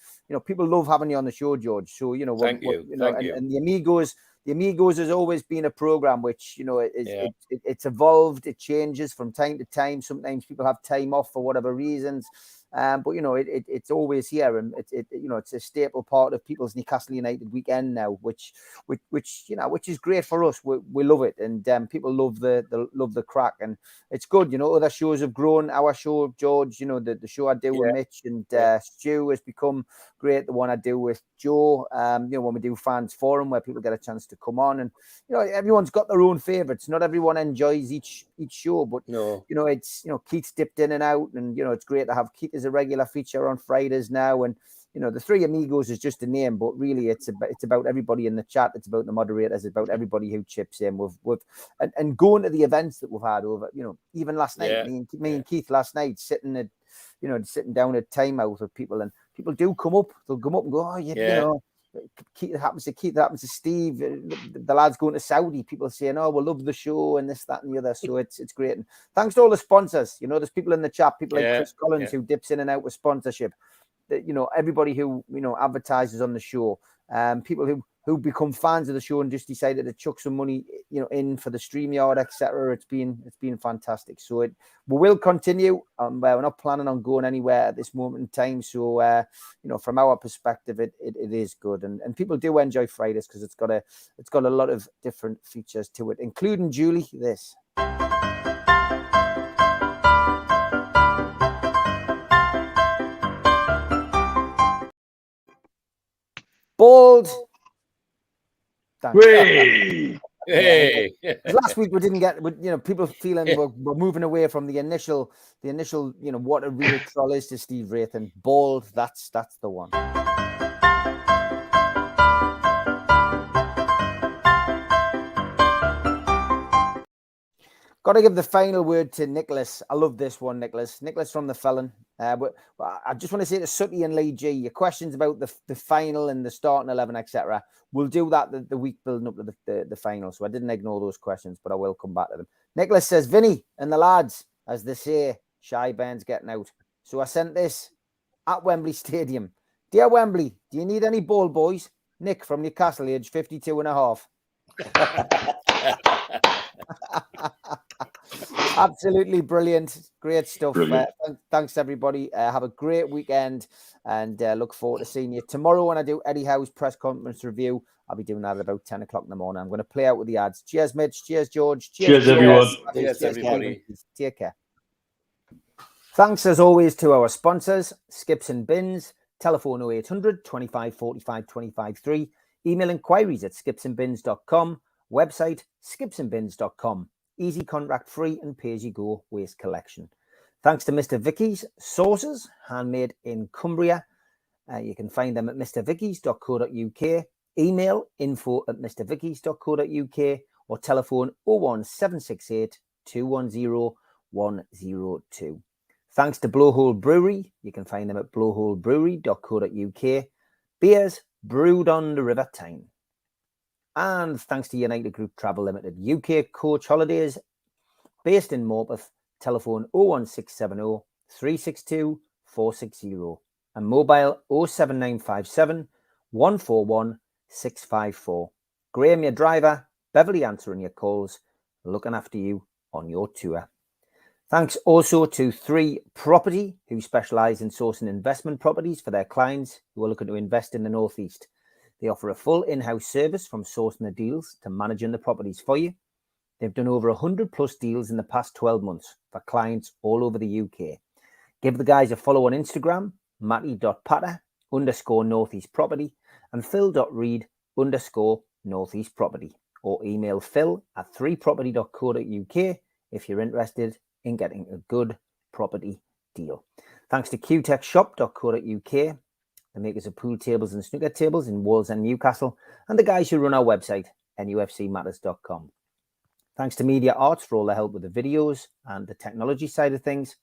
people love having you on the show, George. So thank you. And the Amigos. The Amigos has always been a program which, it's evolved. It changes from time to time. Sometimes people have time off for whatever reasons. But it's always here, and it's a staple part of people's Newcastle United weekend now, which is great for us. We love it, and people love the crack, and it's good. Other shows have grown. Our show, George, the show I do with Mitch and Stu has become great. The one I do with Joe, when we do Fans Forum, where people get a chance to come on, and everyone's got their own favourites. Not everyone enjoys each show, but it's Keith's dipped in and out, and it's great to have Keith as a regular feature on Fridays now, and the Three Amigos is just a name, but really it's about everybody in the chat. It's about the moderators. It's about everybody who chips in. And going to the events that we've had over, even last night, me and Keith last night sitting down at timeout with people, and people do come up. They'll come up and go, Keith, happens to Steve. The lads going to Saudi. People saying, "Oh, we love the show," and this, that, and the other. So it's great. And thanks to all the sponsors. You know, there's people in the chat, people like Chris Collins who dips in and out with sponsorship. That, you know, everybody who, you know, advertises on the show, people who become fans of the show and just decided to chuck some money, you know, in for the StreamYard, etc. It's been fantastic. So we will continue. We're not planning on going anywhere at this moment in time. So you know, from our perspective, it is good, and people do enjoy Fridays because it's got a lot of different features to it, including Julie this. Bald. Hey. Hey. Last week we didn't get, you know, people feeling we're moving away from the initial, you know, what a real troll is to Steve Wraith, and Bald. That's the one. Got to give the final word to Nicholas. I love this one, Nicholas. Nicholas from the Felon. But I just want to say to Sutty and Lee G, your questions about the final and the starting 11, etc. We'll do that the week building up to the final. So I didn't ignore those questions, but I will come back to them. Nicholas says, Vinny and the lads, as they say, Shy Ben's getting out. So I sent this at Wembley Stadium. Dear Wembley, do you need any ball boys? Nick from Newcastle, age 52 and a half. Absolutely brilliant. Great stuff. Thanks, everybody. Have a great weekend, and look forward to seeing you tomorrow when I do Eddie Howe's press conference review. I'll be doing that at about 10 o'clock in the morning. I'm going to play out with the ads. Cheers, Mitch. Cheers, George. Cheers everyone. Cheers, everybody. Take care. Thanks, as always, to our sponsors, Skips and Bins. Telephone 0800 25 45 25 3. Email inquiries at skipsandbins.com. Website skipsandbins.com. Easy, contract free, and pay-as-you-go waste collection. Thanks to Mr. Vicky's sauces, handmade in Cumbria. You can find them at mrvickys.co.uk. Email info@mrvickys.co.uk or telephone 01768 210 102. Thanks to Blowhole Brewery. You can find them at blowholebrewery.co.uk. Beers brewed on the River Tyne. And thanks to United Group Travel Limited, UK Coach Holidays, based in Morpeth. Telephone 01670 362 460 and mobile 07957 141 654. Graham, your driver, Beverly answering your calls, looking after you on your tour. Thanks also to 3 Property, who specialise in sourcing investment properties for their clients who are looking to invest in the North East. They offer a full in-house service from sourcing the deals to managing the properties for you. They've done over 100 plus deals in the past 12 months for clients all over the UK. Give the guys a follow on Instagram, matty.patter_northeast property and phil.reed_northeast property, or email phil@3property.co.uk if you're interested in getting a good property deal. Thanks to qtechshop.co.uk. the makers of pool tables and snooker tables in Wales and Newcastle, and the guys who run our website, nufcmatters.com. Thanks to Media Arts for all the help with the videos and the technology side of things.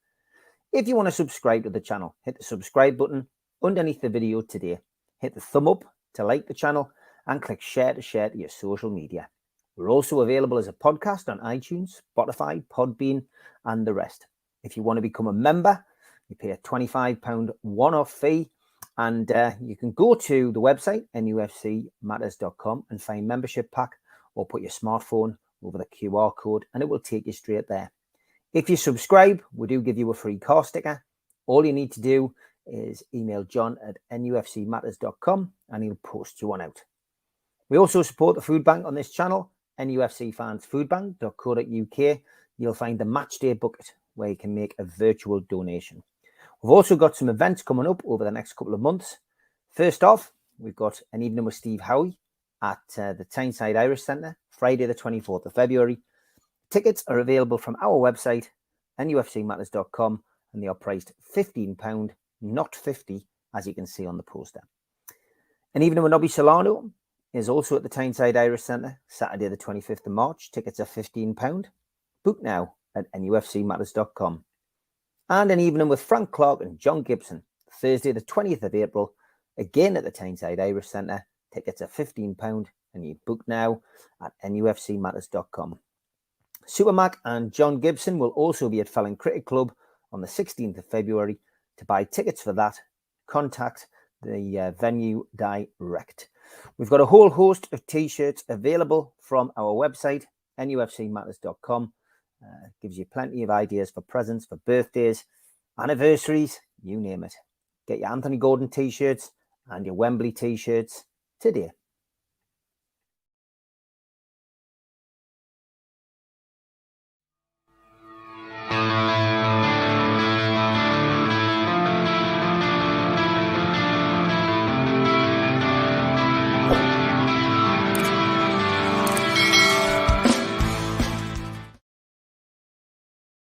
If you want to subscribe to the channel, hit the subscribe button underneath the video today. Hit the thumb up to like the channel and click share to your social media. We're also available as a podcast on iTunes, Spotify, Podbean, and the rest. If you want to become a member, you pay a £25 one-off fee. And you can go to the website, nufcmatters.com, and find membership pack, or put your smartphone over the QR code and it will take you straight there. If you subscribe, we do give you a free car sticker. All you need to do is email john@nufcmatters.com and he'll post you one out. We also support the food bank on this channel, nufcfansfoodbank.co.uk. You'll find the match day bucket where you can make a virtual donation. We've also got some events coming up over the next couple of months. First off, we've got an evening with Steve Howe at the Tyneside Irish Centre, Friday the 24th of February. Tickets are available from our website, nufcmatters.com, and they are priced £15, not $50, as you can see on the poster. An evening with Nobby Solano is also at the Tyneside Irish Centre, Saturday the 25th of March. Tickets are £15. Book now at nufcmatters.com. And an evening with Frank Clark and John Gibson, Thursday the 20th of April, again at the Tyneside Irish Centre, Tickets are £15 and you book now at nufcmatters.com. Supermac and John Gibson will also be at Felling Cricket Club on the 16th of February. To buy tickets for that, contact the venue direct. We've got a whole host of t-shirts available from our website, nufcmatters.com. Gives you plenty of ideas for presents, for birthdays, anniversaries, you name it. Get your Anthony Gordon t-shirts and your Wembley t-shirts today.